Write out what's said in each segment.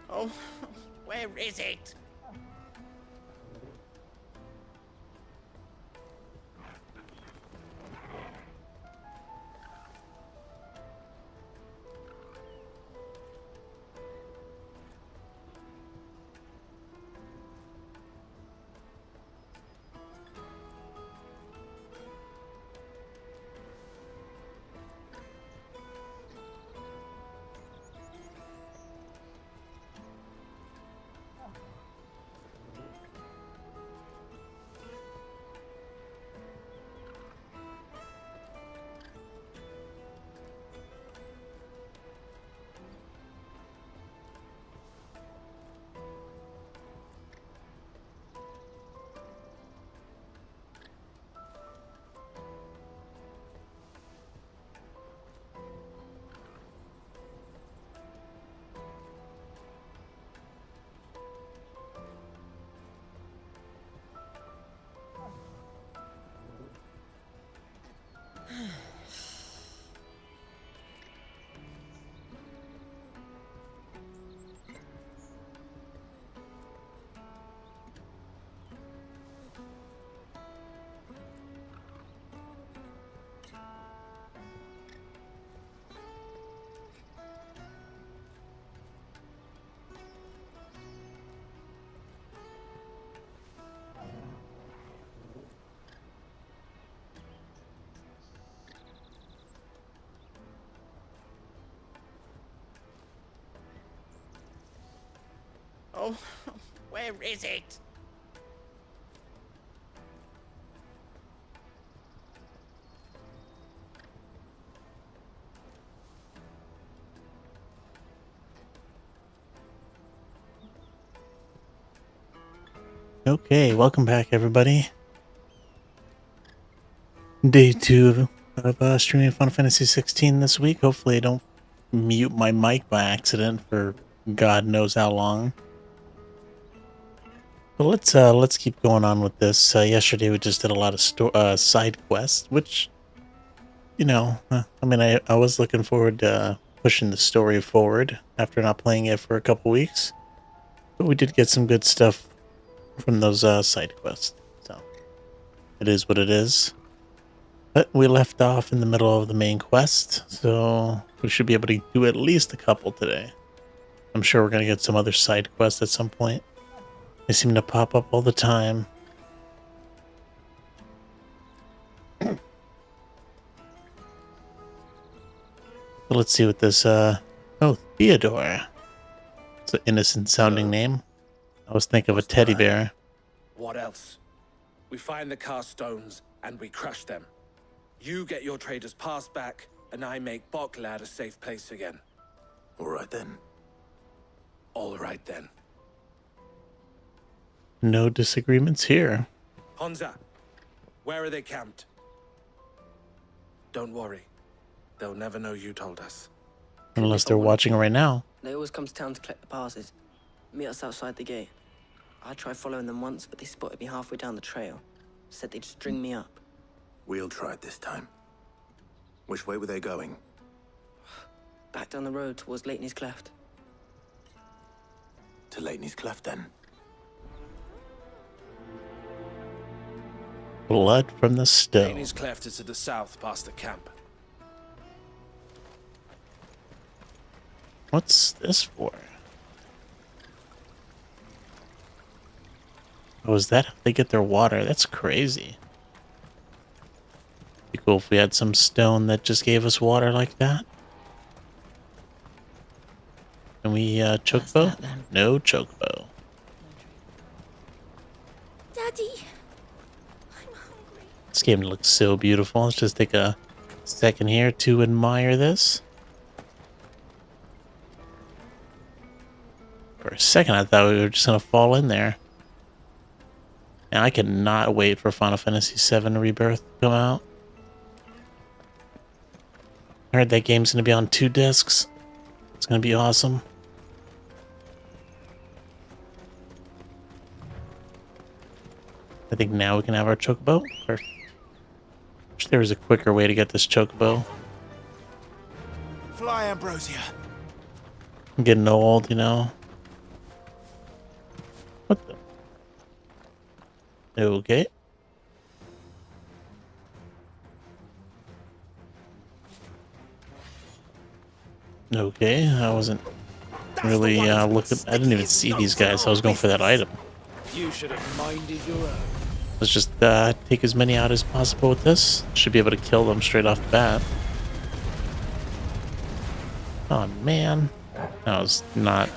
Oh, where is it? Oh, where is it? Okay, welcome back, everybody. Day 2 of streaming Final Fantasy 16 this week. Hopefully I don't mute my mic by accident for God knows how long. But let's keep going on with this. Yesterday we just did a lot of side quests, which, I was looking forward to pushing the story forward after not playing it for a couple weeks. But we did get some good stuff from those side quests. So it is what it is. But we left off in the middle of the main quest, so we should be able to do at least a couple today. I'm sure we're going to get some other side quests at some point. They seem to pop up all the time. So let's see what this, oh, Theodore. It's an innocent sounding name. I was thinking of a teddy bear. What else? We find the cast stones and we crush them. You get your trader's pass back, and I make Boklad a safe place again. All right then. All right then. No disagreements here. Honza, where are they camped? Don't worry. They'll never know you told us. Unless they're watching right now. They always come to town to collect the passes. Meet us outside the gate. I tried following them once, but they spotted me halfway down the trail. Said they'd string me up. We'll try it this time. Which way were they going? Back down the road towards Leitney's Cleft. To Leitney's Cleft, then. Blood from the stone. Leitney's Cleft is to the south past the camp. What's this for? Oh, is that how they get their water? That's crazy. Be cool if we had some stone that just gave us water like that. Can we chocobo? No chocobo. Daddy, I'm hungry. This game looks so beautiful. Let's just take a second here to admire this. For a second, I thought we were just gonna fall in there. And I cannot wait for Final Fantasy VII Rebirth to come out. I heard that game's gonna be on 2 discs. It's gonna be awesome. I think now we can have our chocobo. Perfect. Wish there was a quicker way to get this chocobo. Fly, Ambrosia. I'm getting old, you know. What the? Okay. Okay, I wasn't really looking. I didn't even see these guys. I was going for that item. You should have minded your own. Let's just take as many out as possible with this. Should be able to kill them straight off the bat. Oh man, that was not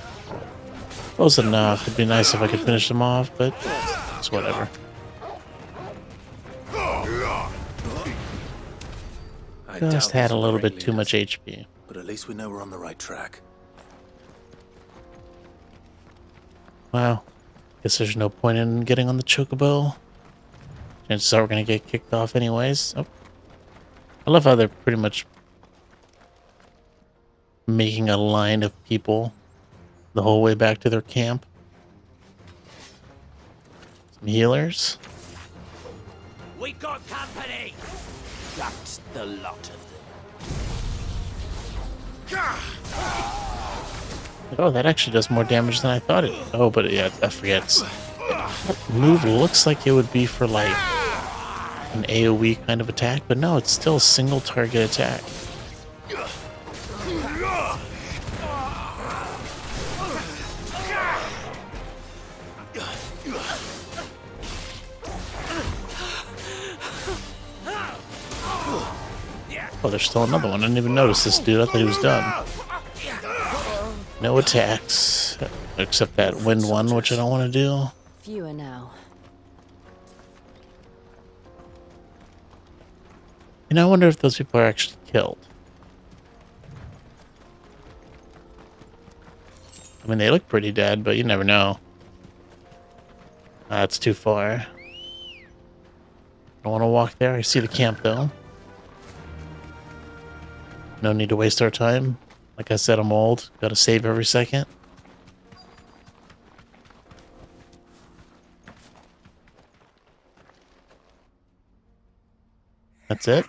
close enough. It'd be nice if I could finish them off, but it's whatever. Just had a little bit too much HP. But at least we know we're on the right track. Wow. Guess there's no point in getting on the chocobo. Chances are we're gonna get kicked off anyways. Oh. I love how they're pretty much making a line of people the whole way back to their camp. Some healers. We got company! That's the lot of them. Oh, that actually does more damage than I thought it. Oh, but yeah, I forget. That move looks like it would be for like an AoE kind of attack, but no, it's still a single target attack. Oh, there's still another one. I didn't even notice this dude. I thought he was done. No attacks, except that wind one, which I don't want to do. Fewer now. And I wonder if those people are actually killed. I mean, they look pretty dead, but you never know. That's too far. I don't want to walk there. I see the camp, though. No need to waste our time. Like I said, I'm old. Gotta save every second. That's it?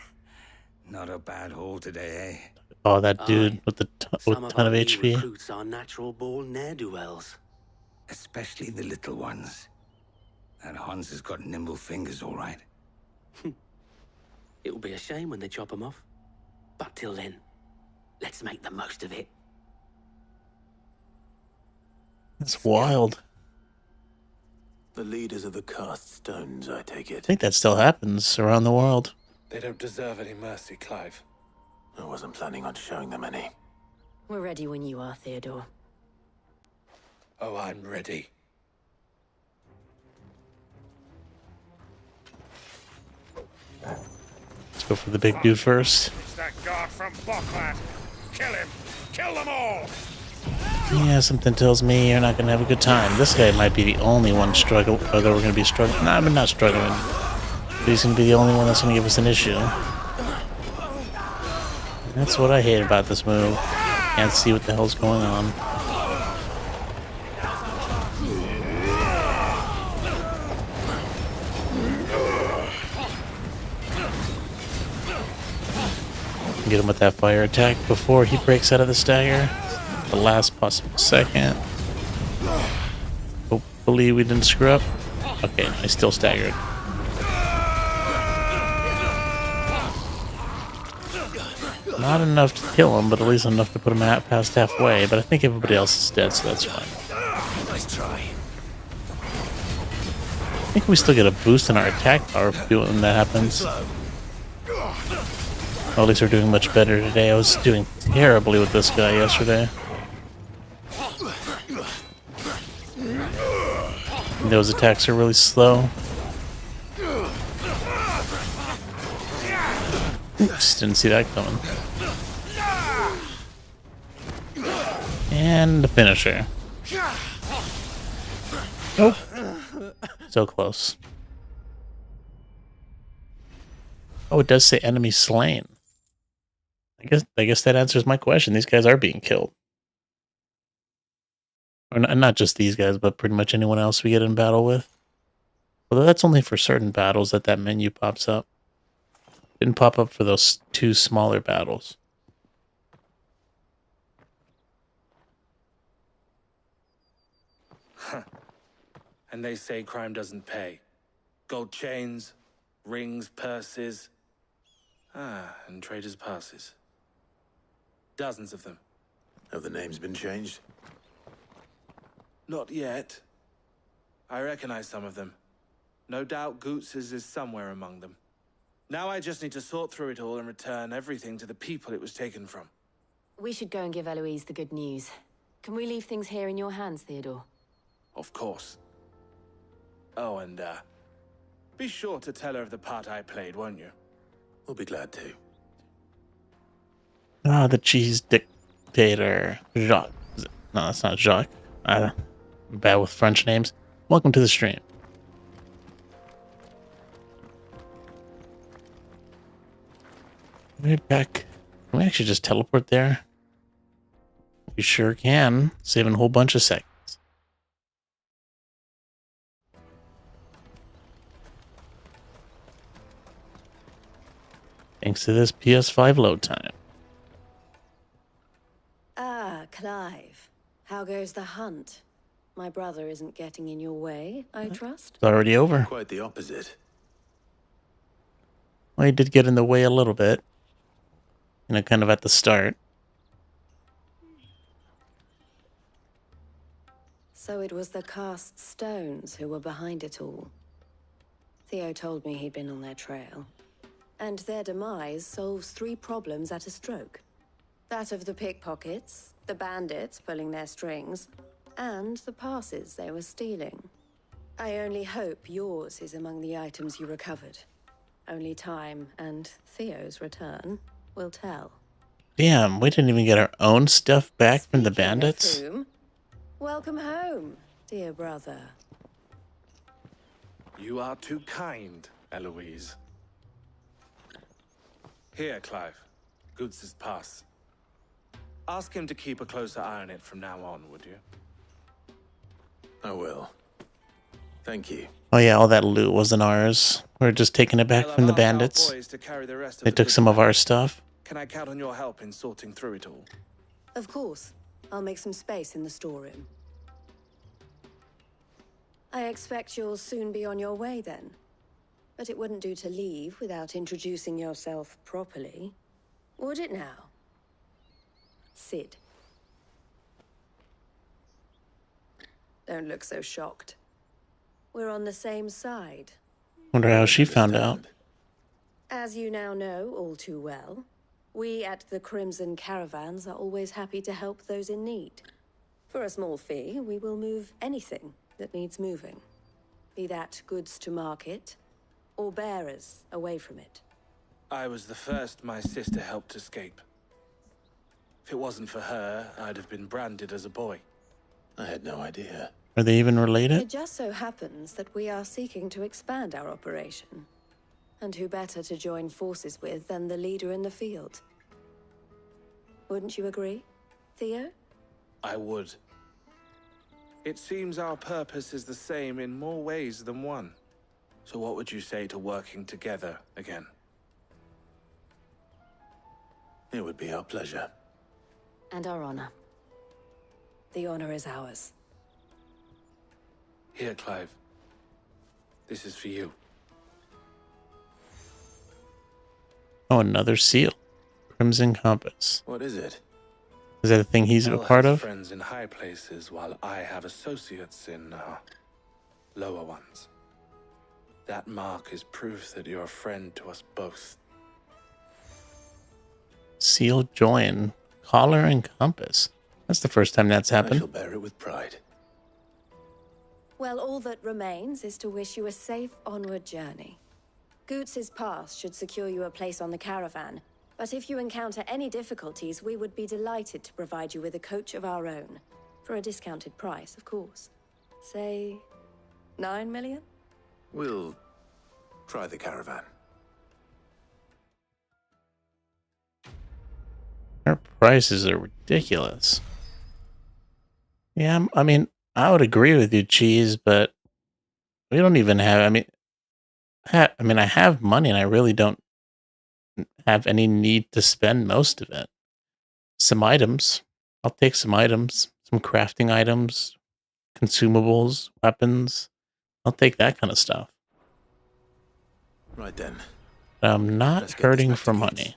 Not a bad haul today, eh? Oh, that dude with the with Some a of ton our of new HP. recruits are natural born ne'er-do-wells. Especially the little ones. That Hans has got nimble fingers, all right. It will be a shame when they chop them off. But till then, let's make the most of it. It's wild. The leaders of the cast stones, I take I it. think that still happens around the world. They don't deserve any mercy, Clive. I wasn't planning on showing them any. We're ready when you are, Theodore. Oh, I'm ready. Let's go for the big dude first. It's that guard from Bockland. Kill him! Kill them all! Yeah, something tells me you're not gonna have a good time. This guy might be the only one struggle, or that we're gonna be struggling. Nah, I'm not struggling. But he's gonna be the only one that's gonna give us an issue. That's what I hate about this move. Can't see what the hell's going on. Get him with that fire attack before he breaks out of the stagger. The last possible second. Hopefully we didn't screw up. Okay, I still staggered. Not enough to kill him, but at least enough to put him at past halfway. But I think everybody else is dead, so that's fine. Nice try. I think we still get a boost in our attack power when that happens. Well, at least we're doing much better today. I was doing terribly with this guy yesterday. Those attacks are really slow. Oops, didn't see that coming. And the finisher. Nope. So close. Oh, it does say enemy slain. I guess that answers my question. These guys are being killed. Or not just these guys, but pretty much anyone else we get in battle with. Although that's only for certain battles that menu pops up. Didn't pop up for those two smaller battles. And they say crime doesn't pay. Gold chains, rings, purses. And traders' passes. Dozens of them. Have the names been changed? Not yet. I recognize some of them. No doubt Goots's is somewhere among them. Now I just need to sort through it all and return everything to the people it was taken from. We should go and give Eloise the good news. Can we leave things here in your hands, Theodore? Of course. Oh, and, be sure to tell her of the part I played, won't you? We'll be glad to. Ah, the cheese dictator. Jacques. No, that's not Jacques. I'm bad with French names. Welcome to the stream. Right back. Can we actually just teleport there? We sure can. Saving a whole bunch of seconds. Thanks to this PS5 load time. Ah, Clive. How goes the hunt? My brother isn't getting in your way, I trust? It's already over. Quite the opposite. Well, he did get in the way a little bit. You know, kind of at the start. So it was the cast stones who were behind it all. Theo told me he'd been on their trail. And their demise solves 3 problems at a stroke. That of the pickpockets, the bandits pulling their strings, and the passes they were stealing. I only hope yours is among the items you recovered. Only time and Theo's return will tell. Damn, we didn't even get our own stuff back from the Speaking of bandits? whom, welcome home, dear brother. You are too kind, Eloise. Here, Clive. Goots's pass. Ask him to keep a closer eye on it from now on, would you? I will. Thank you. Oh yeah, all that loot wasn't ours. We were just taking it back Well, from the I've asked our bandits. boys to carry the rest of They the took goods some of back. our stuff. Can I count on your help in sorting through it all? Of course. I'll make some space in the storeroom. I expect you'll soon be on your way then. But it wouldn't do to leave without introducing yourself properly. Would it now? Sid. Don't look so shocked. We're on the same side. Wonder how she found out. As you now know all too well, we at the Crimson Caravans are always happy to help those in need. For a small fee, we will move anything that needs moving. Be that goods to market, or bearers away from it. I was the first my sister helped escape. If it wasn't for her, I'd have been branded as a boy. I had no idea. Are they even It related? just so happens that we are seeking to expand our operation. And who better to join forces with than the leader in the field? Wouldn't you agree, Theo? I would. It seems our purpose is the same in more ways than one. So what would you say to working together again? It would be our pleasure. And our honor. The honor is ours. Here, Clive. This is for you. Oh, another seal. Crimson Compass. What is it? Is that the thing he's a Hell part has of? friends in high places, while I have associates in lower ones. That mark is proof that you're a friend to us both. Seal join. Collar and compass. That's the first time that's I shall happened. bear it with pride. Well, all that remains is to wish you a safe onward journey. Goots's pass should secure you a place on the caravan, but if you encounter any difficulties, we would be delighted to provide you with a coach of our own. For a discounted price, of course. Say, 9 million? We'll try the caravan. Our prices are ridiculous. Yeah, I mean, I would agree with you, Cheese, but we don't even have. I have money, and I really don't have any need to spend most of it. Some items. I'll take some items, some crafting items, consumables, weapons. I'll take that kind of stuff. Right then. I'm not Let's get this hurting back for to money. Gates.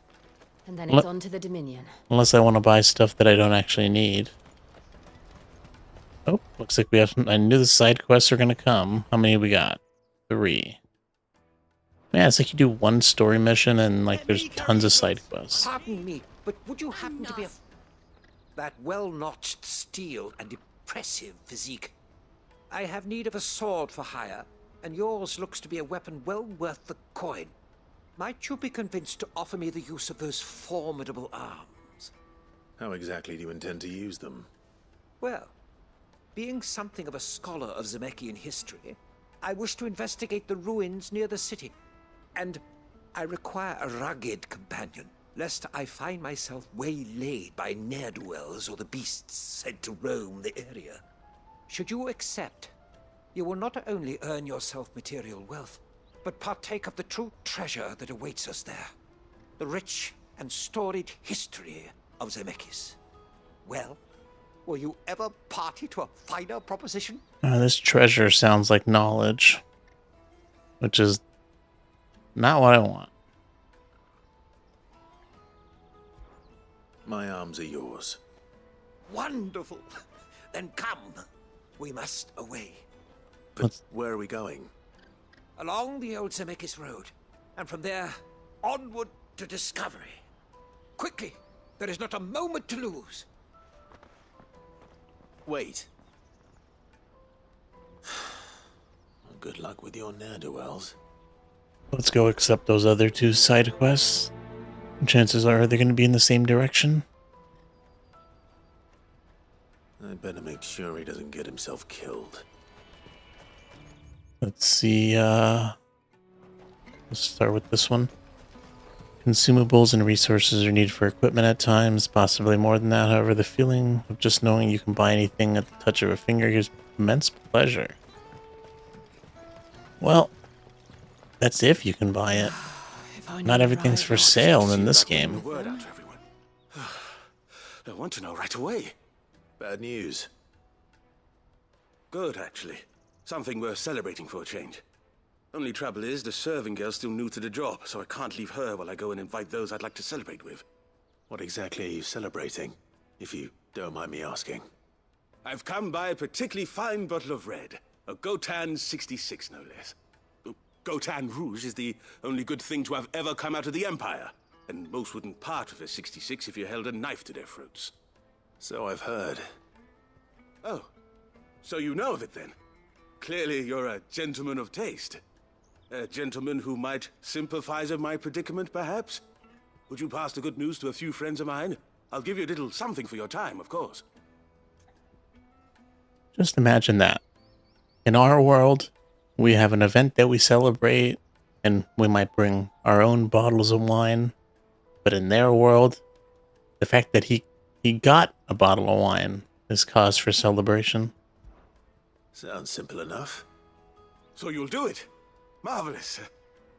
And then it's on to the Dominion. Unless I want to buy stuff that I don't actually need. Oh, looks like we have some. I knew the side quests are going to come. How many we got? 3. Yeah, it's like you do one story mission and like there's tons of side quests. Pardon me, but would you happen to be that well-notched steel and impressive physique? I have need of a sword for hire, and yours looks to be a weapon well worth the coin. Might you be convinced to offer me the use of those formidable arms? How exactly do you intend to use them? Well, being something of a scholar of Zemeckis history, I wish to investigate the ruins near the city. And I require a rugged companion, lest I find myself waylaid by ne'er-do-wells or the beasts sent to roam the area. Should you accept, you will not only earn yourself material wealth, but partake of the true treasure that awaits us there. The rich and storied history of Zemeckis. Well, will you ever party to a finer proposition? This treasure sounds like knowledge, which is not what I want. My arms are yours. Wonderful! Then come. We must away. But where are we going? Along the old Zemeckis Road, and from there, onward to discovery. Quickly! There is not a moment to lose. Wait. Good luck with your ne'er-do-wells. Let's go accept those other 2 side quests. Chances are they're going to be in the same direction. I'd better make sure he doesn't get himself killed. Let's see, let's start with this one. Consumables and resources are needed for equipment at times, possibly more than that. However, the feeling of just knowing you can buy anything at the touch of a finger gives immense pleasure. Well, that's if you can buy it. Not everything's for sale in this game. Word out to everyone. I want to know right away. Bad news. Good, actually. Something worth celebrating for a change. Only trouble is, the serving girl's still new to the job, so I can't leave her while I go and invite those I'd like to celebrate with. What exactly are you celebrating, if you don't mind me asking? I've come by a particularly fine bottle of red. A Gotan 66, no less. Gotan Rouge is the only good thing to have ever come out of the Empire, and most wouldn't part with a 66 if you held a knife to their throats. So I've heard. Oh, so you know of it then? Clearly you're a gentleman of taste. A gentleman who might sympathize with my predicament, perhaps? Would you pass the good news to a few friends of mine? I'll give you a little something for your time, of course. Just imagine that. In our world, we have an event that we celebrate, and we might bring our own bottles of wine. But in their world, the fact that he got a bottle of wine is cause for celebration. Sounds simple enough. So you'll do it? Marvelous.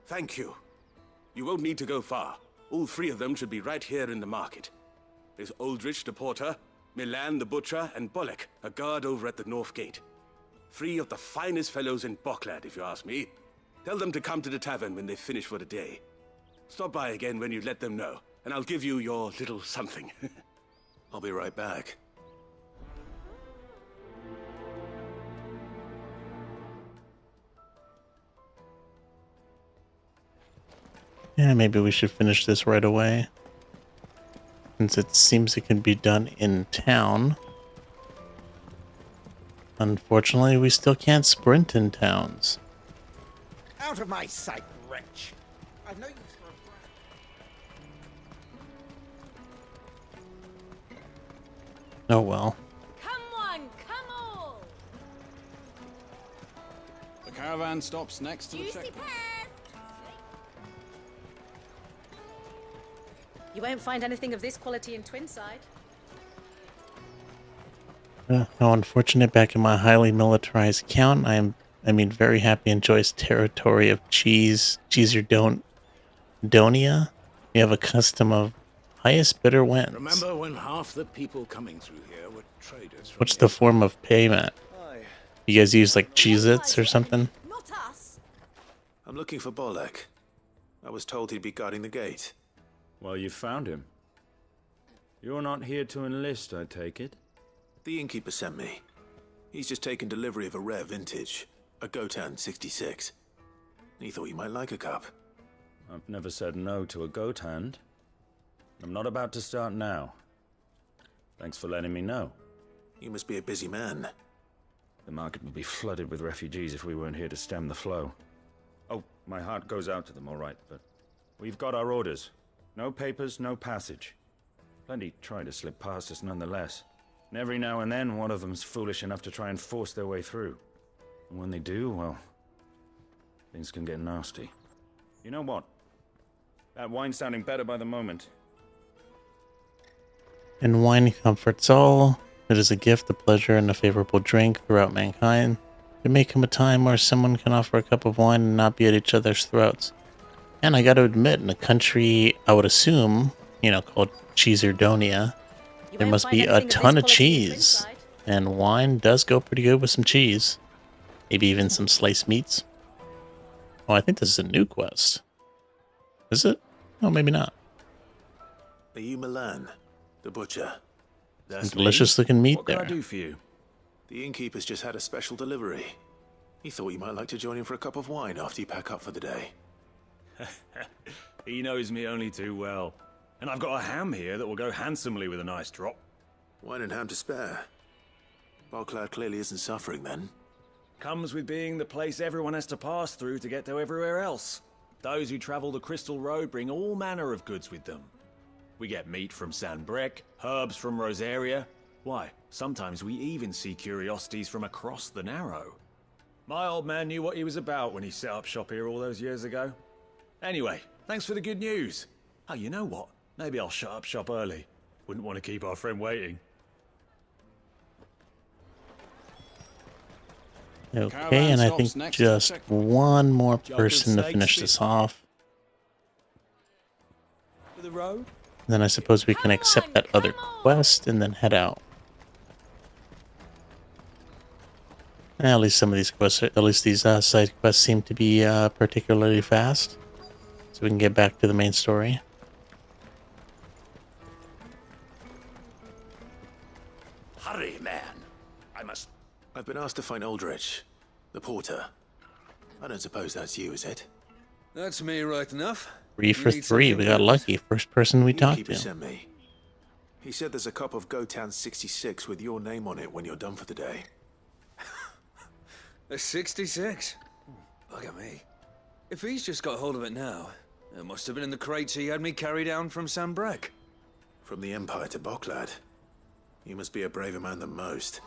Thank you. You won't need to go far. All 3 of them should be right here in the market. There's Aldrich the porter, Milan the butcher, and Bolek, a guard over at the north gate. 3 of the finest fellows in Boklad, if you ask me. Tell them to come to the tavern when they finish for the day. Stop by again when you let them know, and I'll give you your little something. I'll be right back. Yeah, maybe we should finish this right away. Since it seems it can be done in town. Unfortunately, we still can't sprint in towns. Out of my sight, wretch. I know you for a Oh well. Come on, come all! The caravan stops next to the checkpoint. You won't find anything of this quality in Twinside. How unfortunate. Back in my highly militarized count, I mean, very happy and joyous territory of cheese or Donia. We have a custom of highest bidder wins. Remember when half the people coming through here were traders? What's the form of payment? Aye. You guys use like Cheez-Its or something? Not us. I'm looking for Bolek. I was told he'd be guarding the gate. Well, you found him. You're not here to enlist, I take it? The innkeeper sent me. He's just taken delivery of a rare vintage, a Gotan 66. He thought you might like a cup. I've never said no to a goat hand. I'm not about to start now. Thanks for letting me know. You must be a busy man. The market would be flooded with refugees if we weren't here to stem the flow. Oh, my heart goes out to them, all right, but we've got our orders. No papers, no passage. Plenty try to slip past us nonetheless. And every now and then, one of them's foolish enough to try and force their way through. And when they do, well, things can get nasty. You know what? That wine's sounding better by the moment. And wine comforts all. It is a gift, a pleasure, and a favorable drink throughout mankind. There may come a time where someone can offer a cup of wine and not be at each other's throats. And I gotta admit, in a country, I would assume, you know, called Cheeserdonia, there must be a ton of cheese. And wine does go pretty good with some cheese. Maybe even some sliced meats. Oh, I think this is a new quest. Is it? Oh, maybe not. Are you Milan, the butcher? Some delicious looking meat what there. What can I do for you? The innkeeper's just had a special delivery. He thought you might like to join him for a cup of wine after you pack up for the day. He knows me only too well. And I've got a ham here that will go handsomely with a nice drop. Wine and ham to spare. Boklad clearly isn't suffering then. Comes with being the place everyone has to pass through to get to everywhere else. Those who travel the Crystal Road bring all manner of goods with them. We get meat from Sanbreque, herbs from Rosaria. Why, sometimes we even see curiosities from across the Narrow. My old man knew what he was about when he set up shop here all those years ago. Anyway, thanks for the good news. Oh, you know what? Maybe I'll shut up shop early. Wouldn't want to keep our friend waiting. Okay, and I think just one more person to finish this off. The road? Then I suppose we can accept that other quest and then head out. At least some of these quests, at least these side quests seem to be particularly fast. So we can get back to the main story. Hurry, man. I've been asked to find Aldrich, the porter. I don't suppose that's you, is it? That's me right enough. 3 for 3. We got lucky. First person we talked to. Sent me. He said there's a cup of Gotan 66 with your name on it when you're done for the day. A 66? Look at me. If he's just got hold of it now, it must have been in the crates he had me carry down from Sanbreque. From the Empire to Boklad. You must be a braver man than most.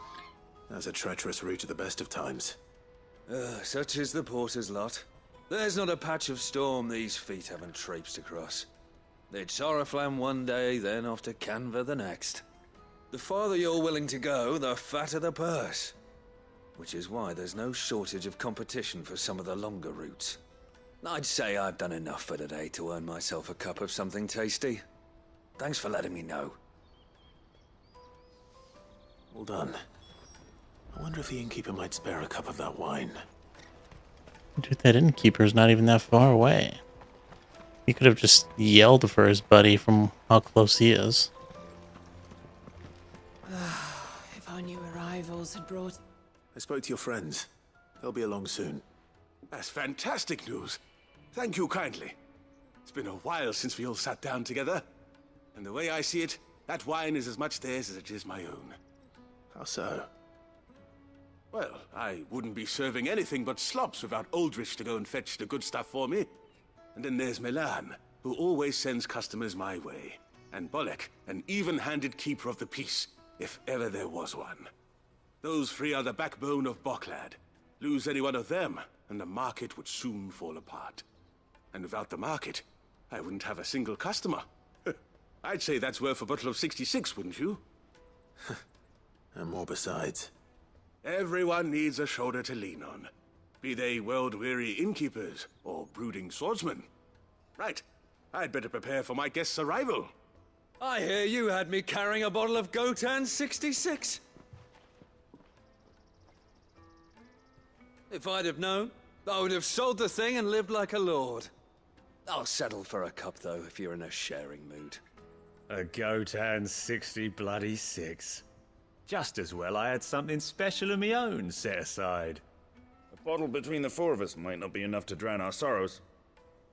That's a treacherous route at the best of times. Such is the porter's lot. There's not a patch of storm these feet haven't traipsed across. It's Oriflamme one day, then off to Canva the next. The farther you're willing to go, the fatter the purse. Which is why there's no shortage of competition for some of the longer routes. I'd say I've done enough for today to earn myself a cup of something tasty. Thanks for letting me know. Well done. I wonder if the innkeeper might spare a cup of that wine. Dude, that innkeeper's not even that far away. He could have just yelled for his buddy from how close he is. If our new arrivals had brought... I spoke to your friends. They'll be along soon. That's fantastic news. Thank you kindly. It's been a while since we all sat down together. And the way I see it, that wine is as much theirs as it is my own. How so? Well, I wouldn't be serving anything but slops without Aldrich to go and fetch the good stuff for me. And then there's Milan, who always sends customers my way. And Bolek, an even-handed keeper of the peace, if ever there was one. Those three are the backbone of Boklad. Lose any one of them, and the market would soon fall apart. And without the market, I wouldn't have a single customer. I'd say that's worth a bottle of 66, wouldn't you? And more besides. Everyone needs a shoulder to lean on. Be they world-weary innkeepers or brooding swordsmen. Right. I'd better prepare for my guest's arrival. I hear you had me carrying a bottle of Gotan 66. If I'd have known, I would have sold the thing and lived like a lord. I'll settle for a cup, though, if you're in a sharing mood. A goat and 60 bloody 6. Just as well I had something special of my own set aside. A bottle between the four of us might not be enough to drown our sorrows,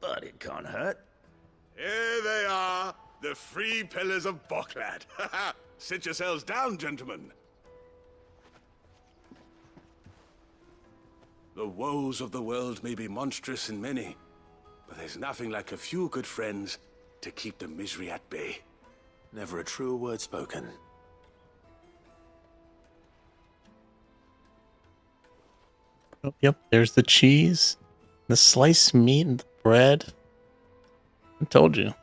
but it can't hurt. Here they are, the free pillars of Boklad. Sit yourselves down, gentlemen. The woes of the world may be monstrous in many, but there's nothing like a few good friends to keep the misery at bay. Never a truer word spoken. Oh, yep, there's the cheese, the sliced meat, and the bread. I told you.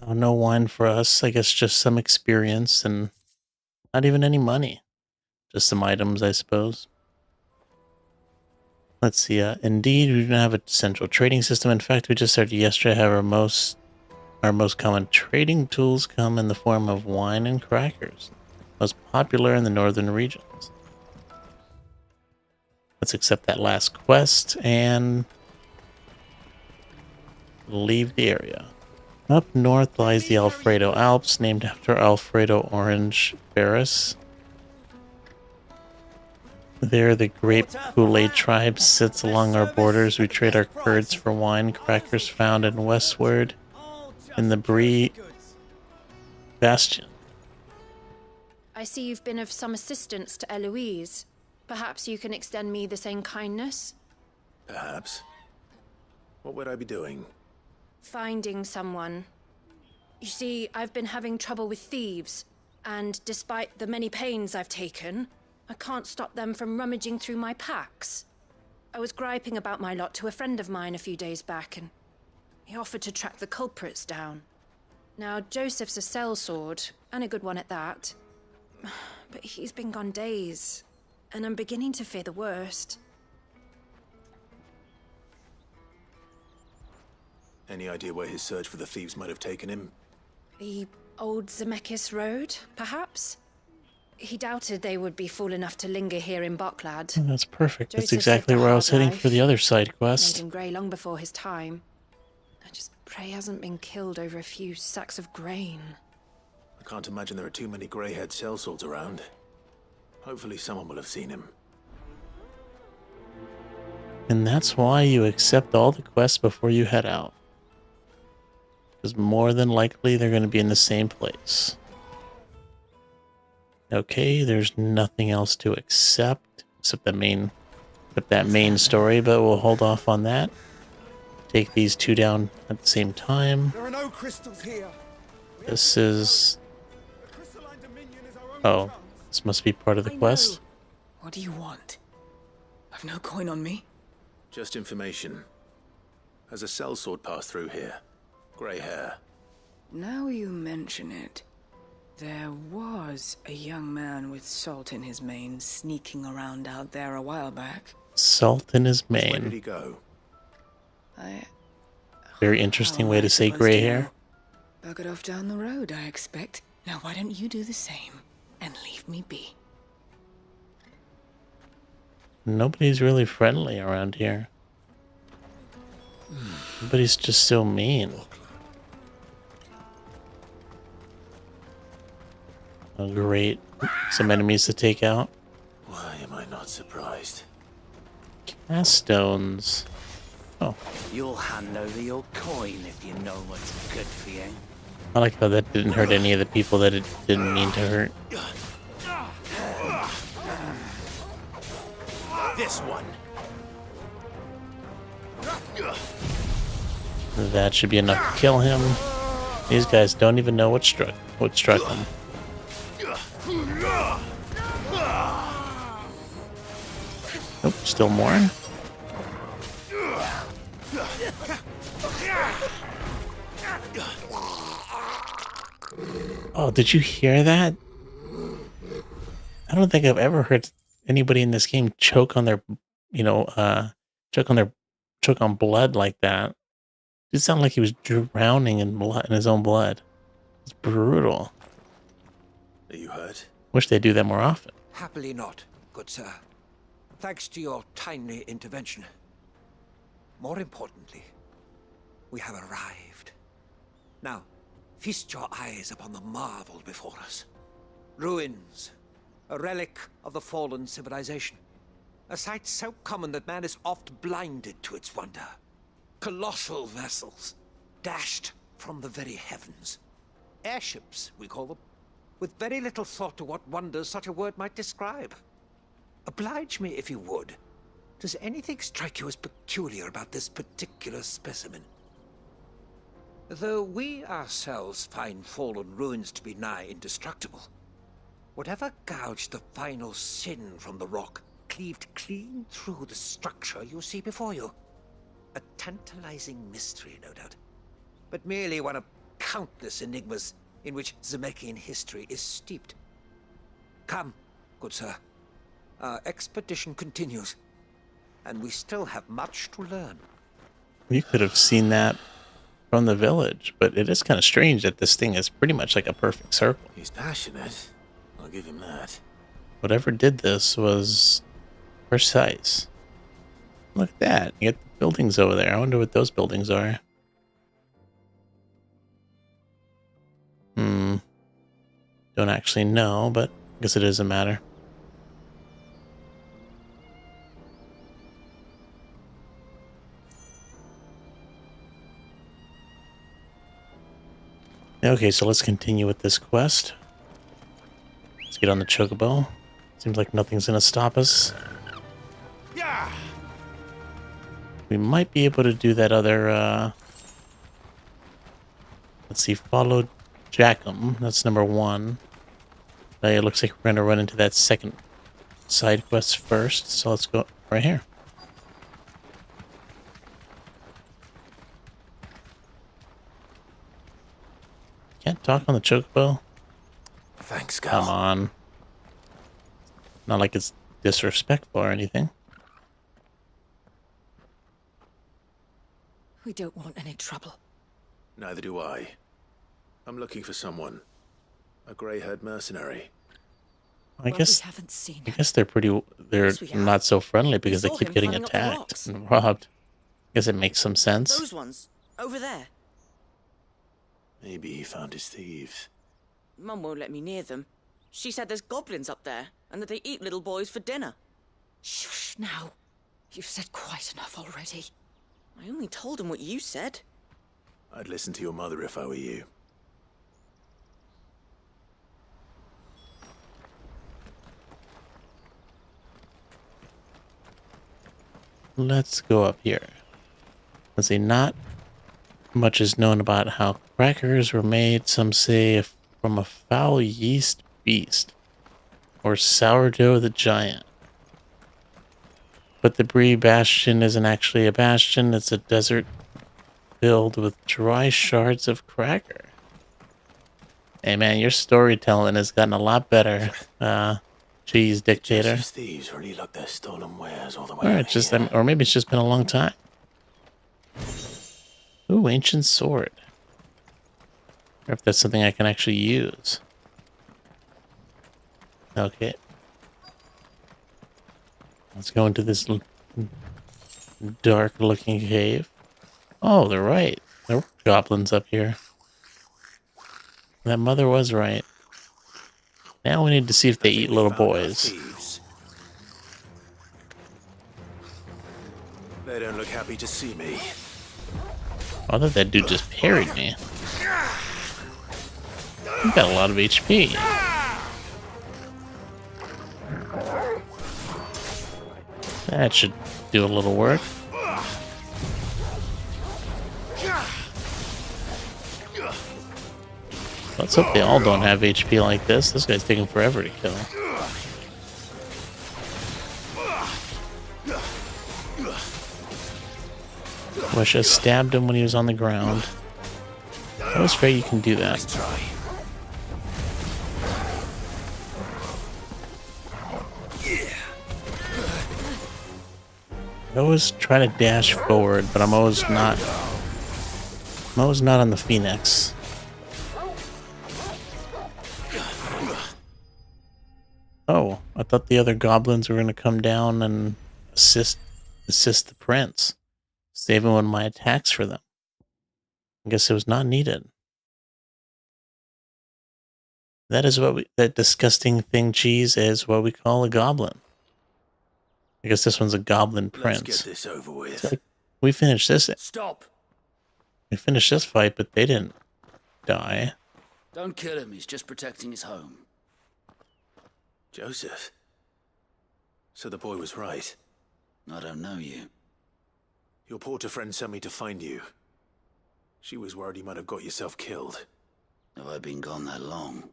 Oh, no wine for us. I guess just some experience and not even any money. Just some items, I suppose. Let's see. Indeed, we don't have a central trading system. In fact, we just started yesterday. Have our most common trading tools come in the form of wine and crackers, most popular in the northern regions. Let's accept that last quest and leave the area. Up north lies the Alfredo Alps, named after Alfredo Orange Ferris. There, the great Kool-Aid tribe sits along our borders. We trade our curds for wine, crackers found in westward in the Brie Bastion. I see you've been of some assistance to Eloise. Perhaps you can extend me the same kindness? Perhaps. What would I be doing? Finding someone. You see, I've been having trouble with thieves, and despite the many pains I've taken, I can't stop them from rummaging through my packs. I was griping about my lot to a friend of mine a few days back, and he offered to track the culprits down. Now, Joseph's a sellsword, and a good one at that. But he's been gone days, and I'm beginning to fear the worst. Any idea where his search for the thieves might have taken him? The old Zemeckis Road, perhaps? He doubted they would be fool enough to linger here in Boklad. Oh, that's perfect. That's Joseph exactly lived a where I was hard heading for the life. other side Made quest. him grey long before his time. I just pray he hasn't been killed over a few sacks of grain. I can't imagine there are too many grey-haired sellswords around. Hopefully someone will have seen him. And that's why you accept all the quests before you head out. Because more than likely they're going to be in the same place. Okay, there's nothing else to accept except that main story, but we'll hold off on that. Take these two down at the same time. There are no crystals here. This is... Oh, this must be part of the quest. What do you want? I've no coin on me. Just information. Has a sellsword passed through here? Grey hair. Now you mention it. There was a young man with salt in his mane sneaking around out there a while back. Salt in his Where did mane. he go? Very interesting way to say grey hair. Buggered off down the road, I expect. Now why don't you do the same and leave me be? Nobody's really friendly around here. Everybody's just so mean. Oh, great. Some enemies to take out. Why am I not surprised? Cast stones. Oh, You'll hand over your coin if you know what's good for you. I like how that didn't hurt any of the people that it didn't mean to hurt. This one. That should be enough to kill him. These guys don't even know what struck them. Nope, still more. Oh, did you hear that? I don't think I've ever heard anybody in this game choke on their, choke on blood like that. It sounded like he was drowning in blood, in his own blood. It's brutal. The hurt. Wish they'd do that more often. Happily not, good sir. Thanks to your timely intervention. More importantly, we have arrived. Now, feast your eyes upon the marvel before us. Ruins, a relic of the fallen civilization. A sight so common that man is oft blinded to its wonder. Colossal vessels, dashed from the very heavens. Airships, we call them, with very little thought to what wonders such a word might describe. Oblige me if you would. Does anything strike you as peculiar about this particular specimen? Though we ourselves find fallen ruins to be nigh indestructible, whatever gouged the final sin from the rock cleaved clean through the structure you see before you. A tantalizing mystery, no doubt, but merely one of countless enigmas in which Zemeckis history is steeped. Come, good sir. Our expedition continues, and we still have much to learn. We could have seen that from the village, but it is kind of strange that this thing is pretty much like a perfect circle. He's passionate. I'll give him that. Whatever did this was precise. Look at that. You get the buildings over there. I wonder what those buildings are. Don't actually know, but I guess it doesn't matter. Okay, so let's continue with this quest. Let's get on the chocobo. Seems like nothing's gonna stop us. We might be able to do that other, let's see, follow Jackham. That's number 1. It looks like we're gonna run into that second side quest first, so let's go right here. Can't talk on the chocobo? Thanks, Cal. Come on. Not like it's disrespectful or anything. We don't want any trouble. Neither do I. I'm looking for someone. A grey-haired mercenary. I guess they're pretty. They're not so friendly because they keep getting attacked and robbed. I guess it makes some sense. Those ones over there. Maybe he found his thieves. Mum won't let me near them. She said there's goblins up there and that they eat little boys for dinner. Shush now. You've said quite enough already. I only told him what you said. I'd listen to your mother if I were you. Let's go up here. Let's see, not much is known about how crackers were made. Some say from a foul yeast beast or sourdough the giant. But the Bree Bastion isn't actually a bastion, it's a desert filled with dry shards of cracker. Hey man, your storytelling has gotten a lot better, cheese dictator. Just thieves really look their stolen wares all the way. Alright, just or maybe it's just been a long time. Ooh, ancient sword. Or if that's something I can actually use. Okay. Let's go into this dark-looking cave. Oh, they're right. There were goblins up here. That mother was right. Now we need to see if they eat little boys. They don't look happy to see me. I thought that dude just parried me. You got a lot of HP. That should do a little work. Let's hope they all don't have HP like this. This guy's taking forever to kill. Wish I stabbed him when he was on the ground. I was afraid you can do that. Nice try. I always try to dash forward, but I'm always not on the Phoenix. I thought the other goblins were going to come down and assist the prince, saving one of my attacks for them. I guess it was not needed. That is what that disgusting thing cheese is what we call a goblin. I guess this one's a goblin prince. Let's get this over with. So we finished this. Stop! We finished this fight, but they didn't die. Don't kill him, he's just protecting his home. Joseph? So the boy was right. I don't know you. Your porter friend sent me to find you. She was worried you might have got yourself killed. Have I been gone that long?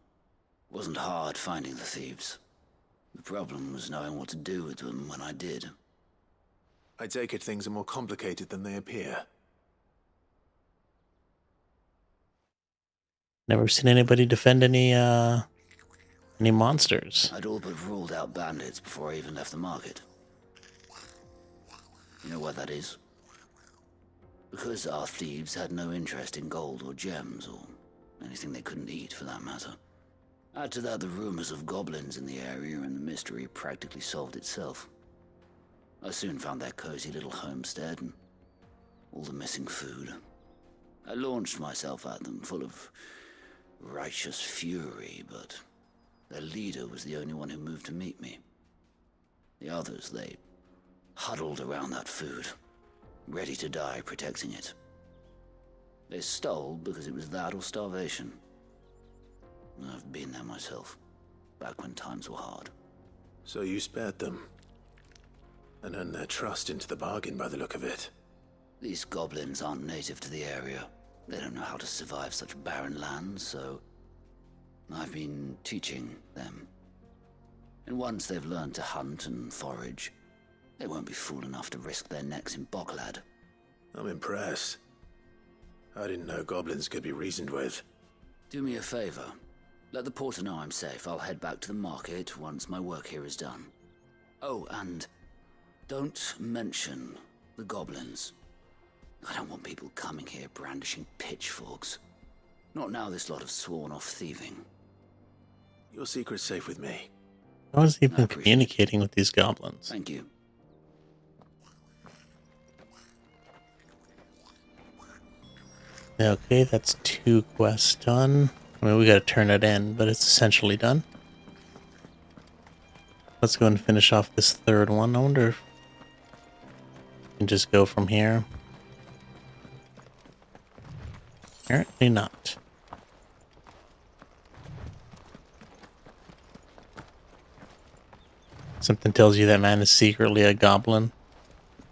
It wasn't hard finding the thieves. The problem was knowing what to do with them when I did. I take it things are more complicated than they appear. Never seen anybody defend any monsters. I'd all but ruled out bandits before I even left the market. You know what that is? Because our thieves had no interest in gold or gems, or anything they couldn't eat for that matter. Add to that the rumors of goblins in the area, and the mystery practically solved itself. I soon found their cozy little homestead and all the missing food. I launched myself at them, full of righteous fury, but their leader was the only one who moved to meet me. The others, they huddled around that food, ready to die protecting it. They stole because it was that or starvation. I've been there myself, back when times were hard. So you spared them, and earned their trust into the bargain by the look of it. These goblins aren't native to the area. They don't know how to survive such barren lands, so I've been teaching them. And once they've learned to hunt and forage, they won't be fool enough to risk their necks in Boklad. I'm impressed. I didn't know goblins could be reasoned with. Do me a favor. Let the porter know I'm safe. I'll head back to the market once my work here is done. Oh, and don't mention the goblins. I don't want people coming here brandishing pitchforks. Not now this lot have sworn off thieving. Your secret's safe with me. How is he even communicating with these goblins? Thank you. Okay, that's 2 quests done. I mean, we gotta turn it in, but it's essentially done. Let's go and finish off this 3rd one. I wonder if we can just go from here. Apparently not. Something tells you that man is secretly a goblin.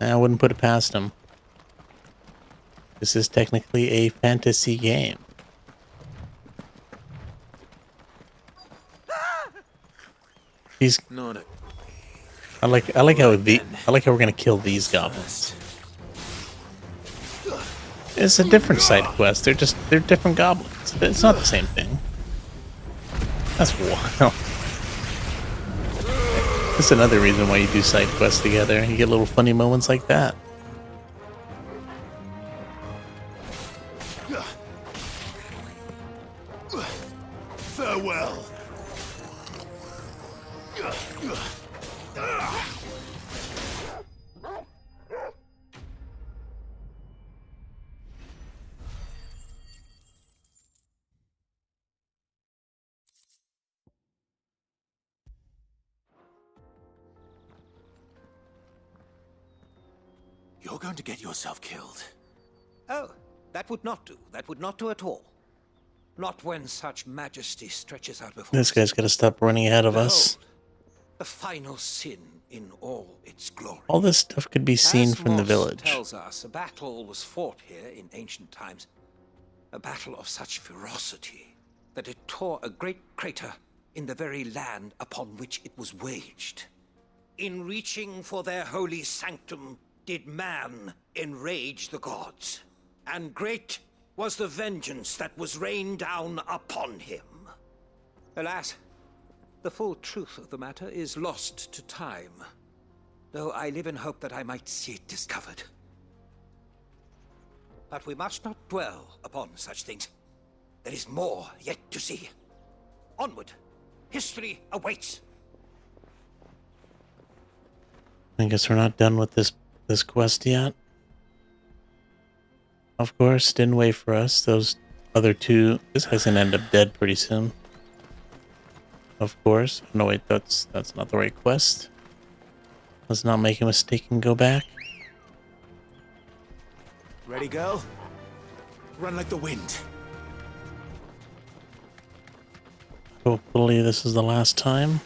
I wouldn't put it past him. This is technically a fantasy game. These. No. I like how we're gonna kill these goblins. It's a different side quest. They're different goblins. It's not the same thing. That's wild. That's another reason why you do side quests together. You get little funny moments like that. Farewell. You're going to get yourself killed. Oh, that would not do. That would not do at all. Not when such majesty stretches out before This guy's gotta stop running ahead of us. the final sin in all its glory. All this stuff could be seen As from the Moss village. tells us a battle was fought here in ancient times. A battle of such ferocity that it tore a great crater in the very land upon which it was waged. In reaching for their holy sanctum, did man enrage the gods, and great was the vengeance that was rained down upon him. Alas, the full truth of the matter is lost to time, though I live in hope that I might see it discovered. But we must not dwell upon such things. There is more yet to see. Onward! History awaits! I guess we're not done with this quest yet. Of course, didn't wait for us. Those other two, this guy's gonna end up dead pretty soon. Of course. No, wait, that's not the right quest. Let's not make a mistake and go back. Ready, girl? Run like the wind. Hopefully this is the last time.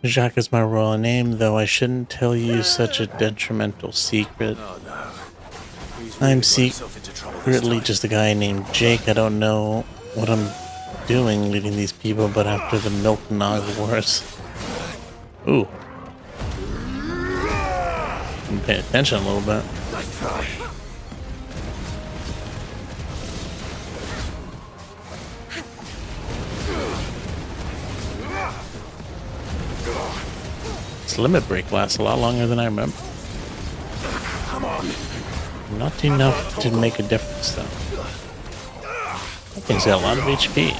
Jacques is my royal name, though I shouldn't tell you such a detrimental secret. Oh no. I'm secretly just a guy named Jake. I don't know what I'm doing leading these people, but after the Milk Nog Wars. Ooh. I'm paying attention a little bit. This limit break lasts a lot longer than I remember. Come on. Not enough to make a difference, though. That thing's got a lot of HP.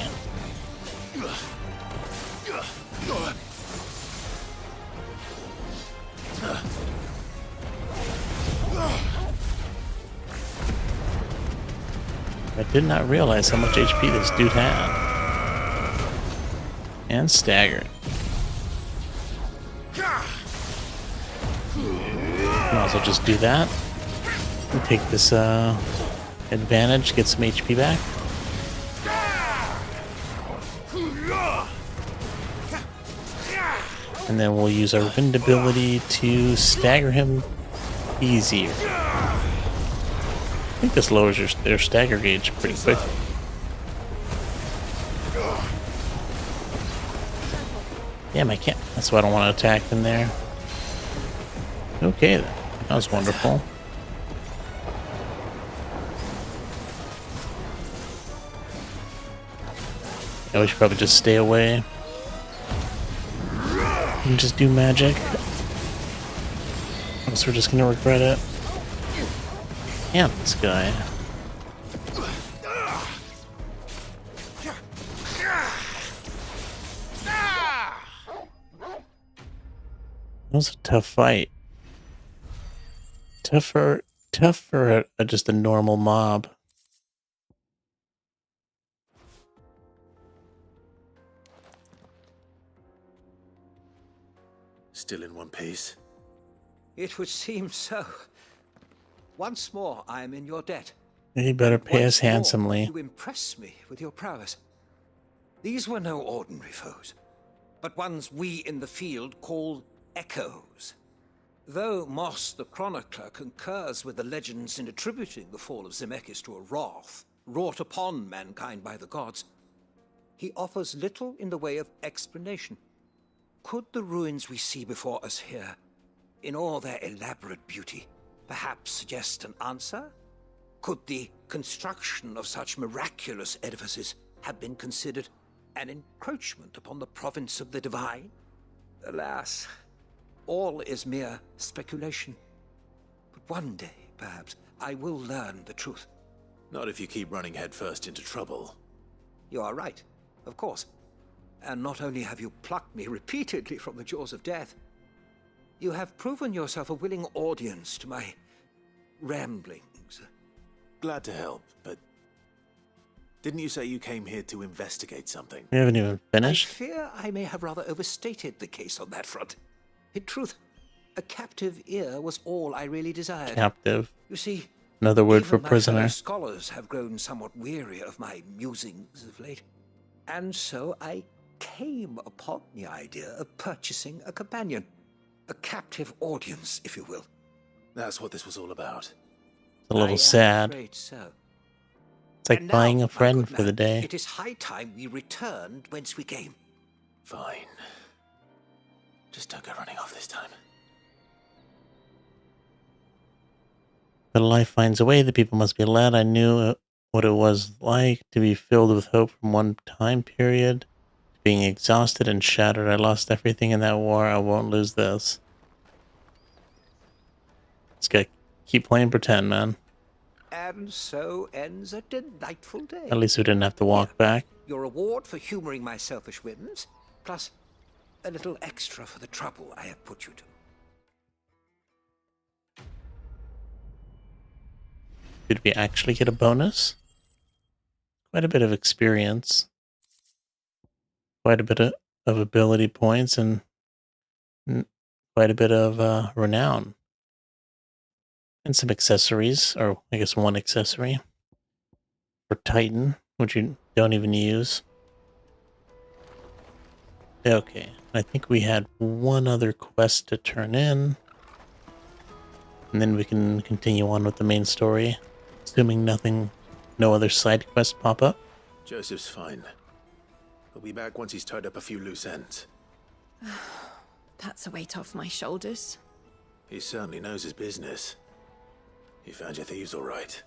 I did not realize how much HP this dude had. And staggered. Might as well just do that. And take this advantage, get some HP back. And then we'll use our wind ability to stagger him easier. I think this lowers their stagger gauge pretty quick. Damn, I can't. That's why I don't want to attack them there. Okay then. That was wonderful. Yeah, we should probably just stay away. And just do magic. Else we're just gonna regret it. Damn, this guy. That was a tough fight. Tougher just a normal mob. Still in one piece? It would seem so. Once more, I am in your debt. You better pay us Once more, handsomely. You impress me with your prowess. These were no ordinary foes, but ones we in the field call echoes. Though Moss the Chronicler concurs with the legends in attributing the fall of Zemeckis to a wrath wrought upon mankind by the gods, he offers little in the way of explanation. Could the ruins we see before us here, in all their elaborate beauty, perhaps suggest an answer? Could the construction of such miraculous edifices have been considered an encroachment upon the province of the divine? Alas, all is mere speculation. But one day, perhaps, I will learn the truth. Not if you keep running headfirst into trouble. You are right, of course. And not only have you plucked me repeatedly from the jaws of death, you have proven yourself a willing audience to my ramblings. Glad to help, but didn't you say you came here to investigate something? We haven't even finished. I fear I may have rather overstated the case on that front. In truth, a captive ear was all I really desired. Captive. You see, Another word even for my prisoner. fellow scholars have grown somewhat weary of my musings of late. And so I came upon the idea of purchasing a companion. A captive audience, if you will. That's what this was all about. It's a little sad. Afraid so. It's like And buying now, a my friend good for the man, day. It is high time we returned whence we came. Fine. Just don't go running off this time. But life finds a way. The people must be led. I knew what it was like to be filled with hope from one time period, to being exhausted and shattered. I lost everything in that war. I won't lose this. Let's keep playing pretend, man. And so ends a delightful day. At least we didn't have to walk back. Your reward for humoring my selfish whims, plus a little extra for the trouble I have put you to. Did we actually get a bonus? Quite a bit of experience. Quite a bit of ability points and quite a bit of renown. And some accessories, or I guess one accessory for Titan, which you don't even use. Okay, I think we had one other quest to turn in. And then we can continue on with the main story, assuming no other side quests pop up. Joseph's fine. He'll be back once he's tied up a few loose ends. That's a weight off my shoulders. He certainly knows his business. You found your thieves all right.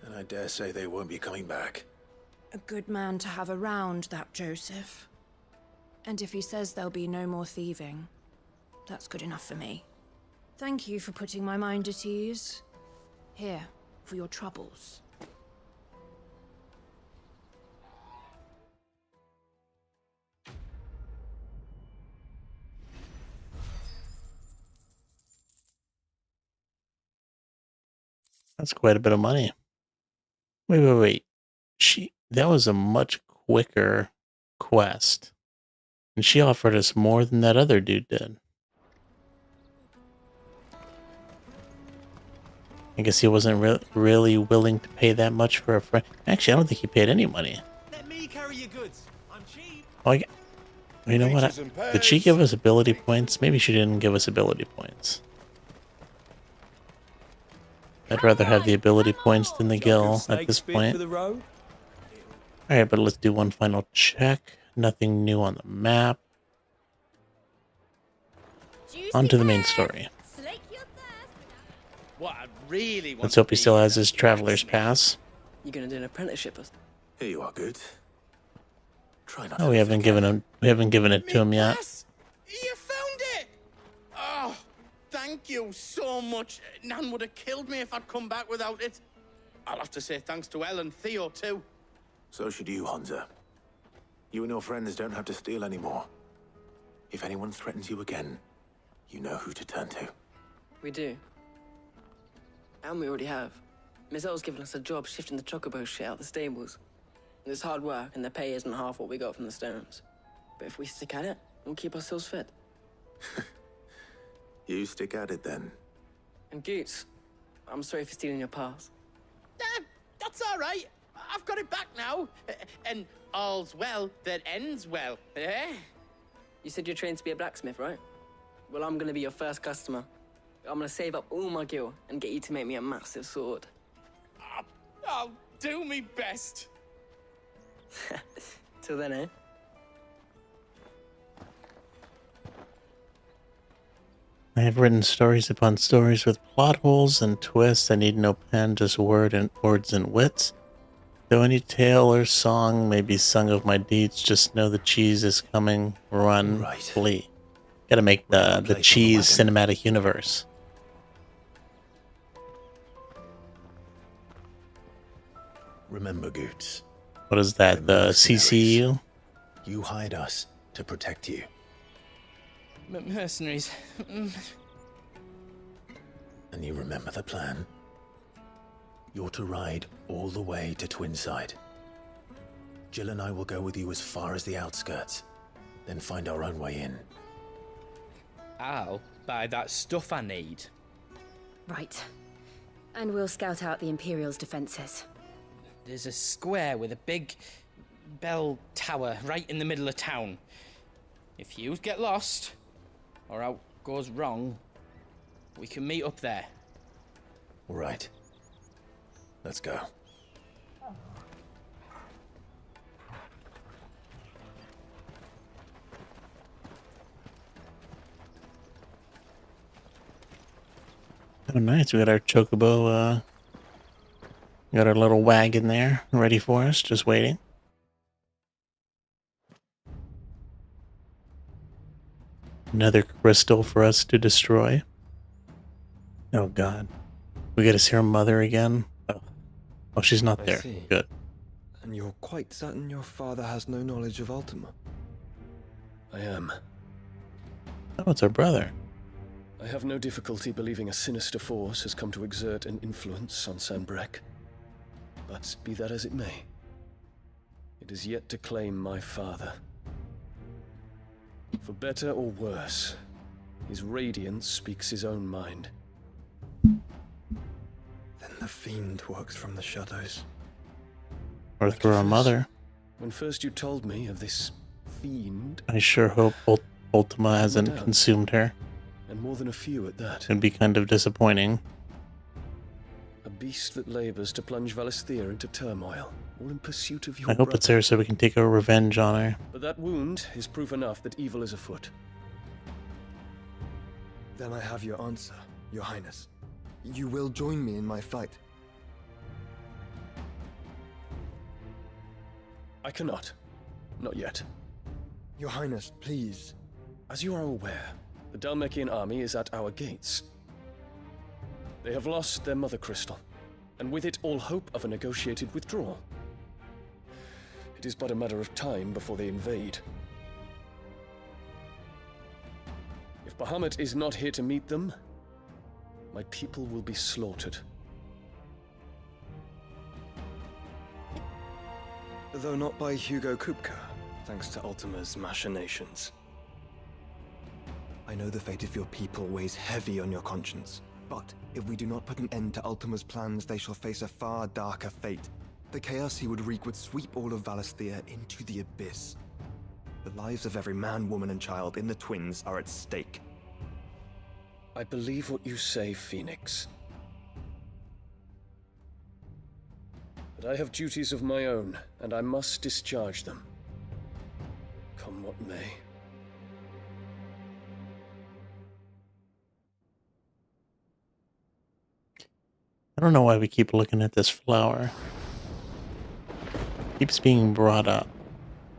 And I dare say they won't be coming back. A good man to have around, that Joseph. And if he says there'll be no more thieving, that's good enough for me. Thank you for putting my mind at ease. Here, for your troubles. That's quite a bit of money. Wait. That was a much quicker quest. And she offered us more than that other dude did. I guess he wasn't really willing to pay that much for a friend. Actually, I don't think he paid any money. Let me carry your goods. I'm cheap. Oh, you know what? Did she give us ability points? Maybe she didn't give us ability points. I'd rather have the ability points than the gil at this point. Alright, but let's do one final check. Nothing new on the map. On to the main story. What I really want. Let's hope he still has his traveler's pass. You gonna do an apprenticeship? Here you are, good. Try not. Oh, we haven't given it to him yet. You found it! Oh, thank you so much. Nan would have killed me if I'd come back without it. I'll have to say thanks to Elle and Theo too. So should you, Hansa. You and your friends don't have to steal anymore. If anyone threatens you again, you know who to turn to. We do. And we already have. Mizelle's given us a job shifting the chocobo shit out the stables. It's hard work, and the pay isn't half what we got from the stones. But if we stick at it, we'll keep ourselves fit. You stick at it then. And Goots, I'm sorry for stealing your pass. That's all right. I've got it back now. And all's well that ends well, eh? You said you're trained to be a blacksmith, right? Well, I'm gonna be your first customer. I'm gonna save up all my gil and get you to make me a massive sword. I'll do me best. Till then, eh? I have written stories upon stories with plot holes and twists. I need no pen, just words and wits. Though any tale or song may be sung of my deeds, just know the cheese is coming. Run, flee. Gotta make the cheese cinematic universe. Remember, Goots. What is that, the CCU? You hired us to protect you. Mercenaries. And you remember the plan? You're to ride all the way to Twinside. Jill and I will go with you as far as the outskirts, then find our own way in. I'll buy that stuff I need. Right. And we'll scout out the Imperial's defenses. There's a square with a big bell tower right in the middle of town. If you get lost, or out goes wrong, we can meet up there. All right. Let's go. Oh, nice. We got our chocobo, got our little wagon there ready for us, just waiting. Another crystal for us to destroy. Oh god. We get to see our mother again? Oh, she's not there. See. Good. And you're quite certain your father has no knowledge of Ultima? I am. Oh, it's our brother. I have no difficulty believing a sinister force has come to exert an influence on Sanbreque. But be that as it may, it is yet to claim my father. For better or worse, his radiance speaks his own mind. Then the fiend works from the shadows. Or through our mother. When first you told me of this fiend, I sure hope Ultima hasn't consumed her. and more than a few at that, It'd be kind of disappointing. a beast that labors to plunge Valisthea into turmoil, all in pursuit of your I hope brother. it's there so we can take our revenge on her. But that wound is proof enough that evil is afoot. Then I have your answer, Your Highness. You will join me in my fight. I cannot. Not yet. Your Highness, please. As you are aware, the Dhalmekian army is at our gates. They have lost their mother crystal, and with it all hope of a negotiated withdrawal. It is but a matter of time before they invade. If Bahamut is not here to meet them, my people will be slaughtered. Though not by Hugo Kupka, thanks to Ultima's machinations. I know the fate of your people weighs heavy on your conscience, but if we do not put an end to Ultima's plans, they shall face a far darker fate. The chaos he would wreak would sweep all of Valisthea into the abyss. The lives of every man, woman, and child in the Twins are at stake. I believe what you say, Phoenix. But I have duties of my own, and I must discharge them. Come what may. I don't know why we keep looking at this flower. It keeps being brought up,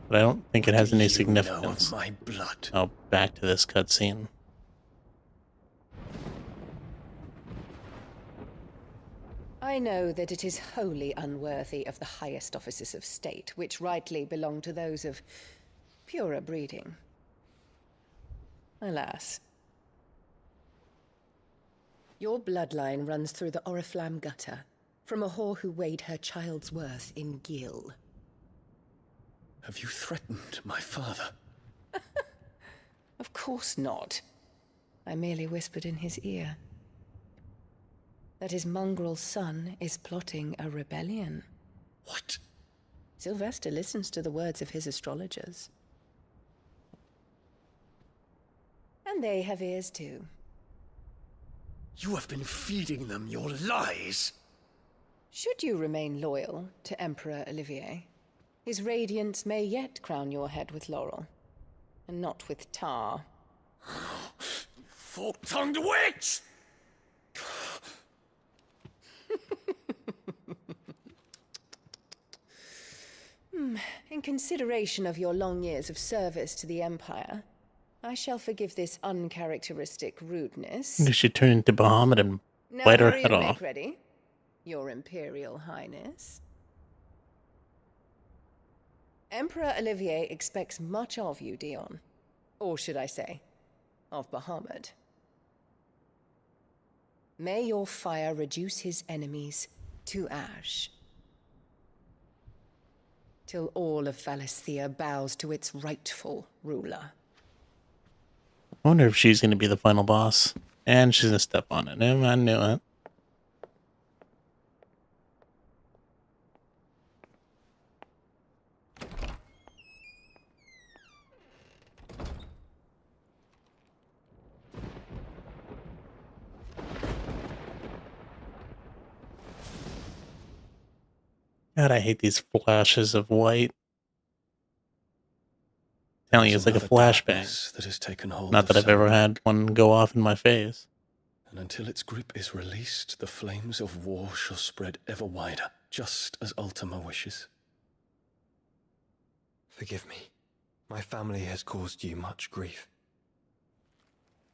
but I don't think it has any significance. My blood. Oh, back to this cutscene. I know that it is wholly unworthy of the highest offices of state, which rightly belong to those of purer breeding. Alas. Your bloodline runs through the Oriflamme gutter, from a whore who weighed her child's worth in gil. Have you threatened my father? Of course not. I merely whispered in his ear that his mongrel son is plotting a rebellion. What? Sylvester listens to the words of his astrologers. And they have ears too. You have been feeding them your lies! Should you remain loyal to Emperor Olivier, his radiance may yet crown your head with laurel, and not with tar. Fork-tongued witch! In consideration of your long years of service to the Empire, I shall forgive this uncharacteristic rudeness. You should turn into Bahamut and Now bite her hurry head and off. make ready, Your Imperial Highness. Emperor Olivier expects much of you, Dion. Or should I say, of Bahamut. May your fire reduce his enemies to ash, till all of Valisthea bows to its rightful ruler. I wonder if she's going to be the final boss. And she's going to step on it. I knew it. God, I hate these flashes of white. Telling you, it's like a flashbang. That has taken hold Not of that I've ever Sanbreque. had one go off in my face. And until its grip is released, the flames of war shall spread ever wider, just as Ultima wishes. Forgive me. My family has caused you much grief.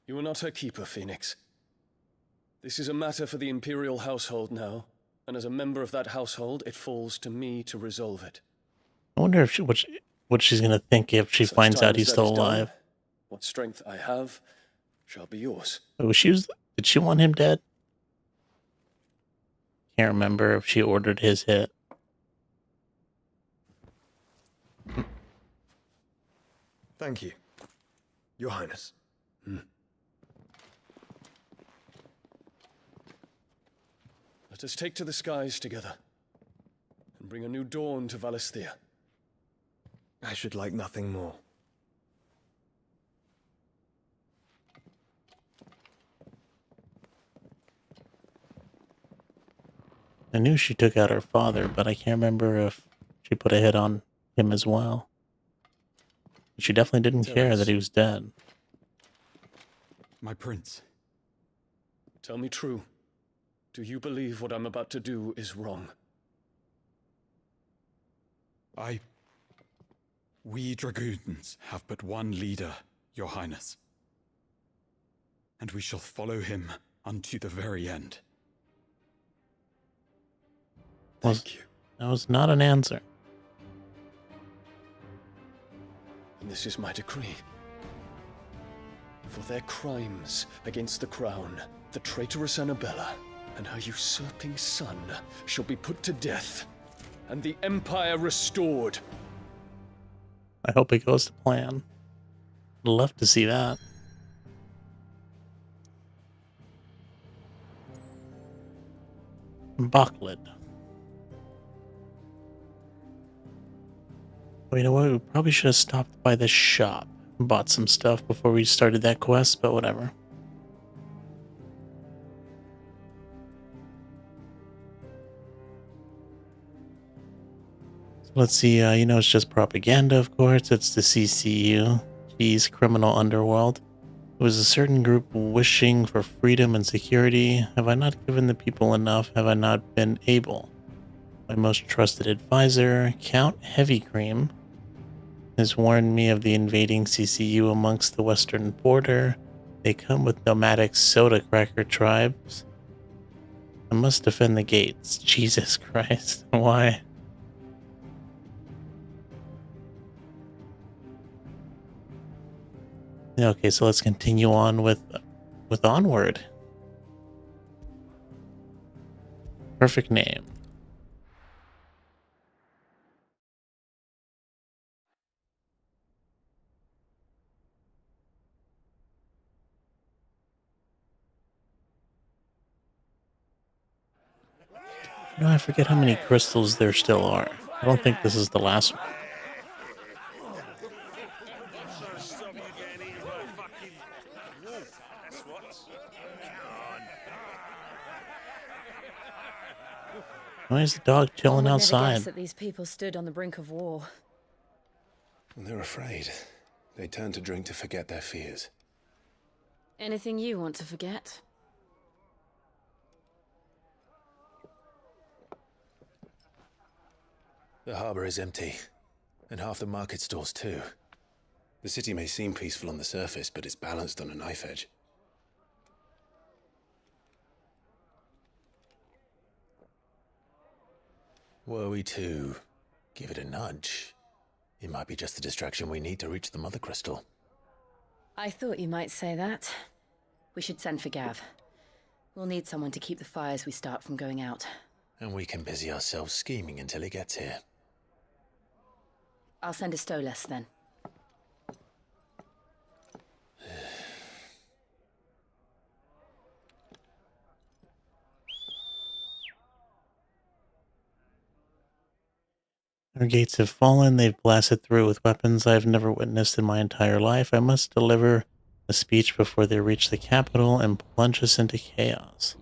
You are not her keeper, Phoenix. This is a matter for the Imperial household now, and as a member of that household, it falls to me to resolve it. I wonder if what she's gonna think if she finds out he's still alive. What strength I have shall be yours. Oh, did she want him dead? Can't remember if she ordered his hit. Thank you, Your Highness. Let us take to the skies together and bring a new dawn to Valisthea. I should like nothing more. I knew she took out her father, but I can't remember if she put a hit on him as well. She definitely didn't care that he was dead. My prince. Tell me true. Do you believe what I'm about to do is wrong? We dragoons have but one leader, Your Highness. And we shall follow him unto the very end. Thank you. That was not an answer. And this is my decree. For their crimes against the crown, the traitorous Annabella and her usurping son shall be put to death, and the Empire restored. I hope it goes to plan. I'd love to see that. Bocklid. Well, you know what? We probably should have stopped by this shop and bought some stuff before we started that quest, but whatever. So let's see, it's just propaganda, of course. It's the CCU, G's criminal underworld. It was a certain group wishing for freedom and security. Have I not given the people enough? Have I not been able? My most trusted advisor, Count Heavy Cream, has warned me of the invading CCU amongst the western border. They come with nomadic soda cracker tribes. I must defend the gates. Jesus Christ, why? Okay, so let's continue on with Onward. Perfect name. I forget how many crystals there still are. I don't think this is the last one. Why is the dog chilling outside? Never guessed that these people stood on the brink of war. They're afraid. They turn to drink to forget their fears. Anything you want to forget? The harbor is empty, and half the market stalls too. The city may seem peaceful on the surface, but it's balanced on a knife edge. Were we to give it a nudge, it might be just the distraction we need to reach the Mother Crystal. I thought you might say that. We should send for Gav. We'll need someone to keep the fires we start from going out. And we can busy ourselves scheming until he gets here. I'll send a Stolas then. Our gates have fallen. They've blasted through with weapons I've never witnessed in my entire life. I must deliver a speech before they reach the capital and plunge us into chaos.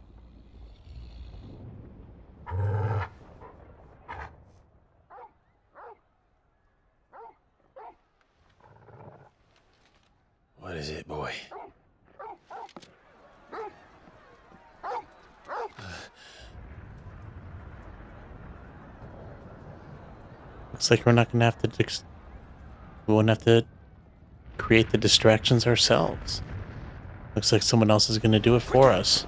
What is it, boy? Looks like we're not going to have to... we won't have to create the distractions ourselves. Looks like someone else is gonna do it for us.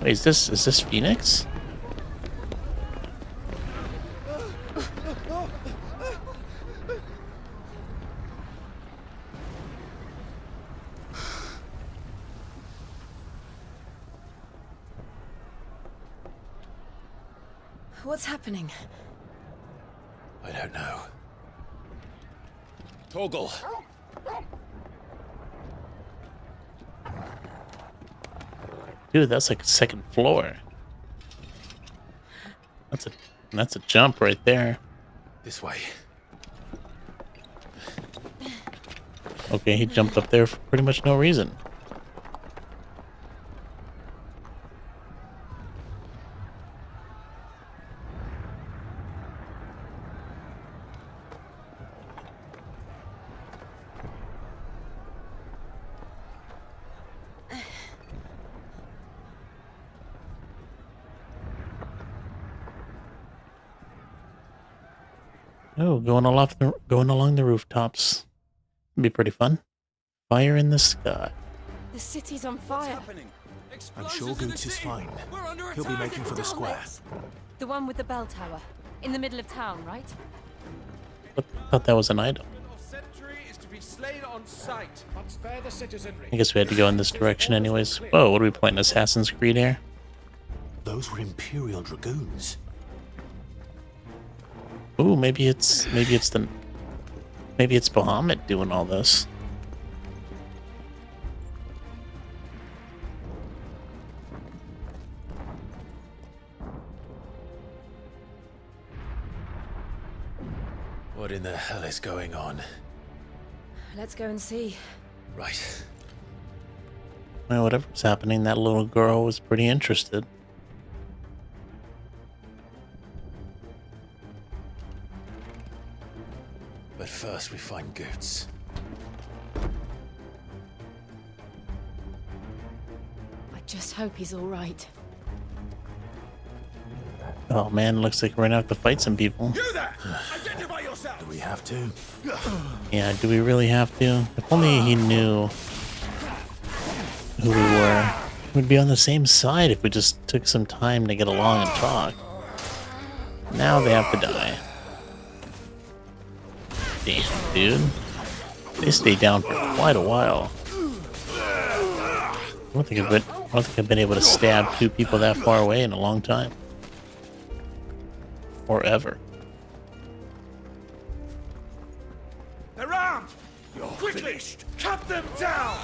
Wait, is this Phoenix? What's happening? I don't know. Torgal! Dude, that's like a second floor. That's a jump right there. This way. Okay, he jumped up there for pretty much no reason. Oh, going along the rooftops. It'd be pretty fun. Fire in the sky. The city's on fire. I'm sure Goots is fine. He'll be making for the square. The one with the bell tower. In the middle of town, right? I thought that was an item. I guess we had to go in this direction anyways. Whoa, what are we playing? Assassin's Creed here? Those were Imperial Dragoons. Ooh, maybe it's Bahamut doing all this. What in the hell is going on? Let's go and see. Right. Well, whatever's happening, that little girl was pretty interested. But first we find Goots. I just hope he's all right. Oh man, looks like we're gonna have to fight some people. You there! Identify yourself! Do we have to? Yeah, do we really have to? If only he knew who we were. We'd be on the same side if we just took some time to get along and talk. Now they have to die. Damn, dude. They stayed down for quite a while. I don't think I've been able to stab two people that far away in a long time. Or ever. They're armed! You're finished! Cut them down!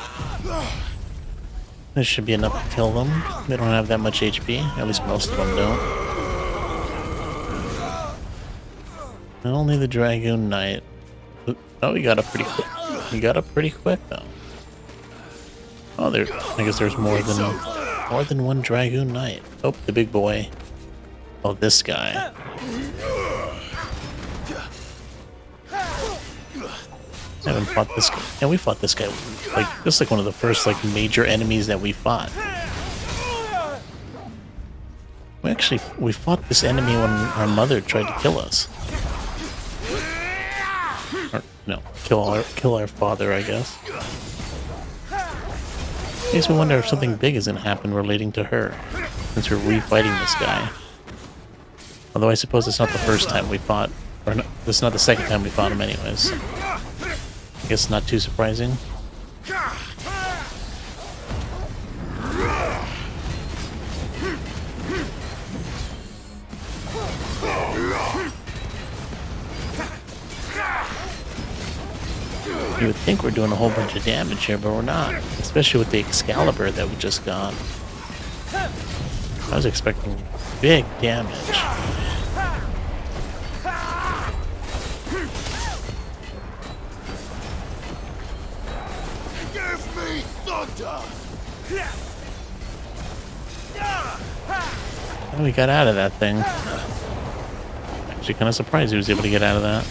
This should be enough to kill them. They don't have that much HP. At least most of them don't. And only the Dragoon Knight. Oh, we got up pretty quick. We got up pretty quick though. Oh, I guess there's more than one Dragoon Knight. Oh, the big boy. Oh, this guy. I haven't fought this guy. Yeah, we fought this guy. This is like one of the first major enemies that we fought. We fought this enemy when our mother tried to kill us. Or, no, kill our father, I guess. Makes me wonder if something big is gonna happen relating to her, since we're refighting this guy. Although I suppose it's not the first time we fought, or no, this is not the second time we fought him anyways. I guess not too surprising. You would think we're doing a whole bunch of damage here, but we're not. Especially with the Excalibur that we just got. I was expecting big damage. Give me thunder! Oh, we got out of that thing. Actually, kind of surprised he was able to get out of that.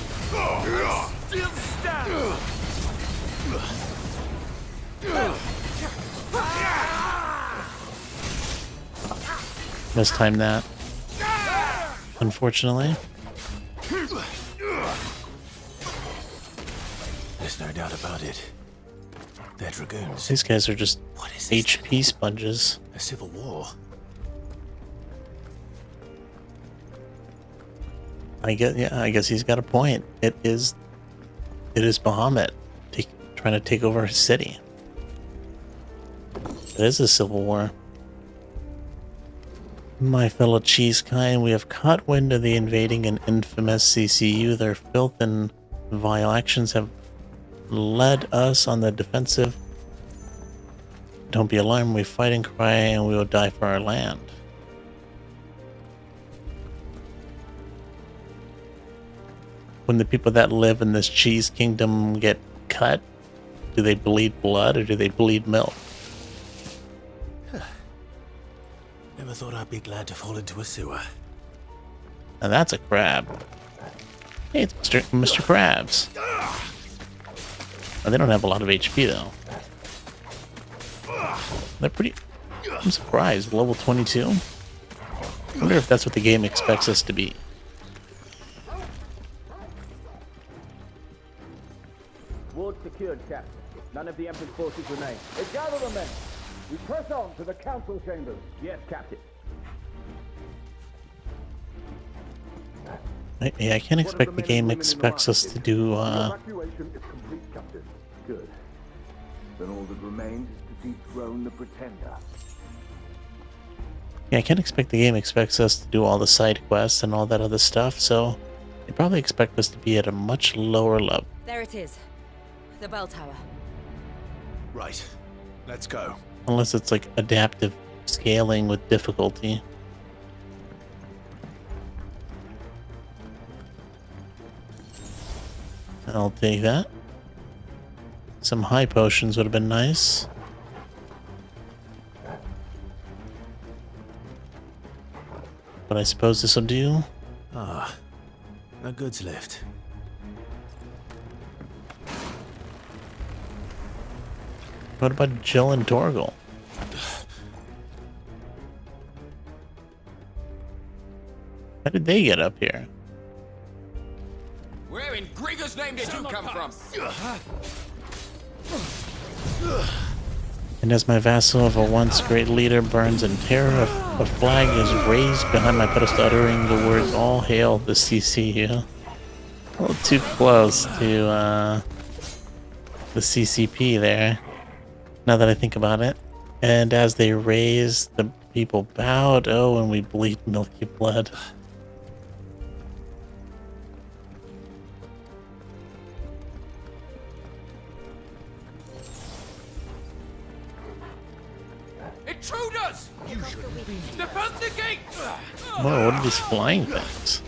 Mistimed that, unfortunately. There's no doubt about it. They're dragoons. These guys are just HP sponges. A civil war. I guess he's got a point. It is Bahamut trying to take over his city. It is a civil war. My fellow cheese kind, we have caught wind of the invading and infamous CCU. Their filth and vile actions have led us on the defensive. Don't be alarmed, we fight and cry and we will die for our land. When the people that live in this cheese kingdom get cut, do they bleed blood or do they bleed milk? Never thought I'd be glad to fall into a sewer. Now that's a crab. Hey, it's Mr. Krabs. Oh, they don't have a lot of HP though. They're pretty... I'm surprised. Level 22? I wonder if that's what the game expects us to be. Ward secured, Captain. None of the Emperor's forces remain. Gather the men. We press on to the council chambers. Yes, Captain. Yeah, I can't expect the game expects us to do, Evacuation is complete, Captain. Good. Then all that remains is to dethrone the Pretender. Yeah, I can't expect the game expects us to do all the side quests and all that other stuff, so they probably expect us to be at a much lower level. There it is. The bell tower. Right. Let's go. Unless it's like adaptive scaling with difficulty. I'll take that. Some high potions would have been nice. But I suppose this will do. Ah, a goods lift. What about Jill and Torgal? How did they get up here? Where in Grieger's name did you come from? And as my vassal of a once great leader burns in terror, a flag is raised behind my pedestal uttering the words, "All hail the CCU." A little too close to the CCP there, now that I think about it. And as they raise, the people bowed. Oh, and we bleed milky blood. Intruders! You should defend the gate! Whoa, what are these flying things?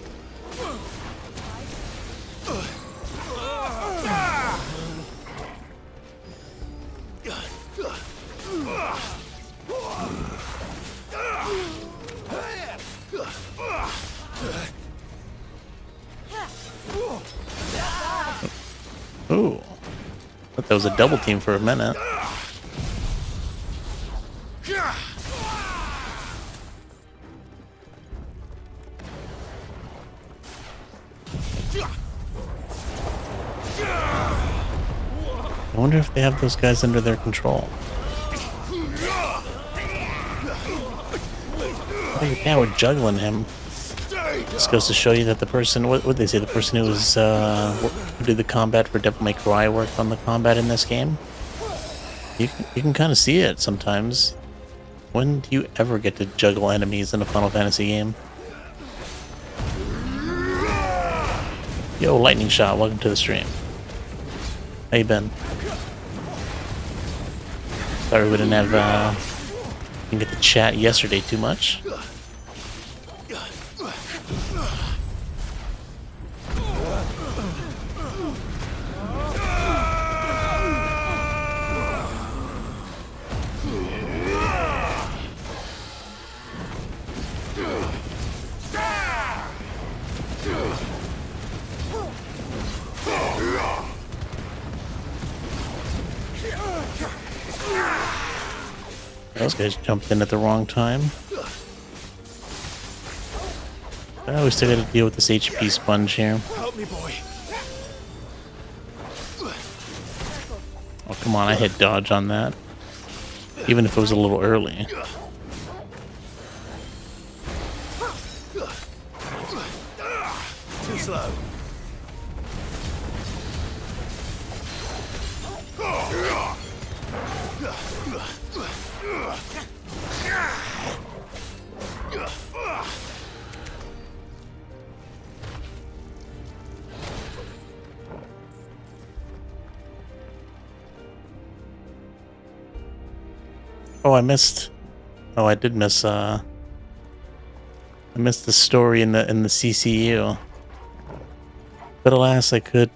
Ooh. Thought that was a double team for a minute. I wonder if they have those guys under their control. I think now we're juggling him. This goes to show you that the person, what would they say, the person who was, who did the combat for Devil May Cry worked on the combat in this game. You can kind of see it sometimes. When do you ever get to juggle enemies in a Final Fantasy game? Yo, Lightning Shot, welcome to the stream. How you been? Sorry we didn't have, didn't get to chat yesterday too much. Those guys jumped in at the wrong time. We still got to deal with this HP sponge here. Help me, boy. Oh, come on, I hit dodge on that. Even if it was a little early. Too slow. Oh, I missed. Oh, I did miss. I missed the story in the CCU. But alas, I could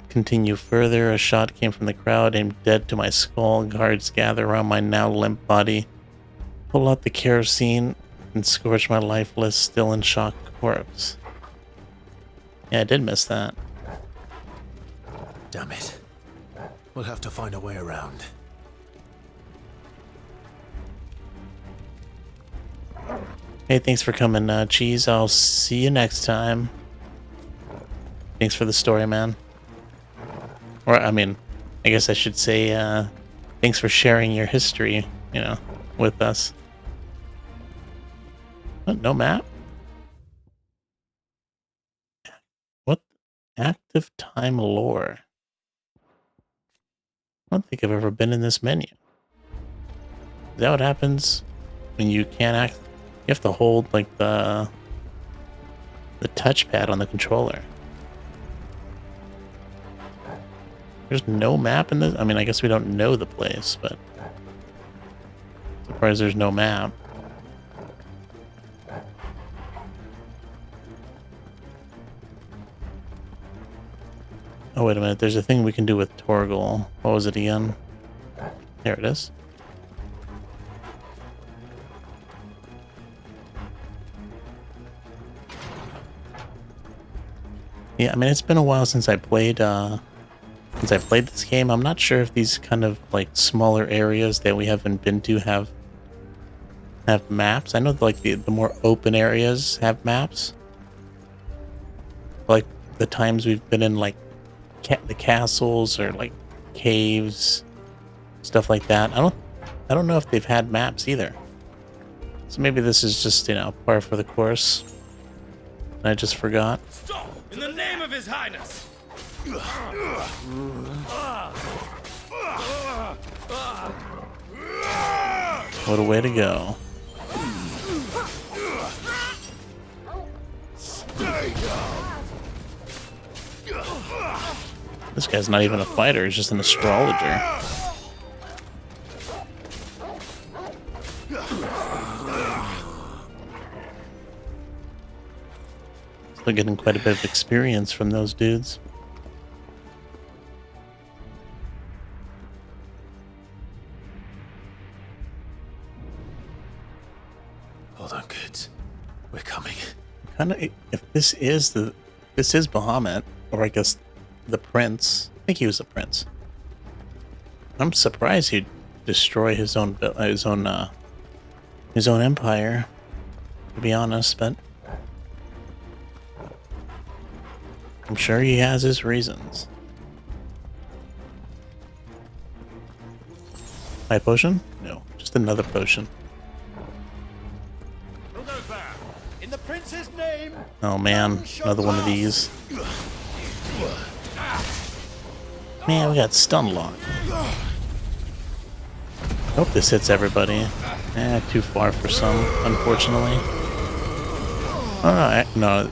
continue further. A shot came from the crowd, aimed dead to my skull. Guards gather around my now limp body, pull out the kerosene, and scorch my lifeless, still in shock corpse. Yeah, I did miss that. Damn it. We'll have to find a way around. Hey, thanks for coming, Cheese. I'll see you next time. Thanks for the story, man. Or, I mean, I guess I should say, thanks for sharing your history, you know, with us. What, no map? What? Active time lore. I don't think I've ever been in this menu. Is that what happens when you can't act? You have to hold, like, the touchpad on the controller. There's no map in this? I mean, I guess we don't know the place, but... surprised there's no map. Oh, wait a minute. There's a thing we can do with Torgal. What was it again? There it is. Yeah, I mean, it's been a while since I played this game. I'm not sure if these kind of like smaller areas that we haven't been to have maps. I know like the more open areas have maps. Like the times we've been in like the castles or like caves, stuff like that. I don't know if they've had maps either. So maybe this is just, you know, par for the course. I just forgot. Stop! In the name of His Highness! What a way to go. This guy's not even a fighter, he's just an astrologer. Still getting quite a bit of experience from those dudes. Hold on, kids. We're coming. Kind of, if this is Bahamut, or I guess the prince. I think he was a prince. I'm surprised he'd destroy his own empire, to be honest, but I'm sure he has his reasons. My potion? No, just another potion. In the prince's name. Oh man, another one of these. Man, we got stun locked. Hope this hits everybody. Too far for some, unfortunately. Oh no,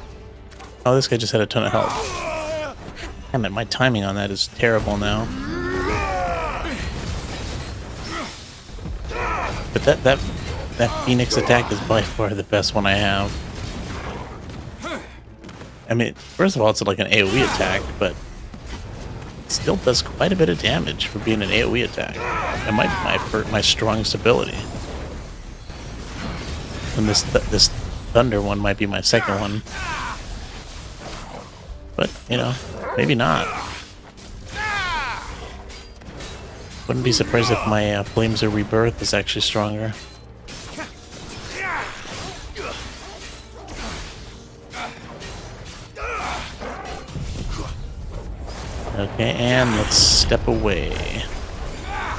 oh, this guy just had a ton of health. Damn it, my timing on that is terrible now. But that Phoenix attack is by far the best one I have. I mean, first of all, it's like an AoE attack, but it still does quite a bit of damage for being an AoE attack. It might be my strongest ability. And this Thunder one might be my second one. But, you know, maybe not. Wouldn't be surprised if my Flames of Rebirth is actually stronger. Okay, and let's step away.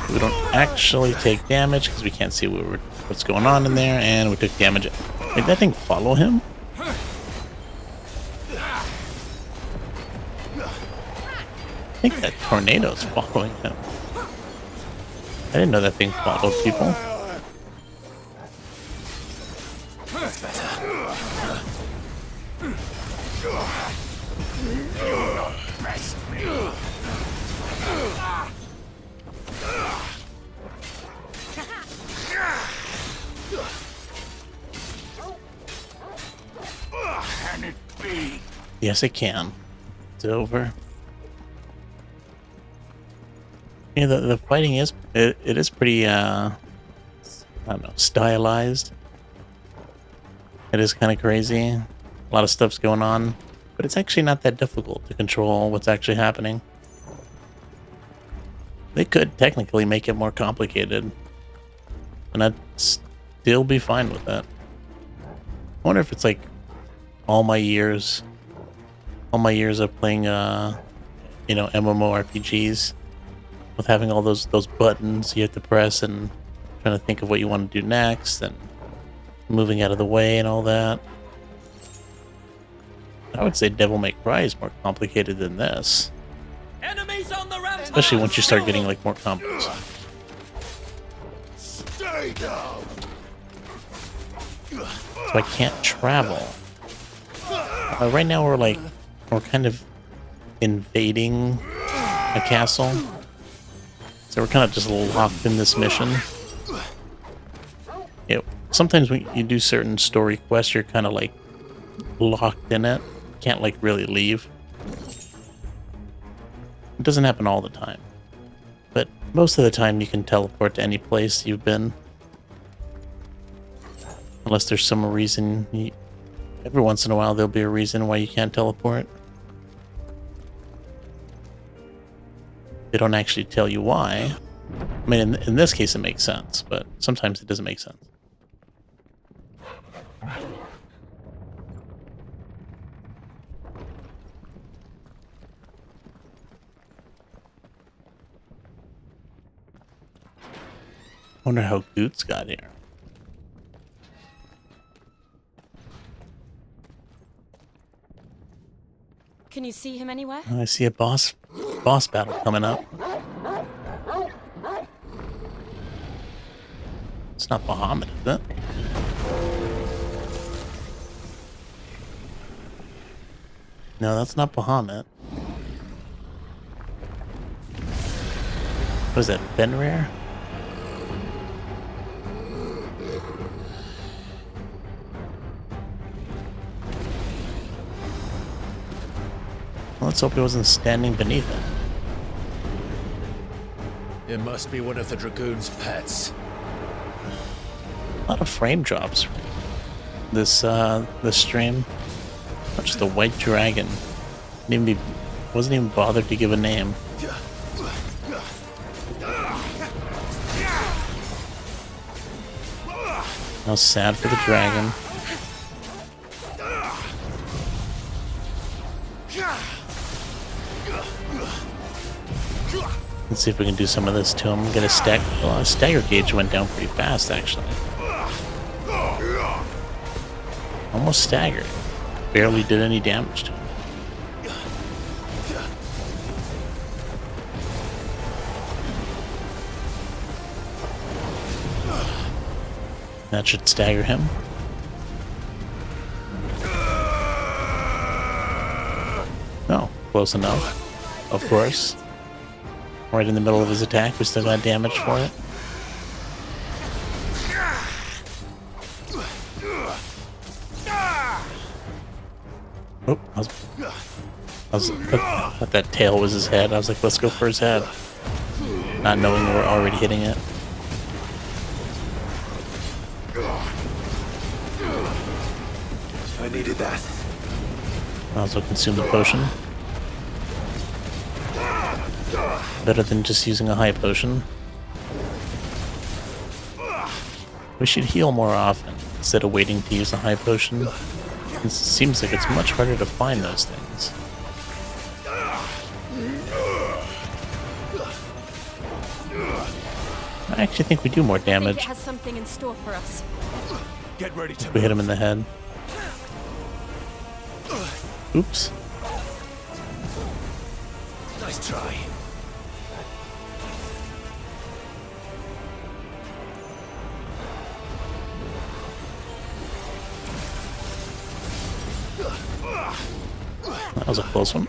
We don't actually take damage because we can't see what's going on in there, and we took damage. Did that thing follow him? I think that tornado's following him. I didn't know that thing followed people. That's better. Can it be? Yes, it can. It's over. Yeah, the fighting is it is pretty I don't know, stylized. It is kind of crazy. A lot of stuff's going on, but it's actually not that difficult to control what's actually happening. They could technically make it more complicated, and I'd still be fine with that. I wonder if it's like all my years of playing, you know, MMORPGs, with having all those buttons you have to press and trying to think of what you want to do next and moving out of the way and all that. I would say Devil May Cry is more complicated than this. Enemies on the ramp. Especially once you start getting like more combos. Stay down. So I can't travel. Right now we're kind of invading a castle. So we're kind of just locked in this mission. You know, sometimes when you do certain story quests, you're kind of like locked in it. Can't like really leave. It doesn't happen all the time, but most of the time you can teleport to any place you've been. Unless there's some reason, every once in a while there'll be a reason why you can't teleport. They don't actually tell you why. I mean, in this case it makes sense, but sometimes it doesn't make sense. Wonder how Goots got here. Can you see him anywhere? I see a boss battle coming up. It's not Bahamut, is it? No, that's not Bahamut. What is that, Fenrir? Let's hope he wasn't standing beneath it. It must be one of the Dragoon's pets. A lot of frame drops. This stream. Not just a white dragon. Wasn't even bothered to give a name. How sad for the dragon. Let's see if we can do some of this to him. Get a stack. Well, his stagger gauge went down pretty fast, actually. Almost staggered. Barely did any damage to him. That should stagger him. Oh, close enough. Of course. Right in the middle of his attack, we still got damage for it. Oh, I thought that tail was his head. I was like, let's go for his head. Not knowing we were already hitting it. I needed that. I also consume the potion. Better than just using a high potion. We should heal more often instead of waiting to use a high potion. It seems like it's much harder to find those things. I actually think we do more I think damage it has something in store for us. Get ready to if we hit him in the head. Oops. Nice try. That was a close one.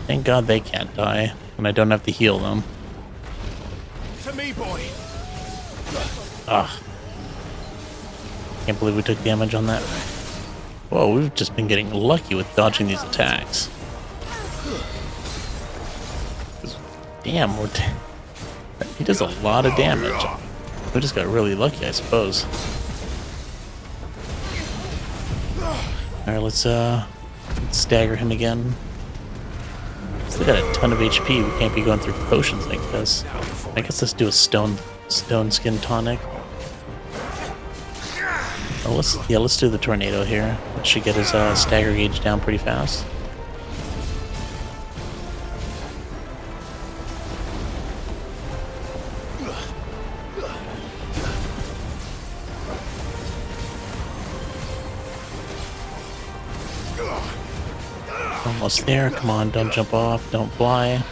Thank God they can't die, and I don't have to heal them. To me, boy. Ugh. Can't believe we took damage on that. Whoa, we've just been getting lucky with dodging these attacks. Damn, he does a lot of damage. We just got really lucky, I suppose. Alright, let's stagger him again. Still got a ton of HP. We can't be going through potions like this. I guess let's do a stone skin tonic. Oh, let's do the tornado here. That should get his stagger gauge down pretty fast. Almost there. Come on, don't jump off. Don't fly.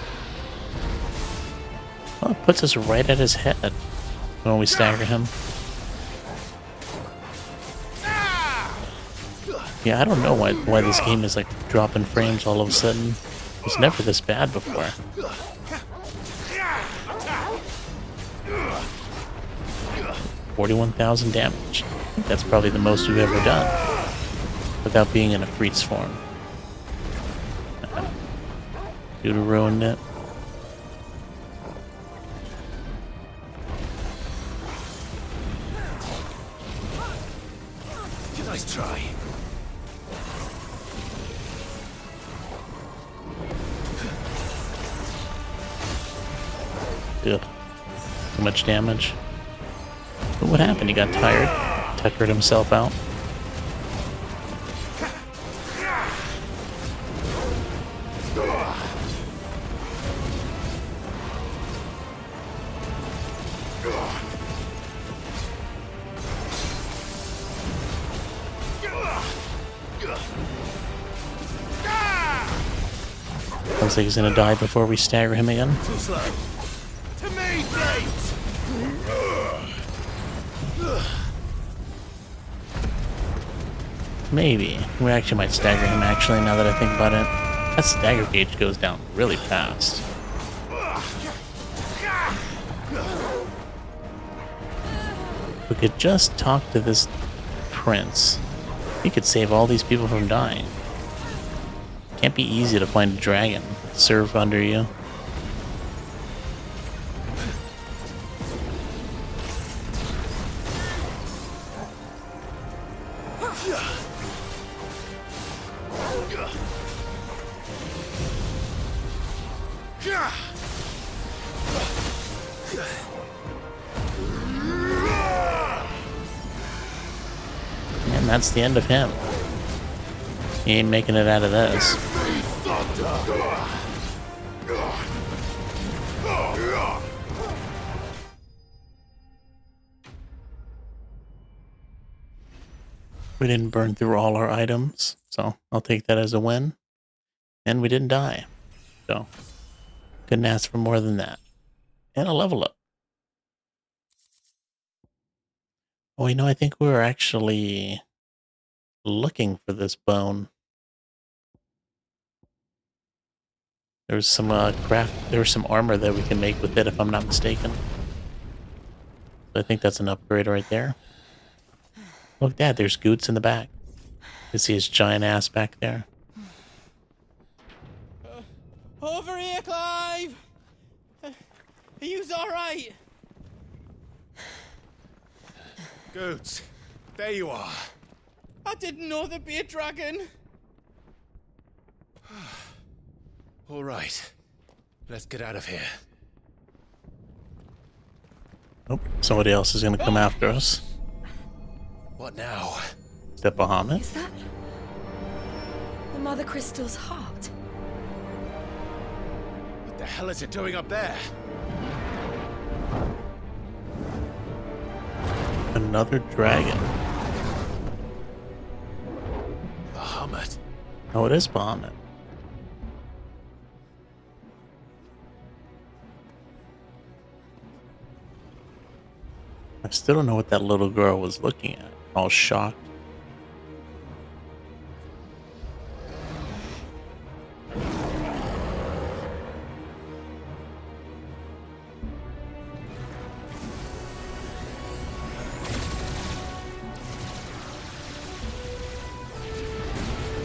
Oh, it puts us right at his head when we stagger him. Yeah, I don't know why this game is like dropping frames all of a sudden. It was never this bad before. 41,000 damage. I think that's probably the most we've ever done without being in a freeze form. Dude ruined it. Nice try. Ugh. Too much damage. But what happened? He got tired. Tuckered himself out. Looks like he's gonna die before we stagger him again. Too slow. To me, James. Maybe. We actually might stagger him, actually, now that I think about it. That stagger gauge goes down really fast. We could just talk to this prince. He could save all these people from dying. Can't be easy to find a dragon to serve under you. And that's the end of him. He ain't making it out of this. We didn't burn through all our items, so I'll take that as a win. And we didn't die. So, couldn't ask for more than that. And a level up. Oh, you know, I think we were actually looking for this bone. There's some there's some armor that we can make with it, if I'm not mistaken. So I think that's an upgrade right there. Look at that, there's Goots in the back. You see his giant ass back there. Over here, Clive! Are you alright? Goots, there you are. I didn't know there'd be a dragon. All right, let's get out of here. Oh, somebody else is going to come after us. What now? Is that Bahamut? Is that the Mother Crystal's heart? The hell is it doing up there? Another dragon. Bahamut. Oh, it is Bahamut. I still don't know what that little girl was looking at. All shocked.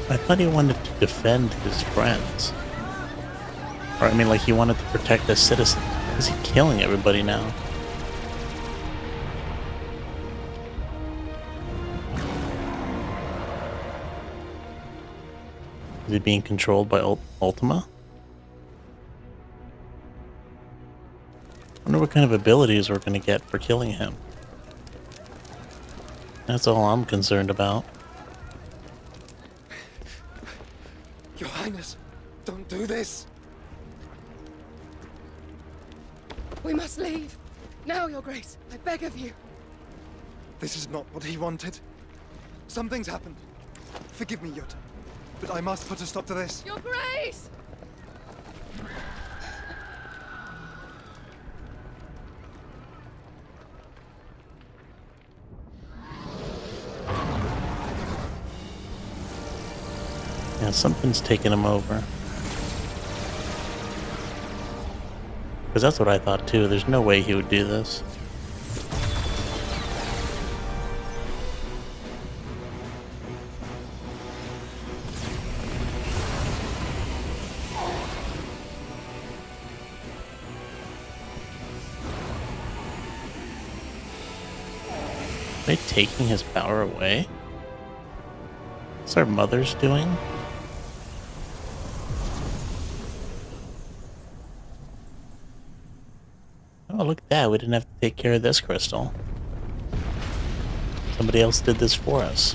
I thought he wanted to defend his friends. Or, I mean, like, he wanted to protect the citizens. Why is he killing everybody now? Is he being controlled by Ultima? I wonder what kind of abilities we're going to get for killing him. That's all I'm concerned about. Your Highness, don't do this! We must leave. Now, Your Grace, I beg of you. This is not what he wanted. Something's happened. Forgive me, Yota, but I must put a stop to this. Your Grace! Yeah, something's taking him over. Because that's what I thought too. There's no way he would do this. Are they taking his power away? What's our mothers doing? Oh, look at that. We didn't have to take care of this crystal. Somebody else did this for us.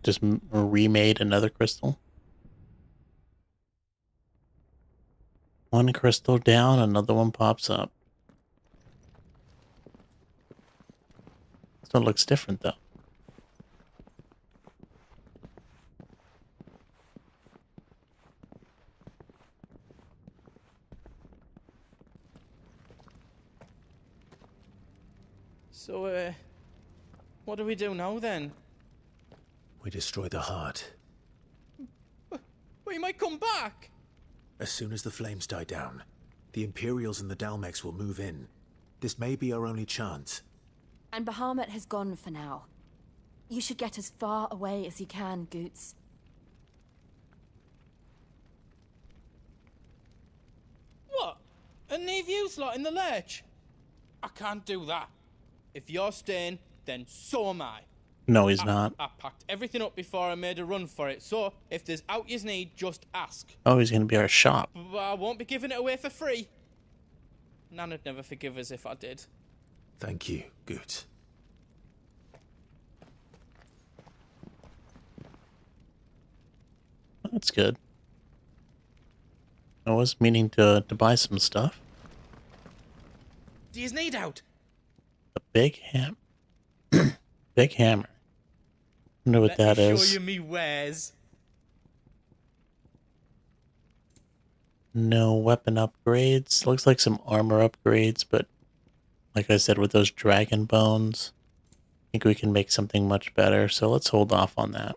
Just remade another crystal. One crystal down, another one pops up. This one looks different though. So, what do we do now then? We destroy the heart. We might come back! As soon as the flames die down, the Imperials and the Dalmex will move in. This may be our only chance. And Bahamut has gone for now. You should get as far away as you can, Goots. What? And leave you lot in the lurch? I can't do that. If you're staying, then so am I. No, he's not. I packed everything up before I made a run for it, so if there's out you need, just ask. Oh, he's gonna be our shop. But I won't be giving it away for free. Nana'd never forgive us if I did. Thank you, Goots. That's good. I was meaning to buy some stuff. Do you need out? A big big hammer. Wonder what that is. Show you me wares. No weapon upgrades. Looks like some armor upgrades, but like I said, with those dragon bones, I think we can make something much better. So let's hold off on that.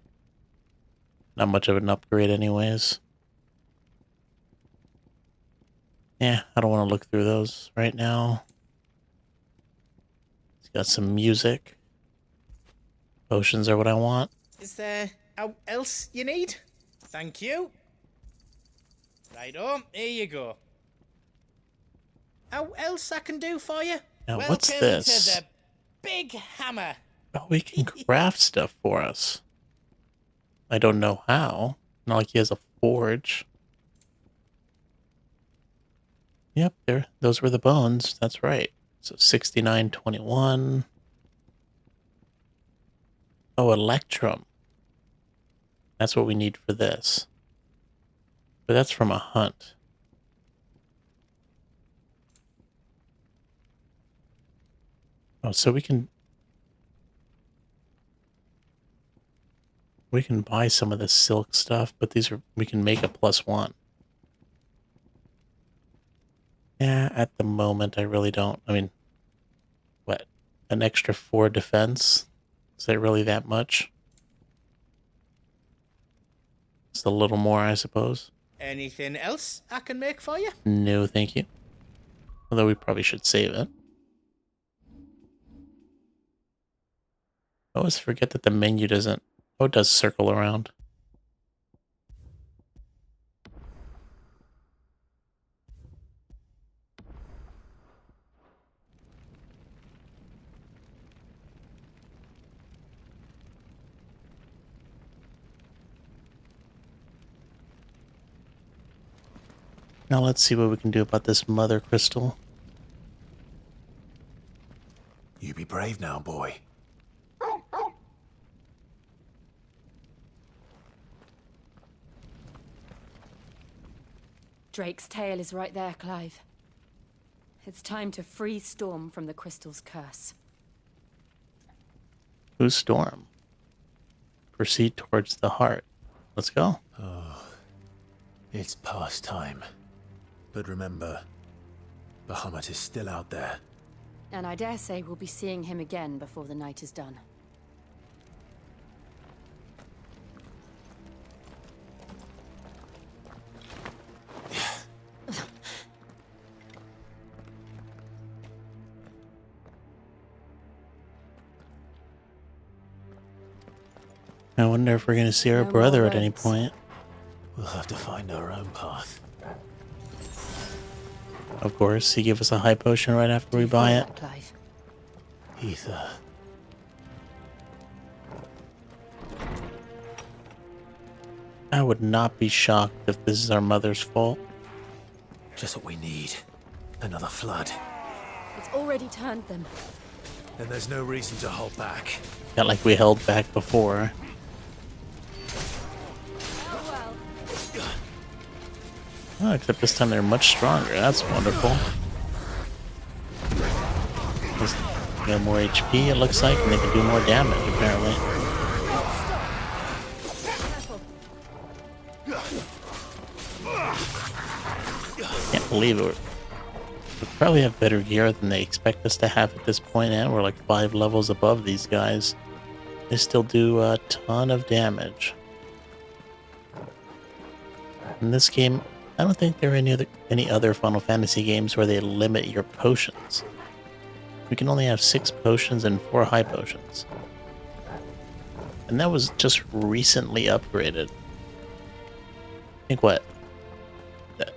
Not much of an upgrade anyways. Yeah, I don't want to look through those right now. It's got some music. Potions are what I want. Is there out else you need? Thank you. Right on, here you go. How else I can do for you? Now, Welcome what's this? to the big hammer. Oh, we can craft stuff for us. I don't know how. Not like he has a forge. Yep, there. Those were the bones. That's right. So 6921. Oh, Electrum. That's what we need for this. But that's from a hunt. Oh, so we can buy some of this silk stuff, but we can make a +1. Yeah, at the moment I really don't. I mean, what? An extra 4 defense? Is that really that much? It's a little more, I suppose. Anything else I can make for you? No, thank you. Although we probably should save it. I always forget that the menu doesn't... Oh, it does circle around. Now let's see what we can do about this mother crystal. You be brave now, boy. Drake's tail is right there, Clive. It's time to free Storm from the crystal's curse. Who's Storm? Proceed towards the heart. Let's go. Oh, it's past time. But remember, Bahamut is still out there. And I dare say we'll be seeing him again before the night is done. I wonder if we're going to see our brother at any point. We'll have to find our own path. Of course, he gave us a high potion right after we buy it. Ether. I would not be shocked if this is our mother's fault. Just what we need. Another flood. It's already turned them. Then there's no reason to hold back. Not like we held back before. Oh, except this time they're much stronger. That's wonderful. They have more HP, it looks like, and they can do more damage, apparently. Can't believe it. We probably have better gear than they expect us to have at this point, and we're like 5 levels above these guys. They still do a ton of damage. In this game, I don't think there are any other Final Fantasy games where they limit your potions. We can only have 6 potions and 4 high potions. And that was just recently upgraded. I think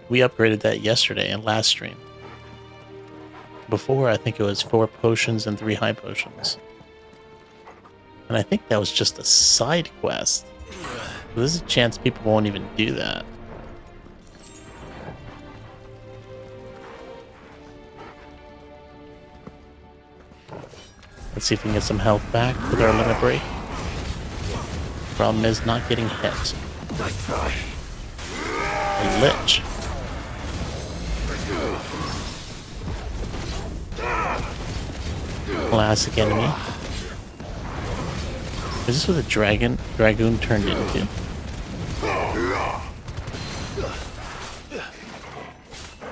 we upgraded that yesterday in last stream. Before, I think it was 4 potions and 3 high potions. And I think that was just a side quest. So there's a chance people won't even do that. Let's see if we can get some health back with our limit break. Problem is not getting hit. A lich. Classic enemy. Is this what the dragoon turned into?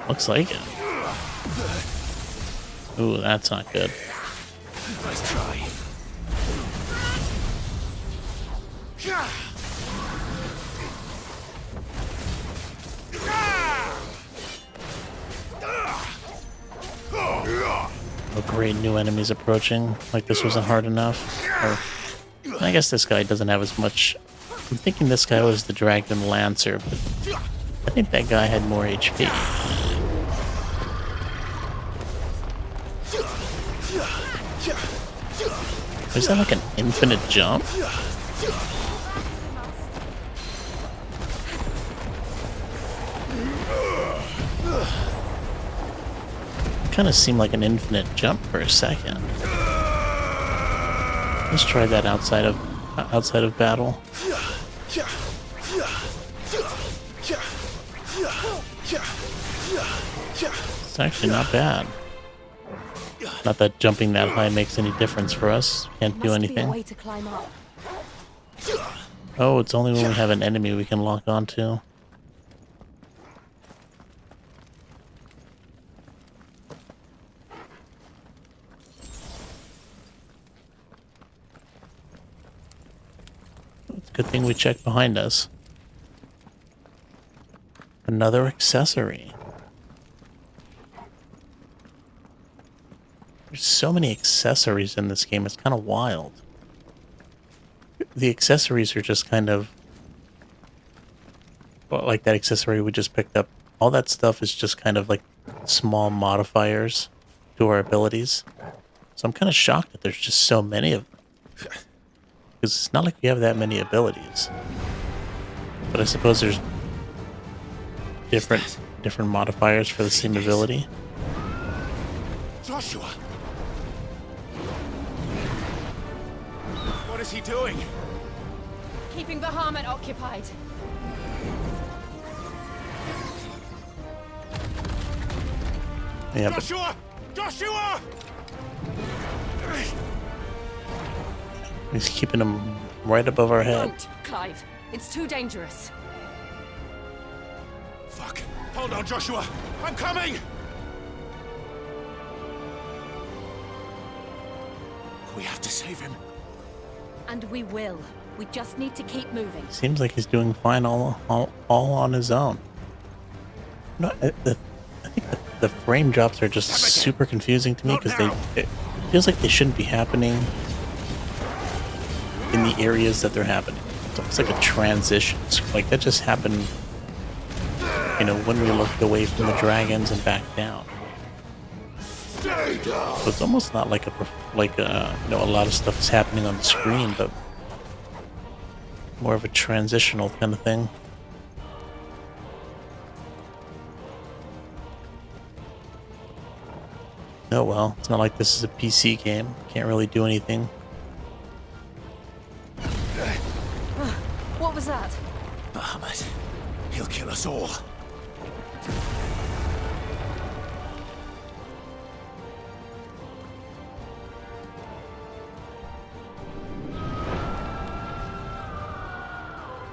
Looks like it. Ooh, that's not good. Nice try. Oh great, new enemies approaching. Like this wasn't hard enough. Or, I guess this guy doesn't have as much. I'm thinking this guy was the Dragon Lancer, but I think that guy had more HP. Is that like an infinite jump? Kind of seemed like an infinite jump for a second. Let's try that outside of battle. It's actually not bad. Not that jumping that high makes any difference for us. Can't do anything. Way to climb up. Oh, it's only when we have an enemy we can lock onto. Good thing we checked behind us. Another accessory. There's so many accessories in this game, it's kind of wild. The accessories are just kind of... well, like that accessory we just picked up. All that stuff is just kind of like small modifiers to our abilities. So I'm kind of shocked that there's just so many of them. Because it's not like we have that many abilities. But I suppose there's different modifiers for the same ability. Joshua! What is he doing? Keeping the Bahamut occupied. Yeah, Joshua! Joshua! He's keeping them right above our head. Don't, Clive. It's too dangerous. Fuck. Hold on, Joshua. I'm coming! We have to save him. And we will. We just need to keep moving. Seems like he's doing fine all on his own. No, I think the frame drops are just super confusing to me because it feels like they shouldn't be happening in the areas that they're happening. It's almost like a transition. Like that just happened, you know, when we looked away from the dragons and back down. So it's almost not like you know, a lot of stuff is happening on the screen, but more of a transitional kind of thing. Oh well, it's not like this is a PC game. Can't really do anything. What was that? Bahamut. He'll kill us all.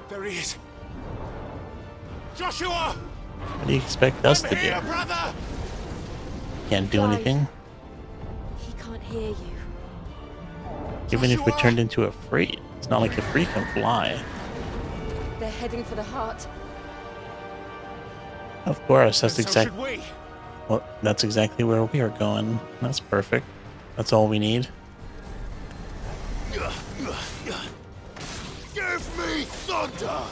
There he is. Joshua! What do you expect us to do? Here, brother! Can't do anything. He can't hear you. Even if we turned into a free, it's not like a free can fly. They're heading for the heart. Of course, that's exactly. So should we. Well, that's exactly where we are going. That's perfect. That's all we need. Give me thunder!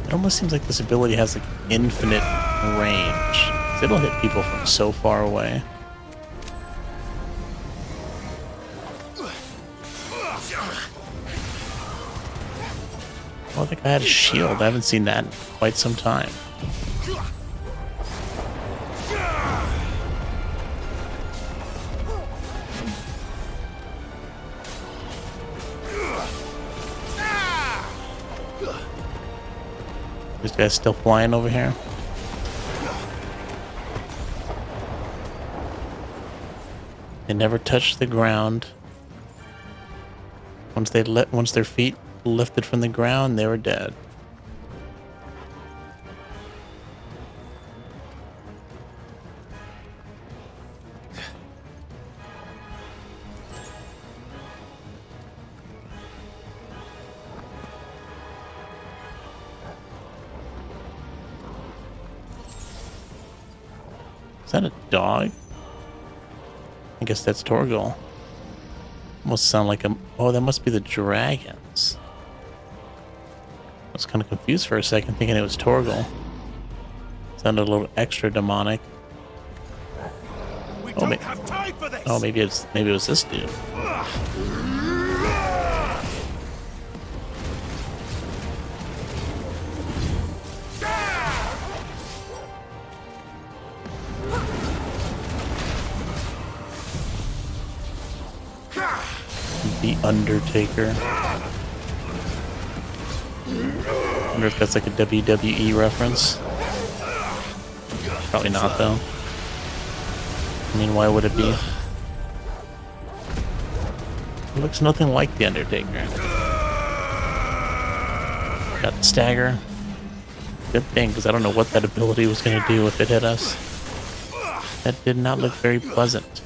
It almost seems like this ability has like infinite range. It'll hit people from so far away. Oh, I think I had a shield. I haven't seen that in quite some time. This guy's still flying over here. They never touch the ground. Once their feet lifted from the ground, they were dead. Is that a dog? I guess that's Torgal. Must sound like a... oh, that must be the dragons. I was kind of confused for a second, thinking it was Torgal. Sounded a little extra demonic. Oh, maybe it was this dude. The Undertaker. I wonder if that's like a WWE reference. Probably not, though. I mean, why would it be? It looks nothing like The Undertaker. Got the stagger. Good thing, because I don't know what that ability was going to do if it hit us. That did not look very pleasant.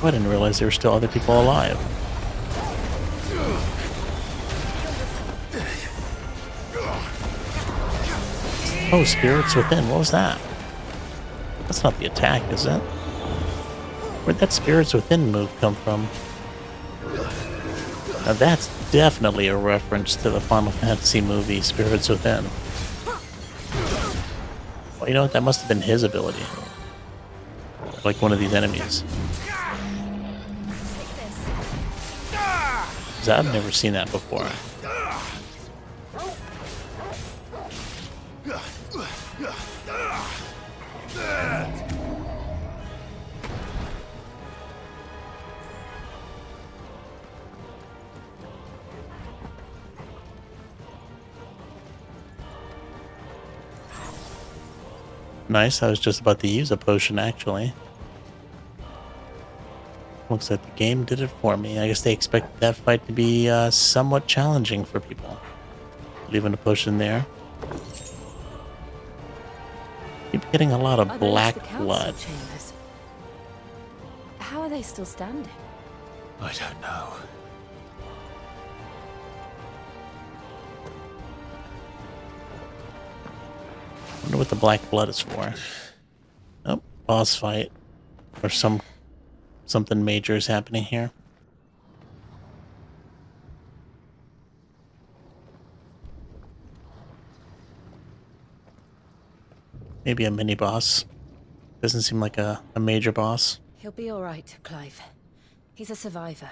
I didn't realize there were still other people alive. Oh, Spirits Within. What was that? That's not the attack, is it? Where'd that Spirits Within move come from? Now that's definitely a reference to the Final Fantasy movie Spirits Within. Well, you know what? That must have been his ability. Like one of these enemies. 'Cause I've never seen that before. Nice, I was just about to use a potion actually. Looks like the game did it for me. I guess they expect that fight to be somewhat challenging for people. Leaving a potion there. Keep getting a lot of black blood. Chambers? How are they still standing? I don't know. I wonder what the black blood is for. Oh, boss fight. Or something major is happening here. Maybe a mini boss. Doesn't seem like a major boss. He'll be all right, Clive. He's a survivor.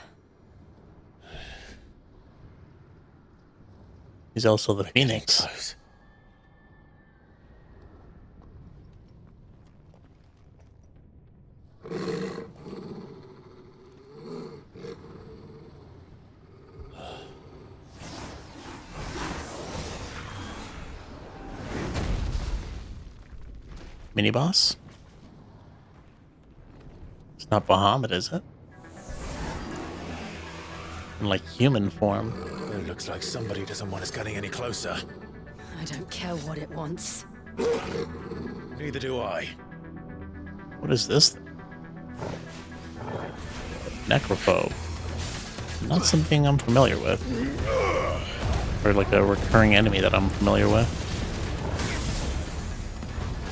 He's also the Phoenix. Mini boss? It's not Bahamut, is it? In like human form. It looks like somebody doesn't want us getting any closer. I don't care what it wants. Neither do I. What is this? Necrophobe. Not something I'm familiar with. Or like a recurring enemy that I'm familiar with.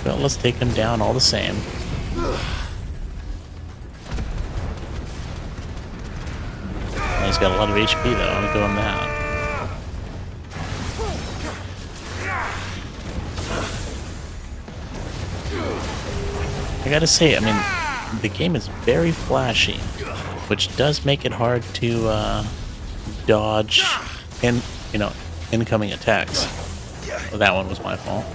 Well, let's take him down all the same. He's got a lot of HP though, I'm doing that. I gotta say, I mean, the game is very flashy, which does make it hard to dodge incoming attacks. Well, that one was my fault.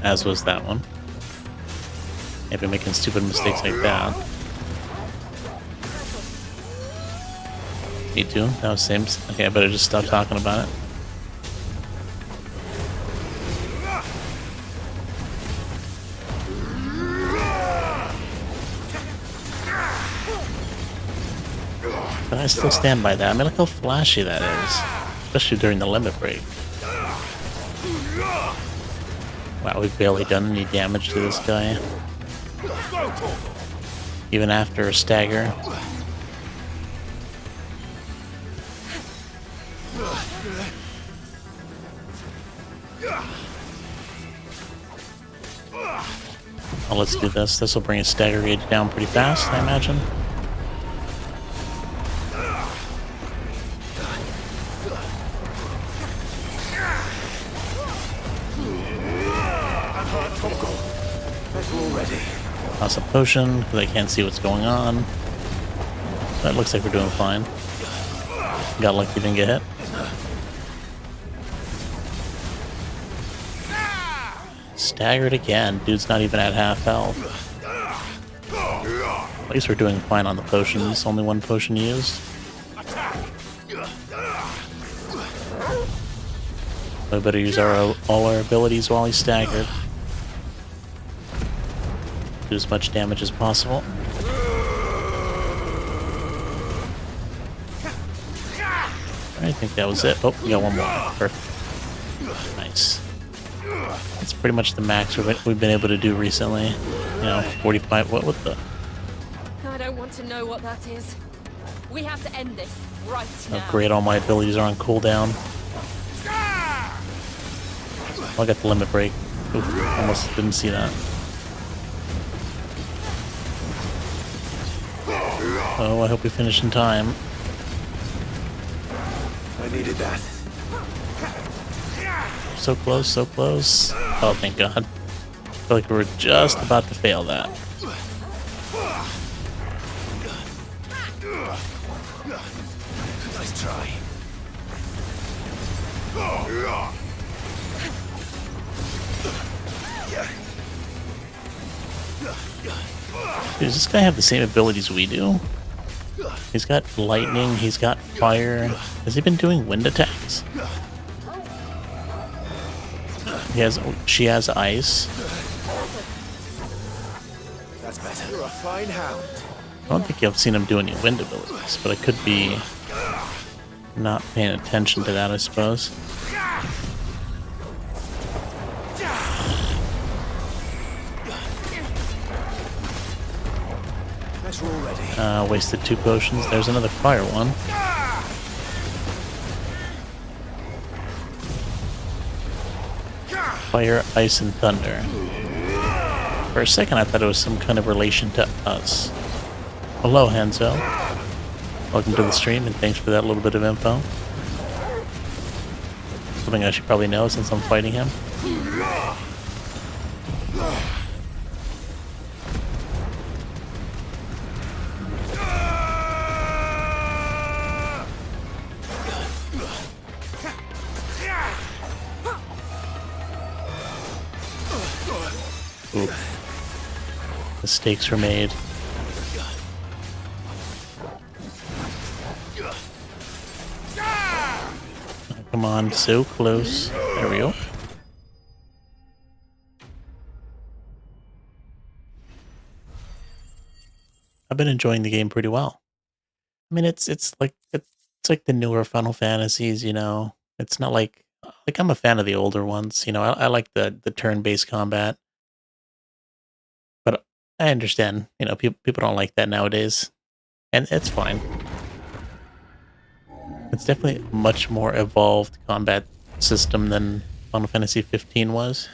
As was that one. Maybe making stupid mistakes like that. Me too. That was same. Okay, I better just stop talking about it. But I still stand by that. I mean, look how flashy that is. Especially during the limit break. Wow, we've barely done any damage to this guy. Even after a stagger. Well, let's do this. This will bring his stagger gauge down pretty fast, I imagine. Toss a potion, because I can't see what's going on. That looks like we're doing fine. Got lucky, didn't get hit. Staggered again. Dude's not even at half health. At least we're doing fine on the potions. Only one potion used. We better use all our abilities while he's staggered. Do as much damage as possible. I think that was it. Oh, we got one more. Perfect. Nice. That's pretty much the max we've been able to do recently. You know, 45. What the? I don't want to know what that is. We have to end this right now. Oh, great, all my abilities are on cooldown. Oh, I got the limit break. Oof, almost didn't see that. Oh, I hope we finish in time. I needed that. So close, so close. Oh, thank God. I feel like we were just about to fail that. Nice try. Does this guy have the same abilities we do? He's got lightning, he's got fire. Has he been doing wind attacks? She has ice. That's better. You're a fine hound. I don't think I've seen him do any wind abilities, but I could be not paying attention to that, I suppose. Guess we're all ready. Wasted 2 potions. There's another fire one. Fire, ice, and thunder. For a second, I thought it was some kind of relation to us. Hello, Hanzo. Welcome to the stream, and thanks for that little bit of info. Something I should probably know since I'm fighting him. Ooh. Mistakes were made. Oh, come on, so close. There we go. I've been enjoying the game pretty well. I mean, it's like the newer Final Fantasies, you know. It's not like I'm a fan of the older ones, you know. I like the turn-based combat. But I understand, you know, people don't like that nowadays, and it's fine. It's definitely a much more evolved combat system than Final Fantasy 15 was.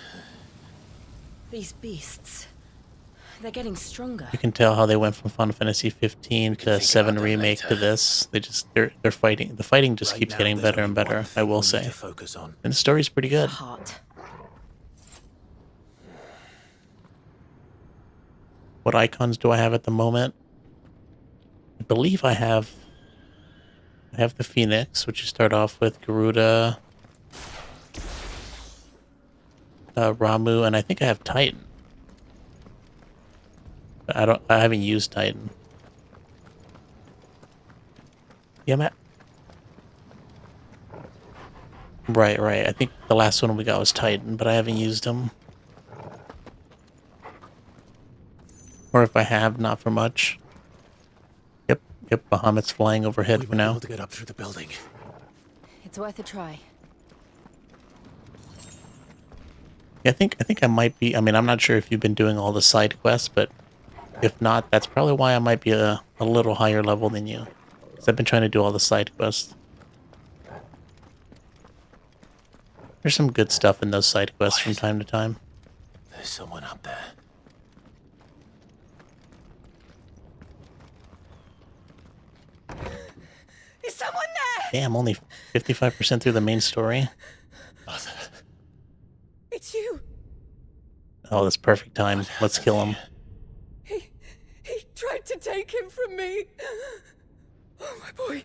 These beasts, they're getting stronger. You can tell how they went from Final Fantasy 15 to 7 remake to this. They're fighting. The fighting just keeps getting better and better, I will say. And the story's pretty good. What icons do I have at the moment? I believe I have the Phoenix, which you start off with Garuda, Ramu, and I think I have Titan. I haven't used Titan. Yeah, Matt. Right. I think the last one we got was Titan, but I haven't used him. Or if I have, not for much. Yep, Bahamut's flying overhead for now. To get up through the building. It's worth a try. Yeah, I think I might be. I mean, I'm not sure if you've been doing all the side quests, but if not, that's probably why I might be a little higher level than you. Because I've been trying to do all the side quests. There's some good stuff in those side quests from time to time. There's someone up there. Is someone there? Damn, only 55% through the main story. Mother. It's you. Oh, that's perfect time. Let's kill him. He tried to take him from me. Oh, my boy.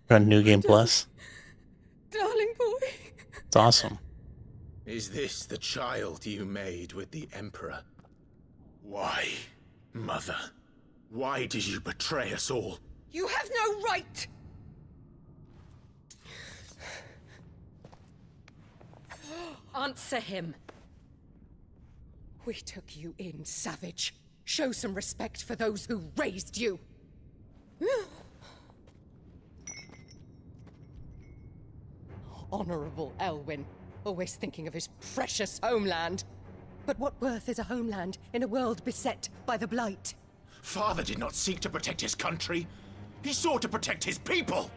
On New Game Plus. Darling boy. It's awesome. Is this the child you made with the Emperor? Why, Mother? Why did you betray us all? You have no right! Answer him. We took you in, savage. Show some respect for those who raised you. Honorable Elwyn, always thinking of his precious homeland. But what worth is a homeland in a world beset by the Blight? Father did not seek to protect his country. He sought to protect his people.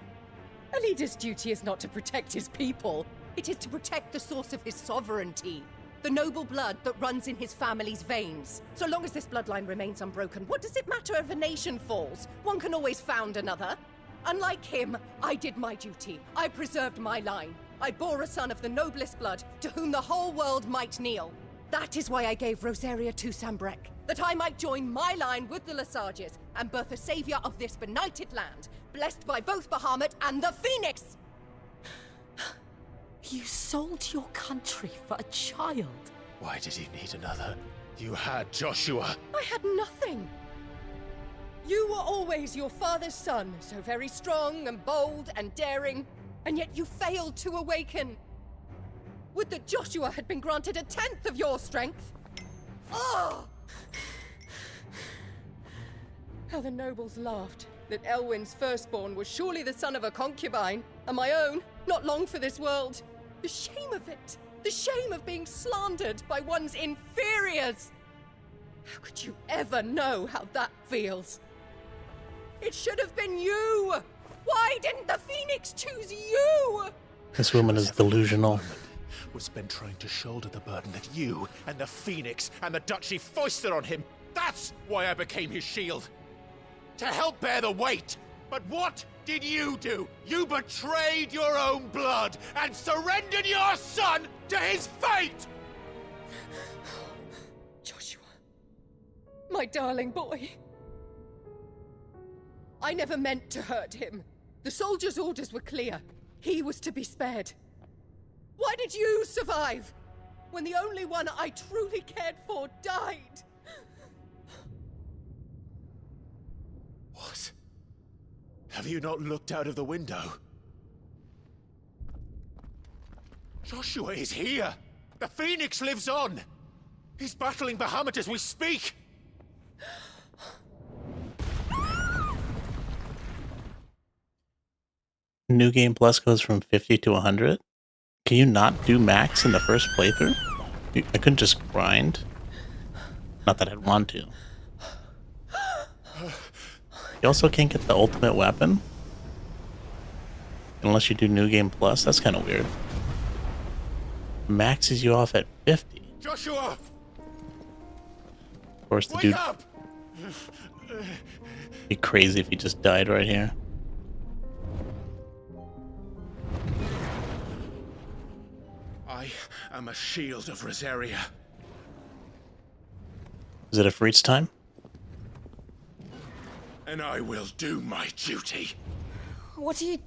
A leader's duty is not to protect his people. It is to protect the source of his sovereignty. The noble blood that runs in his family's veins. So long as this bloodline remains unbroken, what does it matter if a nation falls? One can always found another. Unlike him, I did my duty. I preserved my line. I bore a son of the noblest blood, to whom the whole world might kneel. That is why I gave Rosaria to Sambrek, that I might join my line with the Lesages and birth a savior of this benighted land, blessed by both Bahamut and the Phoenix! You sold your country for a child. Why did he need another? You had Joshua. I had nothing. You were always your father's son, so very strong and bold and daring, and yet you failed to awaken. Would that Joshua had been granted 1/10 of your strength? Oh! How the nobles laughed that Elwyn's firstborn was surely the son of a concubine, and my own, not long for this world. The shame of it! The shame of being slandered by one's inferiors! How could you ever know how that feels? It should have been you! Why didn't the Phoenix choose you? This woman is delusional. Was spent trying to shoulder the burden that you and the Phoenix and the Duchy foisted on him. That's why I became his shield. To help bear the weight. But what did you do? You betrayed your own blood and surrendered your son to his fate! Joshua. My darling boy. I never meant to hurt him. The soldiers' orders were clear. He was to be spared. Why did you survive when the only one I truly cared for died? What? Have you not looked out of the window? Joshua is here! The Phoenix lives on! He's battling Bahamut as we speak! New Game Plus goes from 50 to 100. Can you not do max in the first playthrough? I couldn't just grind. Not that I'd want to. You also can't get the ultimate weapon unless you do New Game Plus. That's kind of weird. Maxes you off at 50. Joshua! Of course, the Wake dude up! be crazy if he just died right here. I am a shield of Rosaria. Is it a freeze time? And I will do my duty. What are you...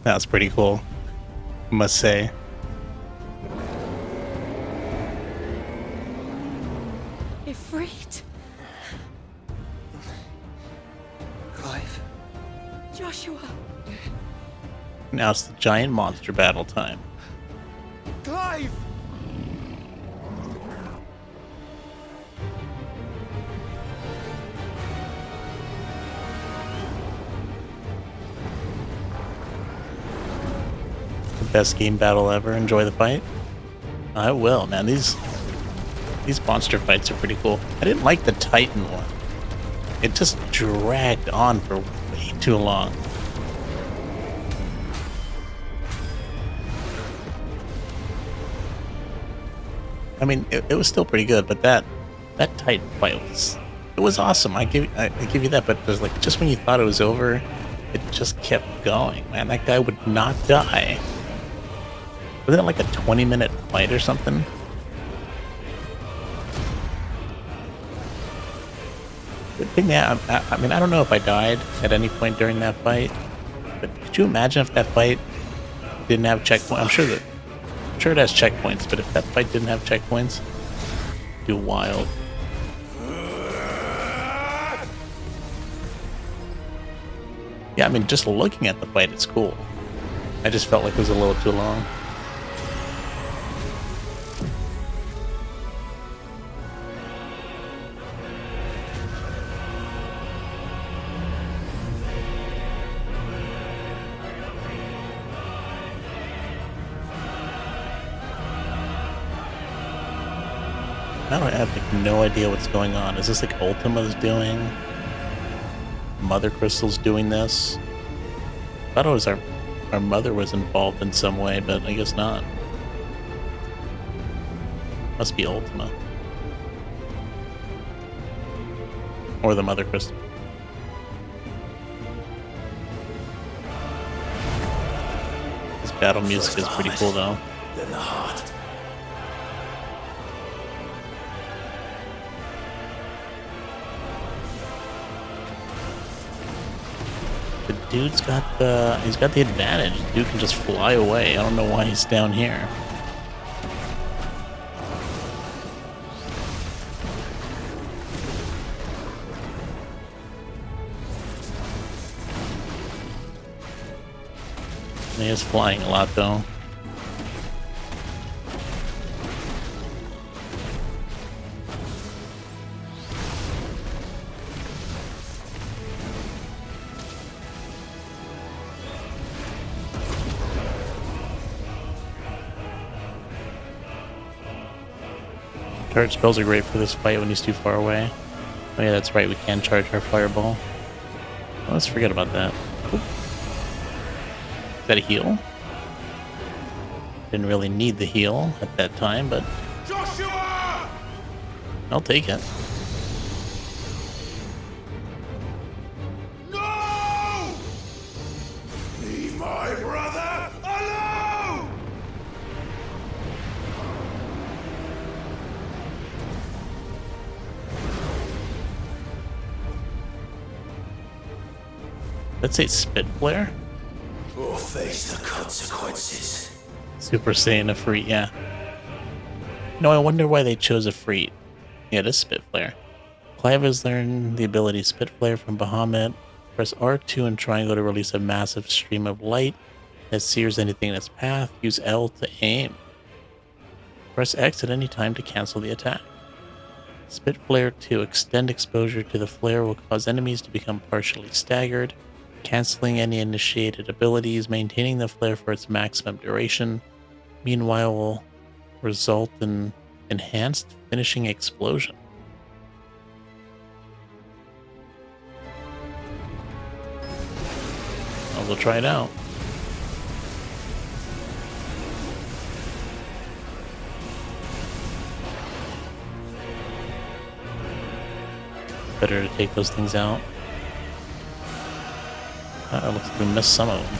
That's pretty cool, must say. Ifrit? Clive? Joshua? Now it's the giant monster battle time. Clive! Best game battle ever. Enjoy the fight. I will, man. These monster fights are pretty cool. I didn't like the Titan one. It just dragged on for way too long. I mean, it was still pretty good, but that Titan fight was awesome. I give you that, but there's like just when you thought it was over, it just kept going. Man, that guy would not die. Wasn't it like a 20-minute fight or something? Good thing that I mean, I don't know if I died at any point during that fight, but could you imagine if that fight didn't have checkpoints? I'm sure it has checkpoints, but if that fight didn't have checkpoints, it'd be wild. Yeah, I mean, just looking at the fight, it's cool. I just felt like it was a little too long. I have like no idea what's going on. Is this like Ultima's doing? Mother Crystal's doing this? I thought it was our mother was involved in some way, but I guess not. Must be Ultima. Or the Mother Crystal. This battle music is pretty cool though. Then the heart. The dude's got he's got the advantage. The dude can just fly away. I don't know why he's down here. He is flying a lot though. Turret spells are great for this fight when he's too far away. Oh yeah, that's right, we can charge our fireball. Oh, let's forget about that. Oop. Is that a heal? Didn't really need the heal at that time, but Joshua! I'll take it. No! Leave my brother alone! Let's say Spit Flare. Or face the consequences. Super Saiyan Ifrit, yeah. No, I wonder why they chose Ifrit. Yeah, it is Spit Flare. Clive has learned the ability Spit Flare from Bahamut. Press R2 and triangle to release a massive stream of light that sears anything in its path. Use L to aim. Press X at any time to cancel the attack. Spit Flare to extend exposure to the flare will cause enemies to become partially staggered, canceling any initiated abilities, maintaining the flare for its maximum duration. Meanwhile, will result in enhanced finishing explosion. I'll go try it out. Better to take those things out. Looks like we missed some of them.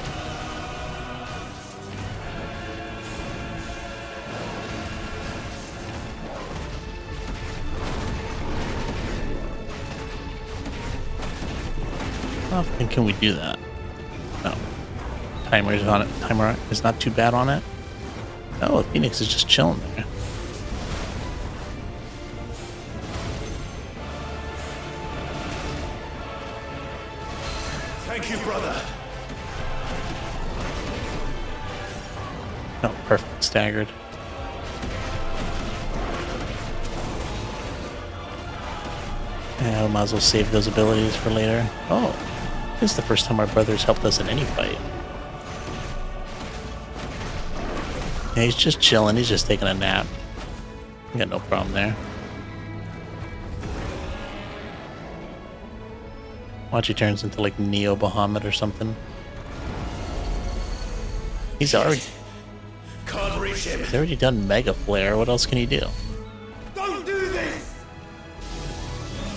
How often can we do that? No. Timer is on it. Timer is not too bad on it. Oh, Phoenix is just chilling there. Thank you, brother. Oh, perfect. Staggered. Yeah, we might as well save those abilities for later. Oh, this is the first time our brother's helped us in any fight. Yeah, he's just chilling. He's just taking a nap. I got no problem there. Watch, he turns into like Neo Bahamut or something. He's already... Can't reach him. He's already done Mega Flare. What else can he do?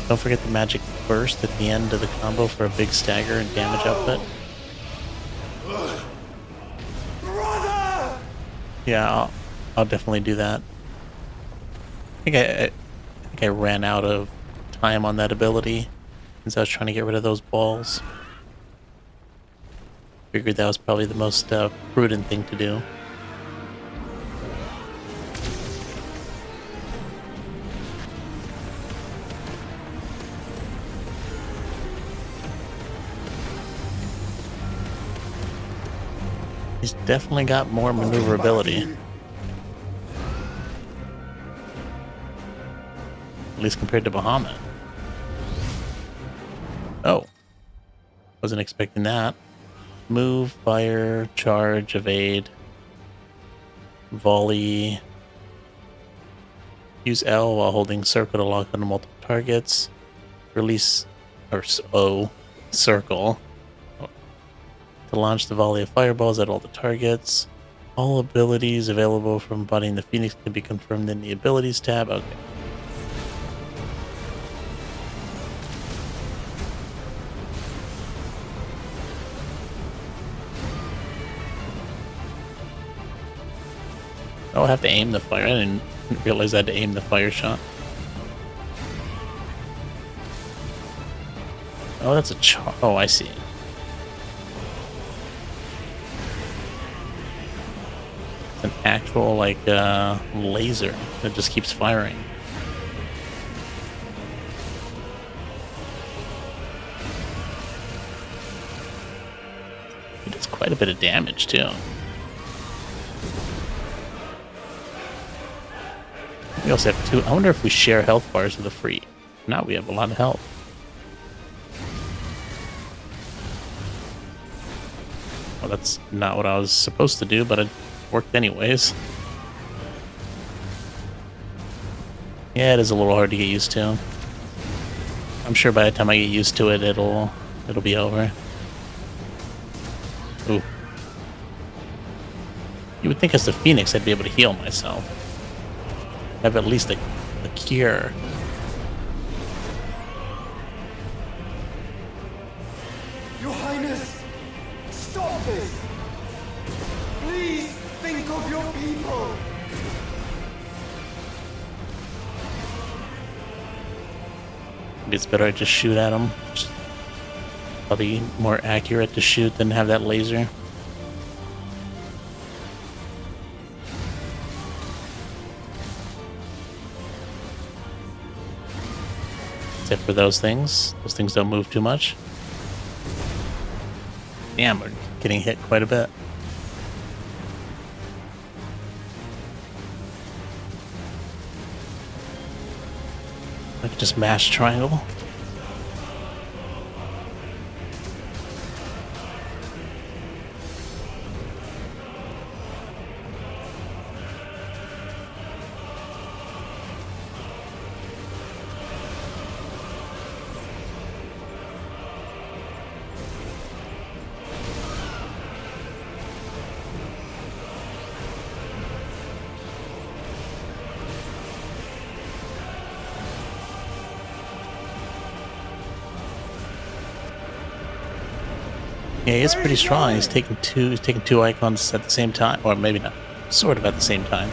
Don't forget the magic burst at the end of the combo for a big stagger and damage output. Yeah, I'll definitely do that. I think I ran out of time on that ability since I was trying to get rid of those balls. Figured that was probably the most prudent thing to do. He's definitely got more maneuverability. At least compared to Bahamut. Oh. Wasn't expecting that. Move, fire, charge, evade, volley. Use L while holding circle to lock onto multiple targets. Release, or O, circle. To launch the volley of fireballs at all the targets. All abilities available from embodying the Phoenix can be confirmed in the abilities tab. Okay. Oh, I have to aim the fire. I didn't realize I had to aim the fire shot. Oh, that's a oh, I see. It's an actual, like, laser that just keeps firing. It does quite a bit of damage, too. We also have two. I wonder if we share health bars with a free. Now we have a lot of health. Well, that's not what I was supposed to do, but it worked anyways. Yeah, it is a little hard to get used to. I'm sure by the time I get used to it, it'll be over. Ooh. You would think as the Phoenix I'd be able to heal myself. Have at least a cure. Your Highness, stop this! Please think of your people! Maybe it's better I just shoot at them. It's probably more accurate to shoot than have that laser. Except for those things. Those things don't move too much. Damn, we're getting hit quite a bit. I could just mash triangle. Yeah, he is pretty strong. He's taking two icons at the same time, or maybe not, sort of at the same time.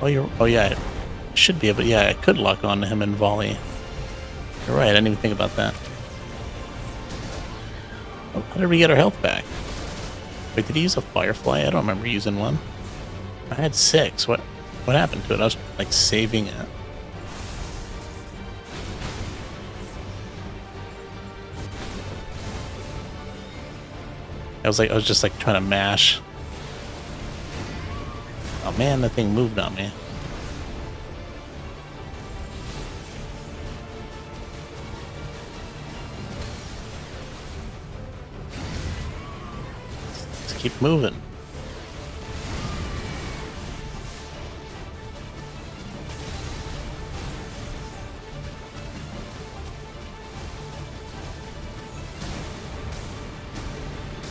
Oh, yeah, it should be able. Yeah, I could lock on to him and volley. You're right. I didn't even think about that. Oh, how did we get our health back? Wait, did he use a firefly? I don't remember using one. I had 6. What happened to it? I was like saving it. I was just like trying to mash. Oh man, that thing moved on me. Let's keep moving.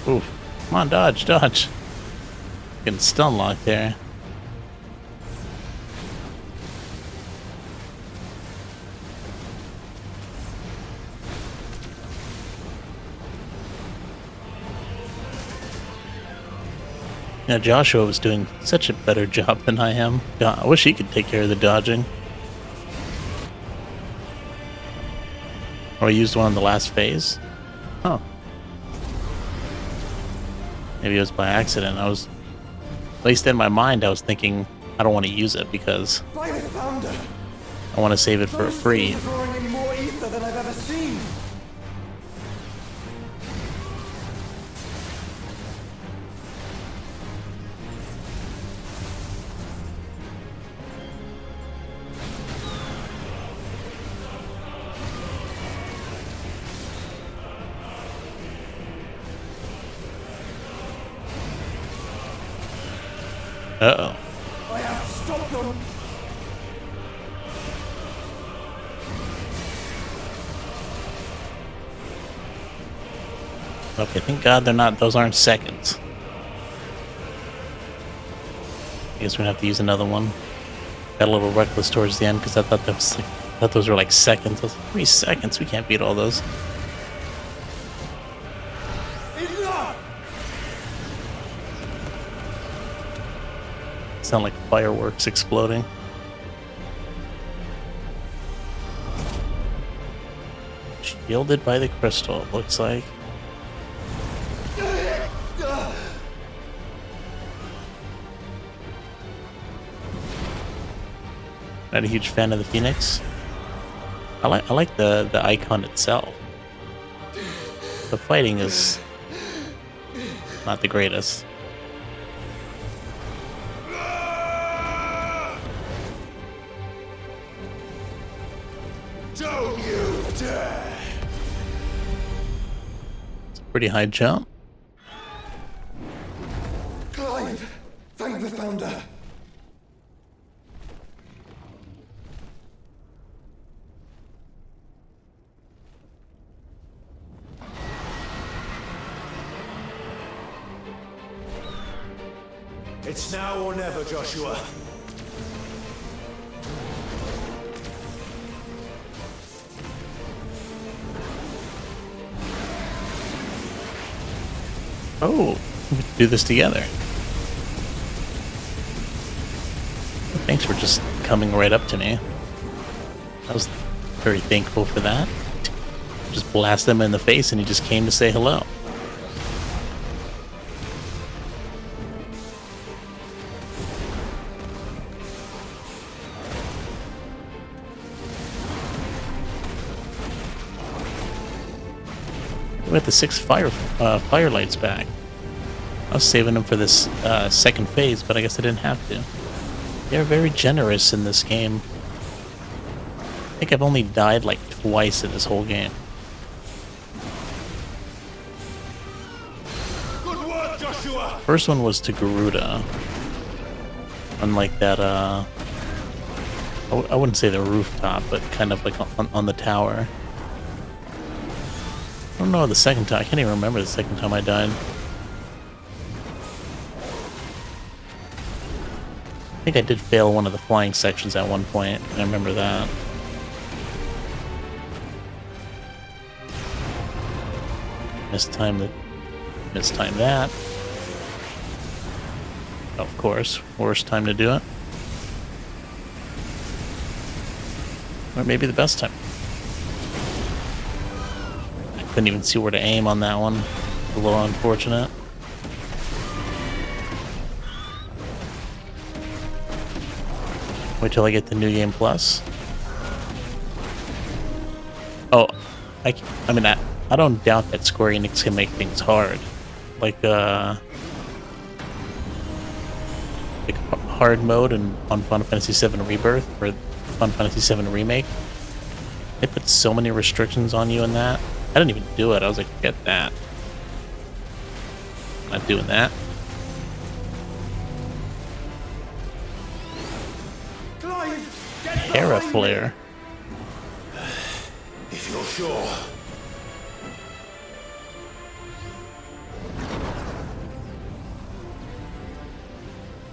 Oof. Come on, dodge, dodge. Getting stun locked there. Yeah, Joshua was doing such a better job than I am. God, I wish he could take care of the dodging. Or I used one in the last phase. Huh. Maybe it was by accident. I was, at least in my mind, I was thinking I don't want to use it because By the founder! I want to save it for Those free. things are drawing in more ether than I've ever seen. Uh-oh. I have to stop them. Okay, thank God they're not, those aren't seconds. I guess we're gonna have to use another one. Got a little reckless towards the end because I thought that was like, I thought those were like seconds. I was like, 3 seconds, we can't beat all those. Sound like fireworks exploding. Shielded by the crystal, it looks like. Not a huge fan of the Phoenix. I like the icon itself. The fighting is not the greatest. Don't you dare! It's a pretty high jump. Clive, thank the founder. It's now or never, Joshua. Oh, we can do this together. Thanks for just coming right up to me. I was very thankful for that. Just blast him in the face and he just came to say hello. We got the 6 firelights back. I was saving them for this second phase, but I guess I didn't have to. They're very generous in this game. I think I've only died like twice in this whole game. Good work, Joshua! First one was to Garuda. Unlike that, I wouldn't say the rooftop, but kind of like on the tower. I don't know the second time. I can't even remember the second time I died. I think I did fail one of the flying sections at one point. I remember that. Mistime that. Of course, worst time to do it. Or maybe the best time. I couldn't even see where to aim on that one. A little unfortunate. Wait till I get the New Game Plus. Oh, I mean, I don't doubt that Square Enix can make things hard. Like hard mode on Final Fantasy VII Rebirth or Final Fantasy VII Remake. They put so many restrictions on you in that. I didn't even do it. I was like, forget that. I'm not doing that. Hera Flare. If you're sure.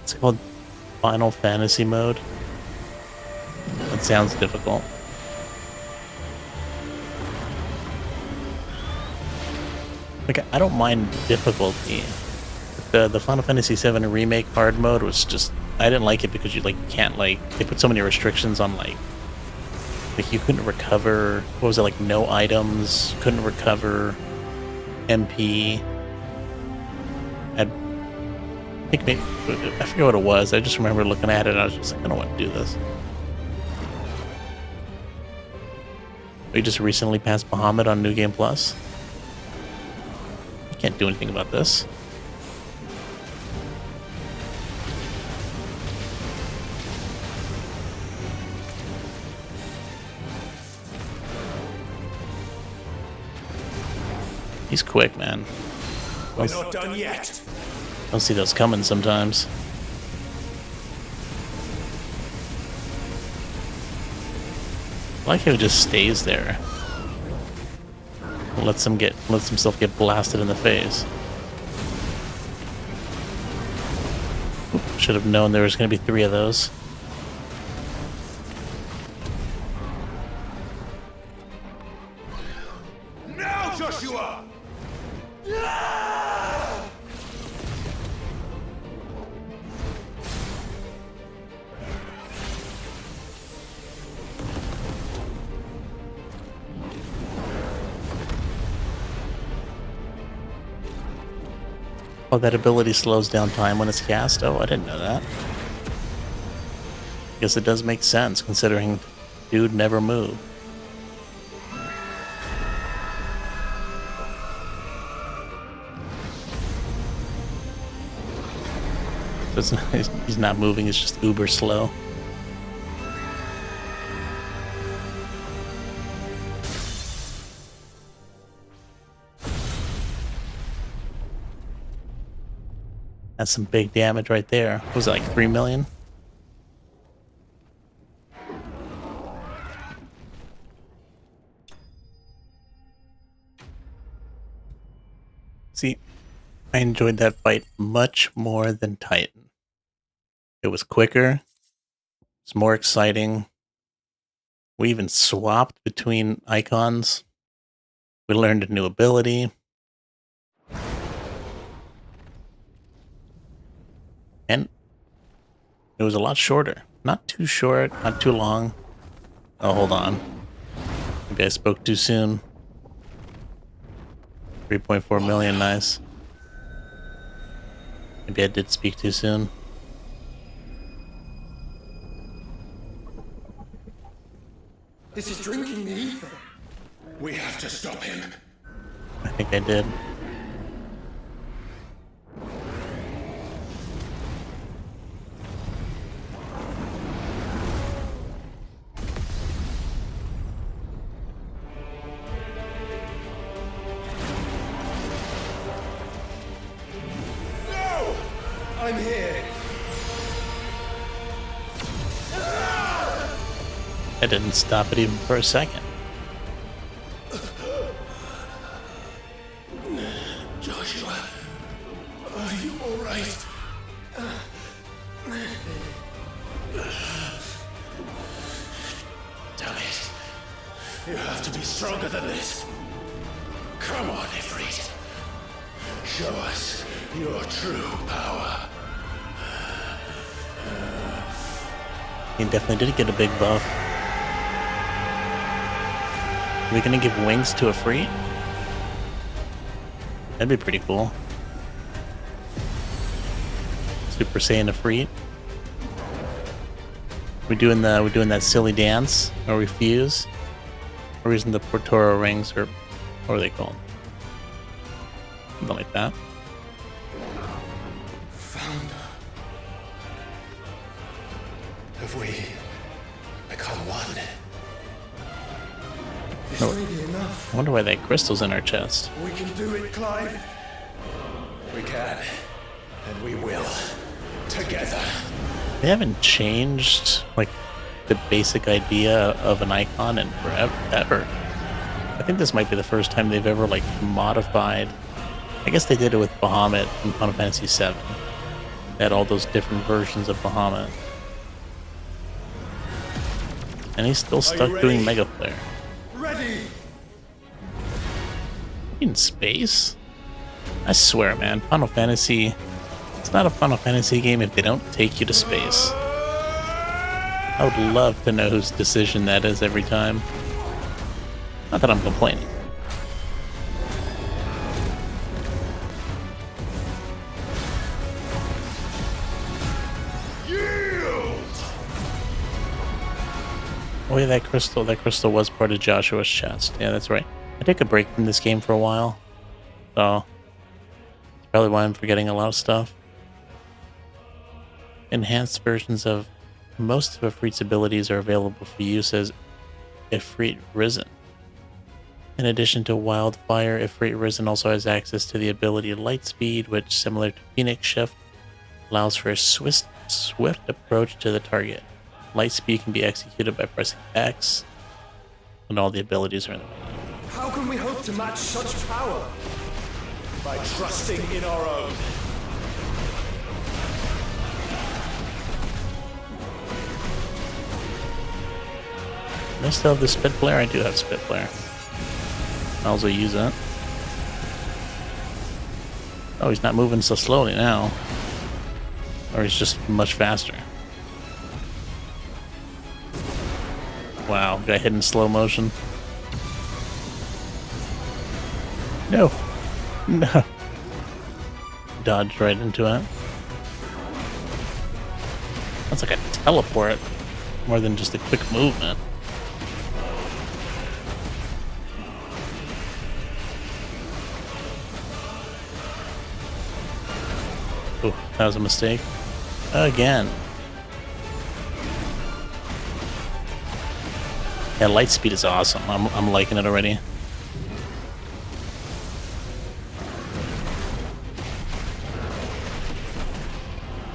It's called Final Fantasy mode. That sounds difficult. Like, I don't mind difficulty. The The Final Fantasy VII Remake hard mode was just, I didn't like it because you can't they put so many restrictions on like you couldn't recover, what was it, like no items, couldn't recover MP. I think maybe, I forget what it was. I just remember looking at it and I was just like, I don't want to do this. We just recently passed Bahamut on New Game Plus. You can't do anything about this. He's quick, man. We're not done yet. Don't see those coming sometimes. I like how he just stays there. Lets himself get blasted in the face. Should have known there was going to be 3 of those. Now, Joshua! Oh, that ability slows down time when it's cast? Oh, I didn't know that. Guess it does make sense, considering dude never moved. So he's not moving, it's just uber slow. That's some big damage right there. What was it, like 3 million? See, I enjoyed that fight much more than Titan. It was quicker. It's more exciting. We even swapped between icons. We learned a new ability. And it was a lot shorter. Not too short, not too long. Oh, hold on. Maybe I spoke too soon. 3.4 million, nice. Maybe I did speak too soon. This is drinking the ether. We have to stop him. I think I did. No! I'm here. I didn't stop it even for a second. Joshua, are you all right? Damn it. You have to be stronger than this. Come on, Ifrit. Show us your true power. He definitely did get a big buff. Are we gonna give wings to Ifrit? That'd be pretty cool. Super Saiyan Ifrit. We're doing that silly dance, or we fuse. We're using the Portoro rings, or what are they called? Something like that. Founder. Have we become one? This may be enough. I wonder why that crystal's in our chest. We can do it, Clive. We can. And we will. Together. They haven't changed like the basic idea of an icon in forever, ever. I think this might be the first time they've ever like modified. I guess they did it with Bahamut in Final Fantasy VII. They had all those different versions of Bahamut. And he's still stuck doing Mega Flare. Ready. In space? I swear, man, Final Fantasy It's not a Final Fantasy game if they don't take you to space. I would love to know whose decision that is every time. Not that I'm complaining. Oh yeah, that crystal was part of Joshua's chest. Yeah, that's right. I took a break from this game for a while. So, that's probably why I'm forgetting a lot of stuff. Enhanced versions of most of Ifrit's abilities are available for use as Ifrit Risen. In addition to Wildfire, Ifrit Risen also has access to the ability Lightspeed, which, similar to Phoenix Shift, allows for a swift approach to the target. Lightspeed can be executed by pressing X, and all the abilities are in the menu. How can we hope to match such power? By trusting in our own. Do I still have the Spit Flare? I do have Spit Flare. I'll also use that. Oh, he's not moving so slowly now. Or he's just much faster. Wow, got hit in slow motion. No. No. Dodged right into it. That's like a teleport more than just a quick movement. Oh, that was a mistake. Again. Yeah, Lightspeed is awesome. I'm liking it already.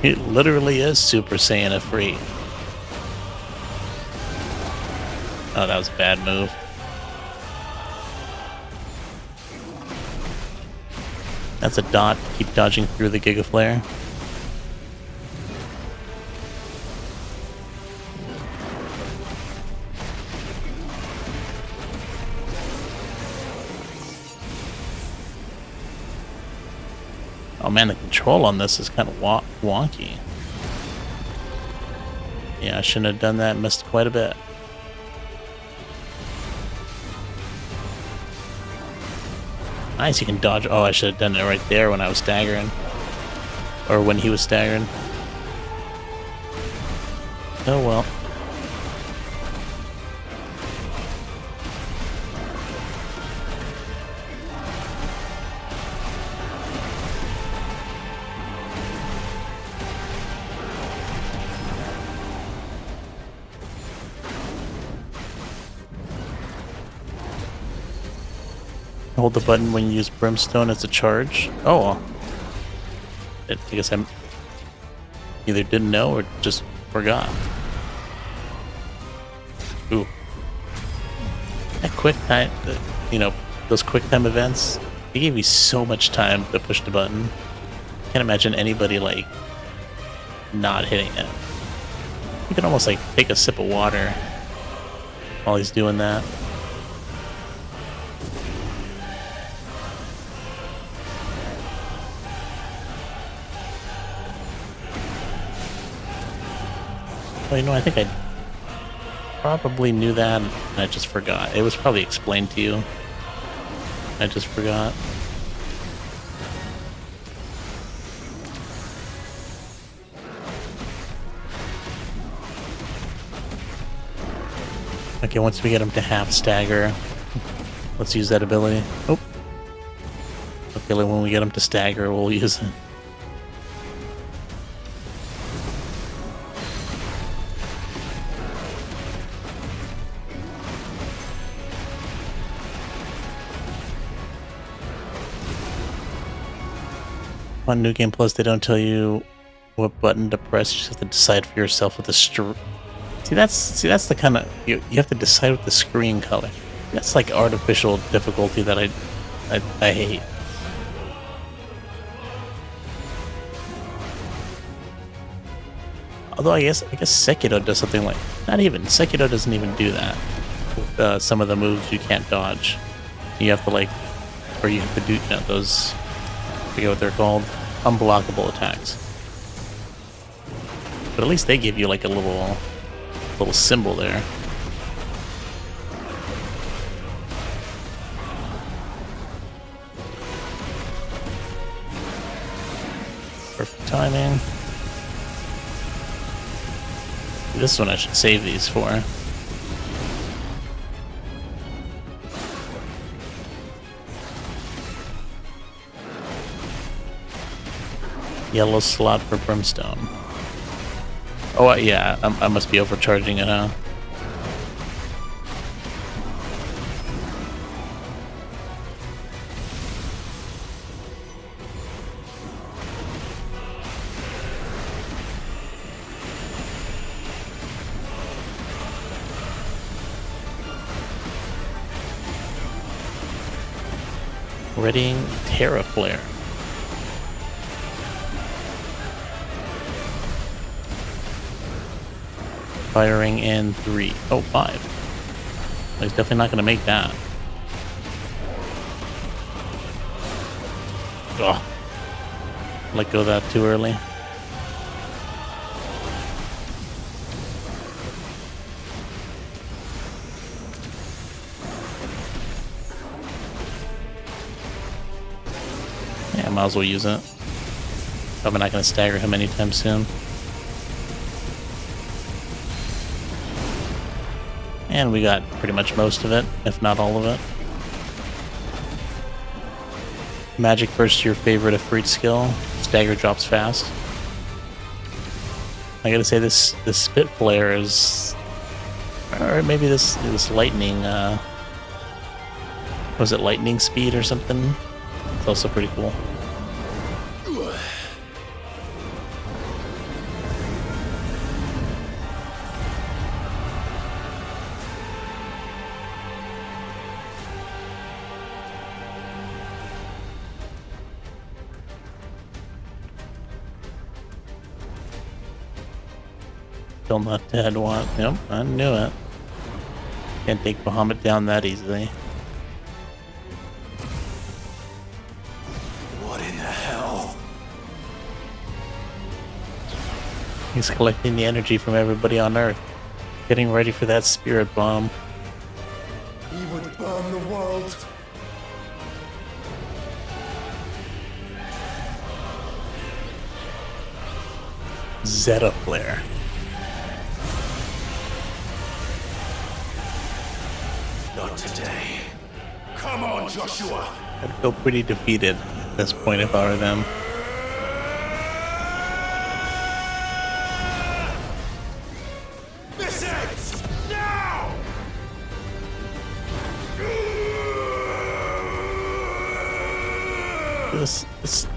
It literally is Super Saiyan Ifrit. Oh, that was a bad move. That's a dot. Keep dodging through the Giga Flare. Oh man, the control on this is kind of wonky. Yeah, I shouldn't have done that. Missed quite a bit. Nice, you can dodge. Oh, I should have done it right there when I was staggering. Or when he was staggering. Oh well. Hold the button when you use Brimstone as a charge. Oh, I guess I either didn't know or just forgot. Ooh, that quick time, you know, those quick time events. They gave you so much time to push the button. Can't imagine anybody like not hitting it. You can almost like take a sip of water while he's doing that. Well, you know, I think I probably knew that, and I just forgot. It was probably explained to you. I just forgot. Okay, once we get him to half stagger, let's use that ability. Oh. Okay, when we get him to stagger, we'll use it. On New Game Plus, they don't tell you what button to press. You just have to decide for yourself with the See, that's the kind of you have to decide with the screen color. That's like artificial difficulty that I hate. Although I guess Sekiro does something like Sekiro doesn't even do that. With some of the moves you can't dodge. You have to you have to do those. I forget what they're called. Unblockable attacks. But at least they give you like a little symbol there. Perfect timing. This one I should save these for. Yellow slot for brimstone. Oh, yeah, I must be overcharging it, huh? Readying Terra Flare. Firing in 3. Oh, 5. He's definitely not going to make that. Ugh. Let go of that too early. Yeah, might as well use it. Probably not going to stagger him anytime soon. And we got pretty much most of it, if not all of it. Magic Burst, your favorite Ifrit skill. Stagger drops fast. I gotta say this Spit Flare is, or maybe this lightning. Was it lightning speed or something? It's also pretty cool. Still not dead, what? Yep, I knew it. Can't take Bahamut down that easily. What in the hell? He's collecting the energy from everybody on Earth. Getting ready for that spirit bomb. He would burn the world. Zeta Flare. Not today. Come on, Joshua. I'd feel pretty defeated at this point if I were them. This ends now. This is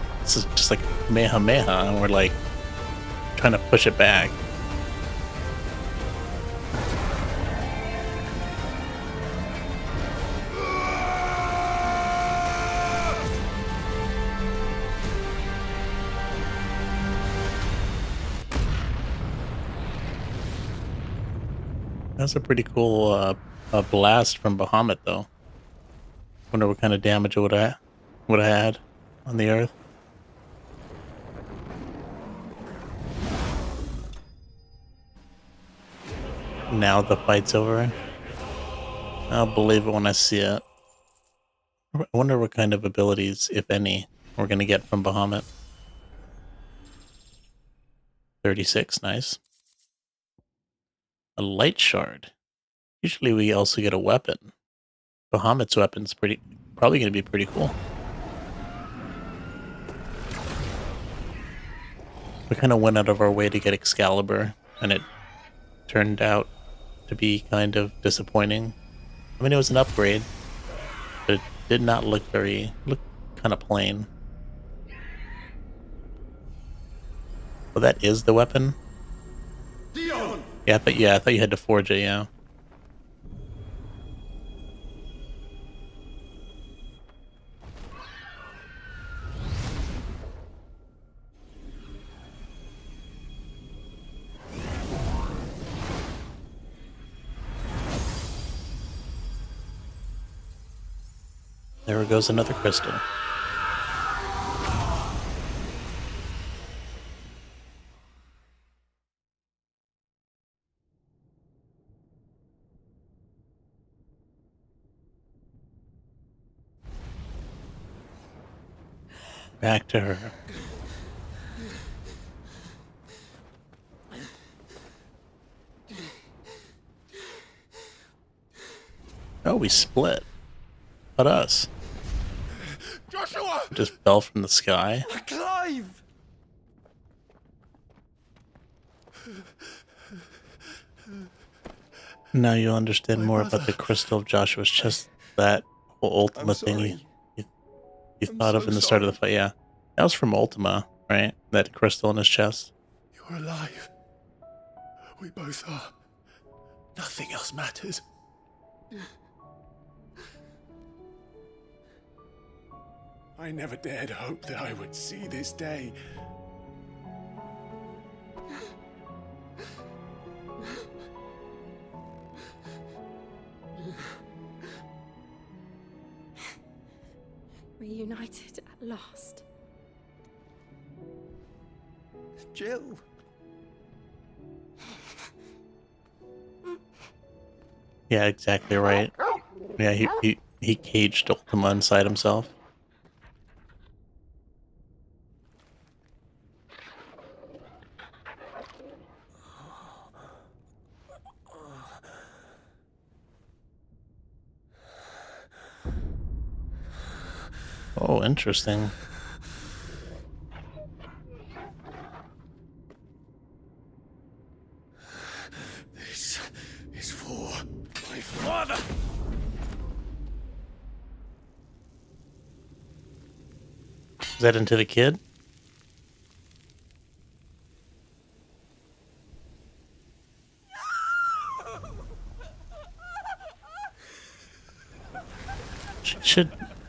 just like Kamehameha, and we're like trying to push it back. That's a pretty cool blast from Bahamut, though. Wonder what kind of damage it would have had on the Earth. Now the fight's over. I'll believe it when I see it. I wonder what kind of abilities, if any, we're going to get from Bahamut. 36, nice. A light shard. Usually we also get a weapon. Bahamut's weapon's probably going to be pretty cool. We kind of went out of our way to get Excalibur, and it turned out to be kind of disappointing. I mean, it was an upgrade, but it did not look kind of plain. Well, that is the weapon? Dion! Yeah, I thought you had to forge it, yeah. There goes another crystal. Back to her. Oh, we split. But us. Joshua! Just fell from the sky. Clive! Now you'll understand more about the crystal of Joshua's chest. That whole Ultima thing you thought of in the start of the fight. Yeah, that was from Ultima, right? That crystal in his chest. You're alive. We both are. Nothing else matters. I never dared hope that I would see this day. Reunited at last. Jill. Yeah, exactly right. Yeah, he caged Ultima inside himself. Oh, interesting. This is for my father. Is that into the kid?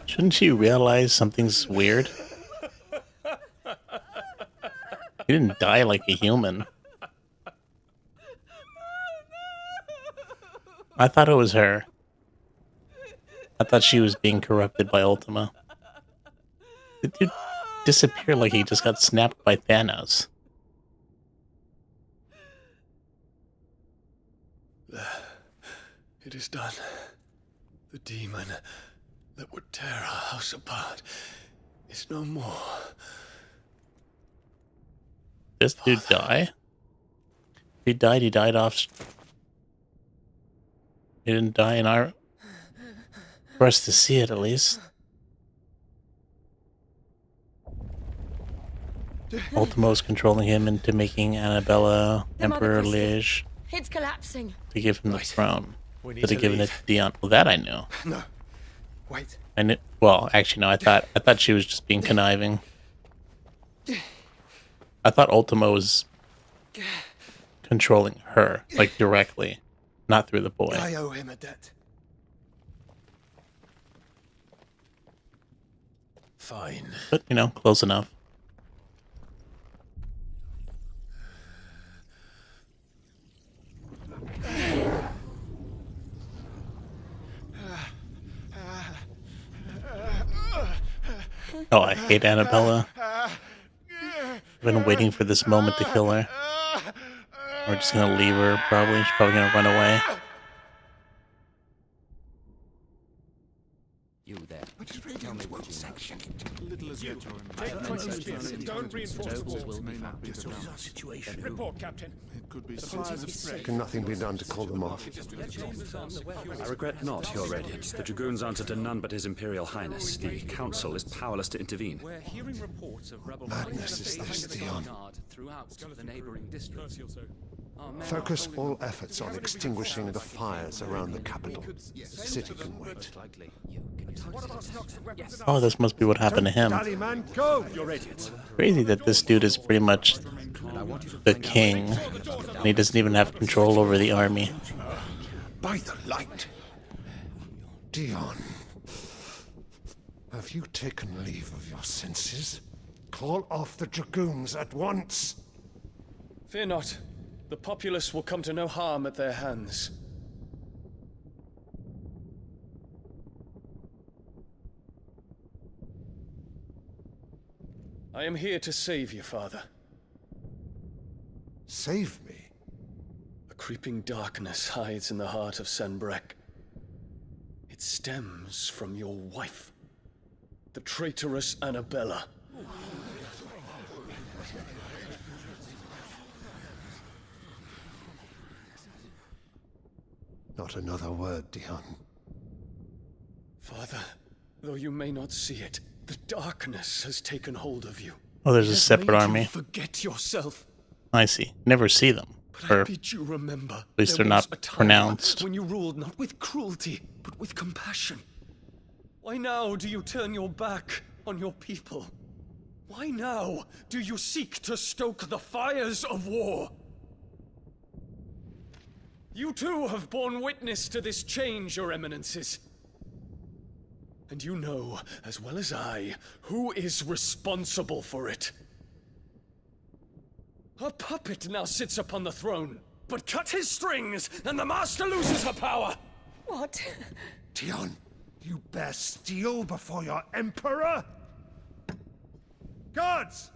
Shouldn't she realize something's weird? He didn't die like a human. I thought it was her. I thought she was being corrupted by Ultima. The dude disappeared like he just got snapped by Thanos. It is done. The demon that would tear our house apart is no more. This dude die? He died off. He didn't die in our... For us to see it, at least. Ultimo's controlling him into making Annabella Emperor Liege It's collapsing. to give him the throne. Instead of giving it to Dion. Well, that I knew. No. Wait. I knew. Well, actually, no. I thought she was just being conniving. I thought Ultima was controlling her, like directly, not through the boy. I owe him a debt. Fine. But you know, close enough. Oh, I hate Annabella. I've been waiting for this moment to kill her. We're just gonna leave her, probably. She's probably gonna run away. You there. Tell me what section. Little as you. Don't reinforce the walls. Our situation. Report, Captain. It could be Can nothing be done to call them off? I regret not, Your Radiance. The Dragoons answer to none but His Imperial Highness. The Council is powerless to intervene. We're hearing reports of rebel Madness is this, Dion. throughout the neighboring districts. Focus all efforts on extinguishing the fires around the capital. The city can wait. Oh, this must be what happened to him. Your Radiance. Crazy that this dude is pretty much the king, and he doesn't even have control over the army. By the light. Dion. Have you taken leave of your senses? Call off the Dragoons at once. Fear not. The populace will come to no harm at their hands. I am here to save you, Father. Save me? A creeping darkness hides in the heart of Sanbreque. It stems from your wife, the traitorous Annabella. Not another word, Dion. Father, though you may not see it, the darkness has taken hold of you. Oh, there's It a has separate made you army. Forget yourself. I see. Never see them. But Or I bid you remember. at least there they're was not a time pronounced. when you ruled not with cruelty, but with compassion. Why now do you turn your back on your people? Why now do you seek to stoke the fires of war? You too have borne witness to this change, your eminences. And you know, as well as I, who is responsible for it. A puppet now sits upon the throne, but cut his strings, and the master loses her power! What? Dion, you bear steel before your emperor? Guards!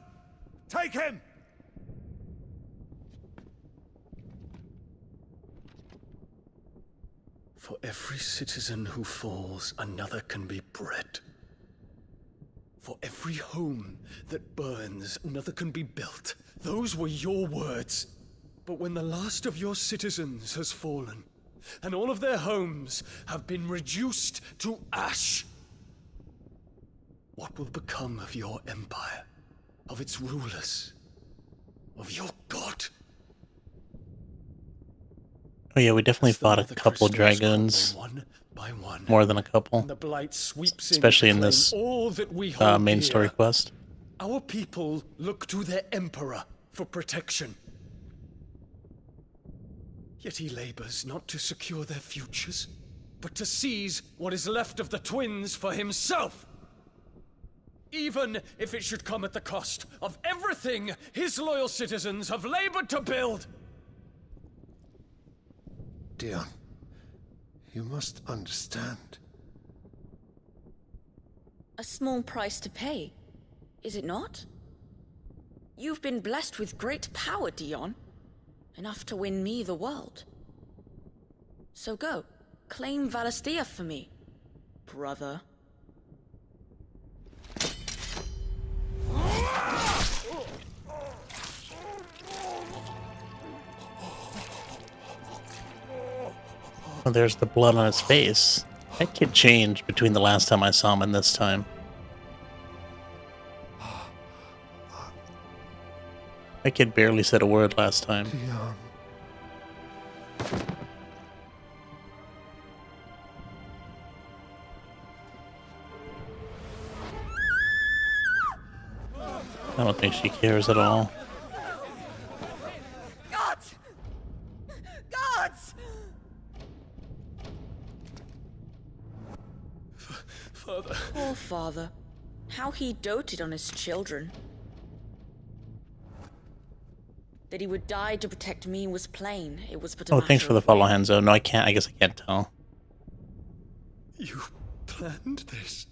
Take him! For every citizen who falls, another can be bred. For every home that burns, another can be built. Those were your words. But when the last of your citizens has fallen, and all of their homes have been reduced to ash, what will become of your empire, of its rulers, of your god? Oh yeah, we definitely fought a couple dragoons. More than a couple. The blight sweeps Especially in to claim this all that we hold main dear. story quest. Our people look to their emperor for protection. Yet he labors not to secure their futures, but to seize what is left of the twins for himself. Even if it should come at the cost of everything his loyal citizens have labored to build. Dion, you must understand. A small price to pay, is it not? You've been blessed with great power, Dion. Enough to win me the world. So go, claim Valisthea for me, brother. Oh, there's the blood on his face. That kid changed between the last time I saw him and this time. That kid barely said a word last time. Dion. I don't think she cares at all. Gods! Gods! Father. Poor father. How he doted on his children. That he would die to protect me was plain. It was but a Oh, matter thanks for the of follow, when. Hanzo. No, I can't. I guess I can't tell. You planned this?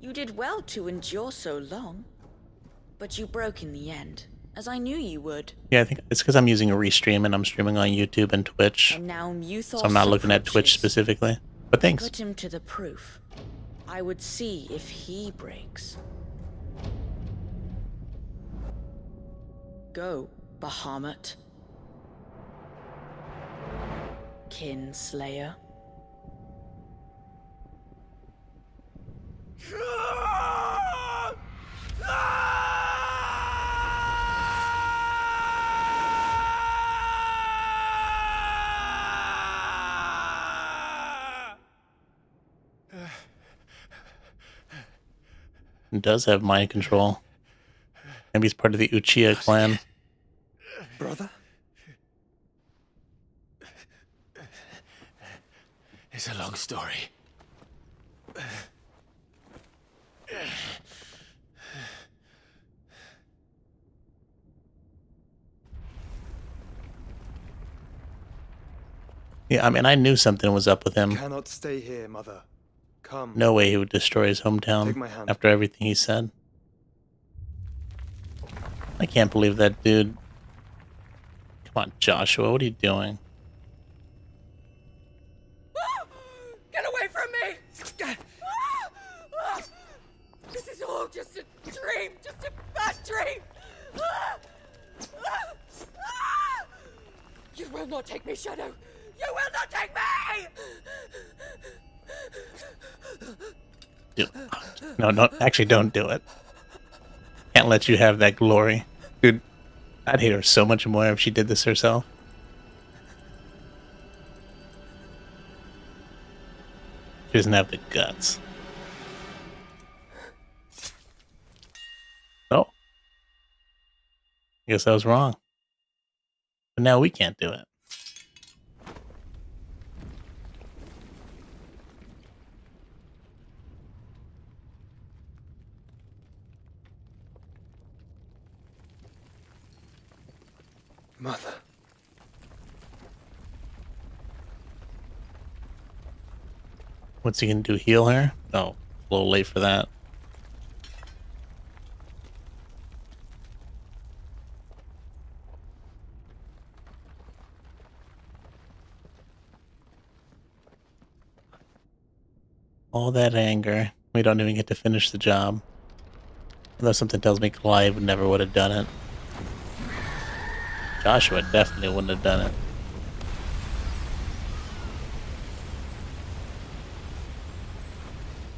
You did well to endure so long. But you broke in the end, as I knew you would. Yeah, I think it's because I'm using a restream and I'm streaming on YouTube and Twitch. And now Muthos So I'm not looking at Twitch specifically. But thanks. Put him to the proof. I would see if he breaks. Go, Bahamut. Kinslayer. He does have mind control. Maybe he's part of the Uchiha clan. Brother? It's a long story. Yeah, I mean, I knew something was up with him. Cannot stay here, Mother. Come. No way he would destroy his hometown Take my hand. after everything he said. I can't believe that dude. Come on, Joshua, what are you doing? Get away from me! dream! Just a bad dream! You will not take me, Shadow! You will not take me! No, actually, don't do it. Can't let you have that glory. Dude, I'd hate her so much more if she did this herself. She doesn't have the guts. Oh. I guess I was wrong. But now we can't do it. Mother. What's he gonna do? Heal her? Oh, a little late for that. All that anger. We don't even get to finish the job. Although something tells me Clive never would have done it. Joshua definitely wouldn't have done it.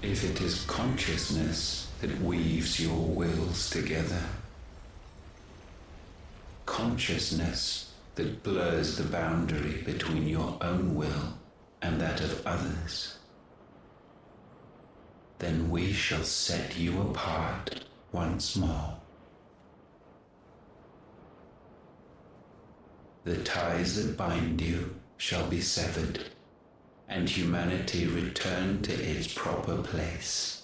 If it is consciousness that weaves your wills together, consciousness that blurs the boundary between your own will and that of others, then we shall set you apart once more. The ties that bind you shall be severed, and humanity return to its proper place.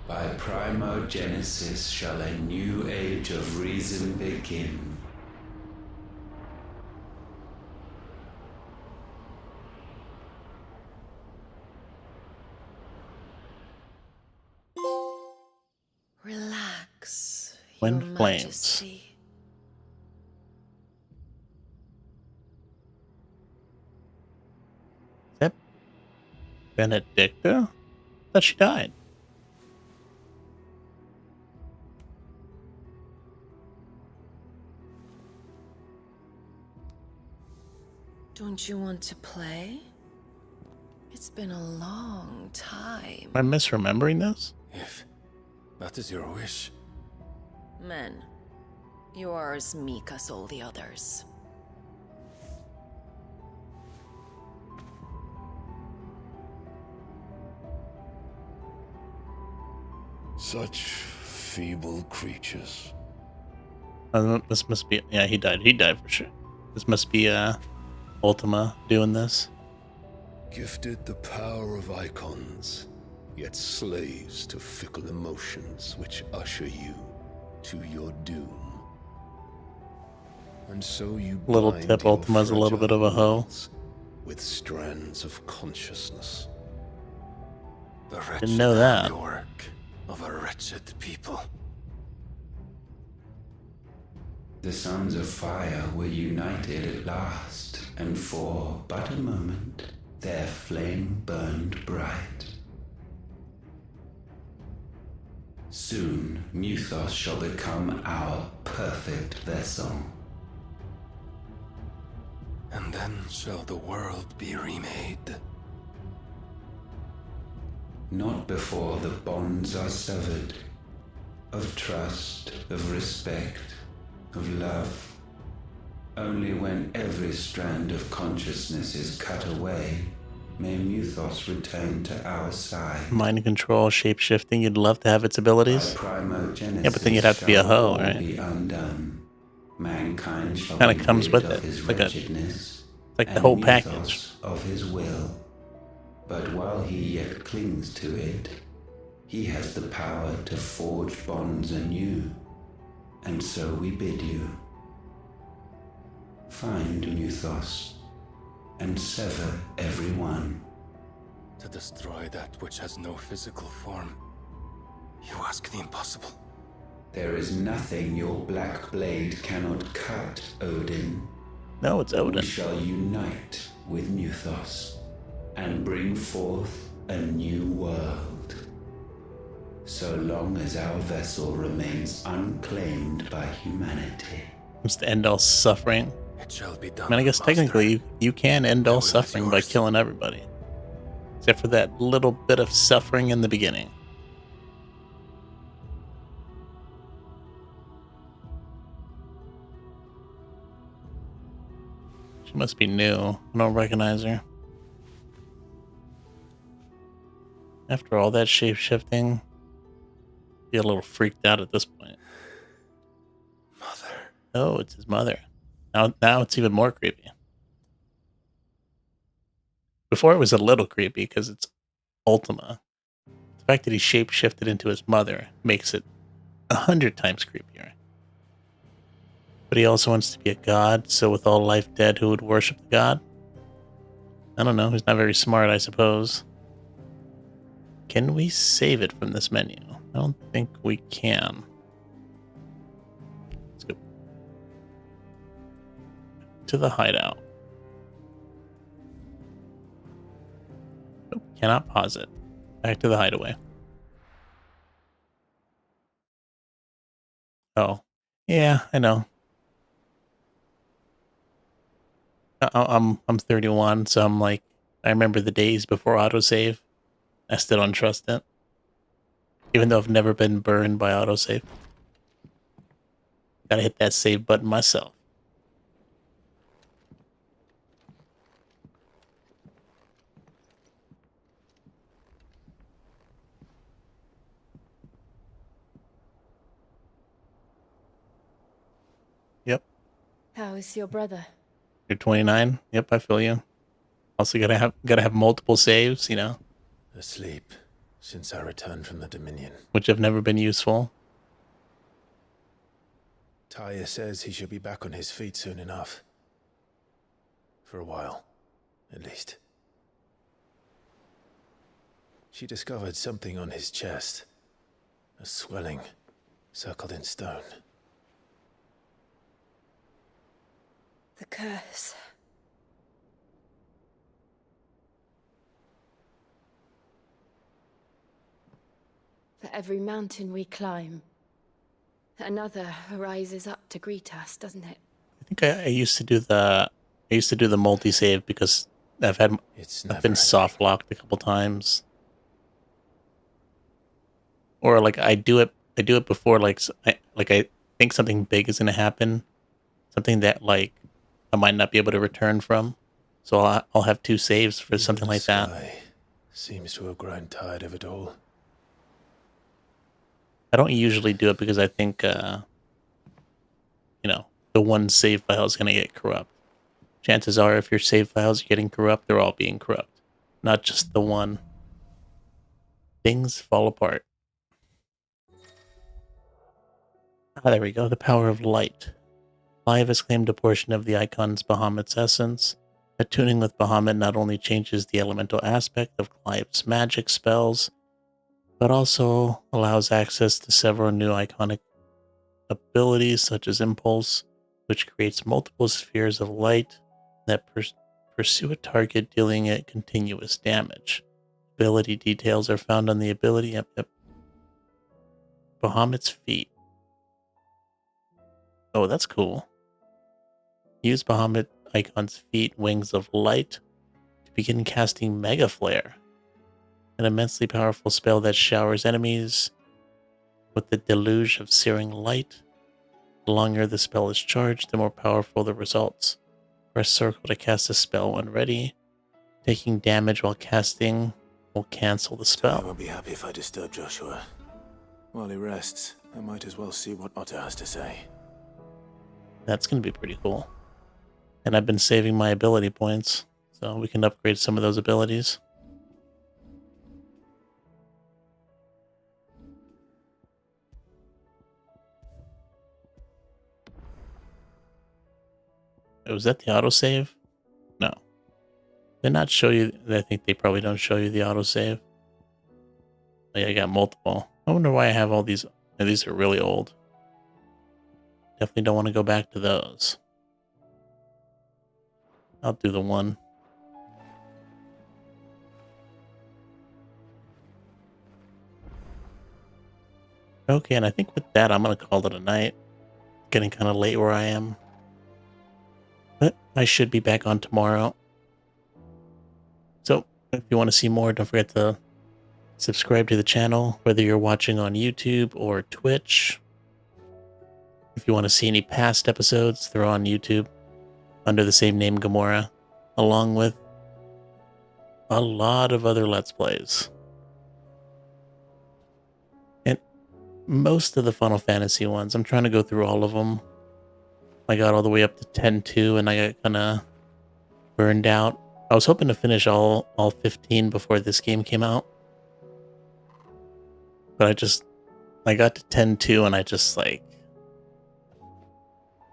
By primogenesis shall a new age of reason begin. Relax, Wind Your flames. Majesty. Is that Benedicta? I thought she died. Don't you want to play? It's been a long time. Am I misremembering this? If that is your wish. Men, you are as meek as all the others. Such feeble creatures. This must be... Yeah, he died. He died for sure. This must be Ultima doing this. Gifted the power of icons, yet slaves to fickle emotions which usher you to your doom. And so you Little bind tip, your Ultima's a little bit of a hoe. wills with strands of consciousness. The Didn't know that. work of a wretched people. The sons of fire were united at last, and for but a moment their flame burned bright. Soon Muthos shall become our perfect vessel. And then shall the world be remade. Not before the bonds are severed, of trust, of respect, of love. Only when every strand of consciousness is cut away, may Muthos return to our side. Mind control, shape-shifting, you'd love to have its abilities. Yeah, but then you'd have to be a hoe, right? Be undone. Mankind shall Kind be of comes rid with of it. his It's like, wretchedness, like the and whole Muthos package. of his will. But while he yet clings to it, he has the power to forge bonds anew. And so we bid you. Find Muthos, and sever every one. To destroy that which has no physical form. You ask the impossible. There is nothing your black blade cannot cut, Odin. No, it's Odin. We shall unite with Muthos. and bring forth a new world. So long as our vessel remains unclaimed by humanity. Just to end all suffering. It shall be done. I mean, I guess technically you can end all suffering by killing everybody. Except for that little bit of suffering in the beginning. She must be new. I don't recognize her. After all that shape-shifting, be a little freaked out at this point. Mother. Oh, it's his mother. Now it's even more creepy. Before it was a little creepy because it's Ultima. The fact that he shape-shifted into his mother makes it 100 times creepier. But he also wants to be a god, so with all life dead, who would worship the god? I don't know, he's not very smart, I suppose. Can we save it from this menu? I don't think we can. Let's go to the hideout. Nope, cannot pause it. Back to the hideaway. Oh, yeah, I know. I'm 31, so I'm like, I remember the days before autosave. I still don't trust it. Even though I've never been burned by autosave. Gotta hit that save button myself. Yep. How is your brother? You're 29? Yep, I feel you. Also gotta have multiple saves, you know? Asleep since I returned from the Dominion. Which have never been useful. Taya says he should be back on his feet soon enough. For a while, at least. She discovered something on his chest. A swelling, circled in stone. The curse. For every mountain we climb, another rises up to greet us, doesn't it? I think I used to do the multi-save because I've been soft locked a couple times. Or like I do it before I think something big is gonna happen, something that like I might not be able to return from, so I'll have two saves for something like that. Seems to have grown tired of it all. I don't usually do it because I think the one save file is gonna get corrupt. Chances are, if your save files are getting corrupt, they're all being corrupt, not just the one. Things fall apart. Ah, there we go. The power of light. Clive has claimed a portion of the icon's Bahamut's essence. Attuning with Bahamut not only changes the elemental aspect of Clive's magic spells, but also allows access to several new iconic abilities such as Impulse, which creates multiple spheres of light that pursue a target, dealing it continuous damage. Ability details are found on the ability at Bahamut's feet. Oh, that's cool. Use Bahamut icon's feet, Wings of Light, to begin casting Mega Flare, an immensely powerful spell that showers enemies with the deluge of searing light. The longer the spell is charged, the more powerful the results. Press circle to cast a spell when ready. Taking damage while casting will cancel the spell. I won't be happy if I disturb Joshua. While he rests, I might as well see what Otter has to say. That's going to be pretty cool. And I've been saving my ability points, so we can upgrade some of those abilities. Was that the autosave? No. They not show you. I think they probably don't show you the autosave. Oh, yeah, I got multiple. I wonder why I have all these. These are really old. Definitely don't want to go back to those. I'll do the one. Okay, and I think with that, I'm going to call it a night. Getting kind of late where I am. But I should be back on tomorrow. So, if you want to see more, don't forget to subscribe to the channel, whether you're watching on YouTube or Twitch. If you want to see any past episodes, they're on YouTube under the same name, Gamora, along with a lot of other Let's Plays. And most of the Final Fantasy ones, I'm trying to go through all of them. I got all the way up to 10-2 and I got kind of burned out. I was hoping to finish all 15 before this game came out. But I got to 10-2 and I just like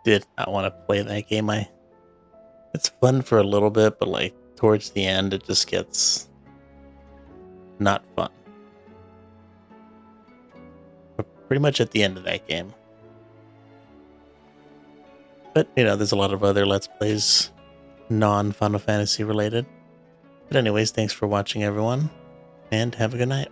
did not want to play that game. It's fun for a little bit, but like towards the end it just gets not fun. But pretty much at the end of that game. But you know, there's a lot of other Let's Plays non-Final Fantasy related. But anyways, thanks for watching everyone, and have a good night.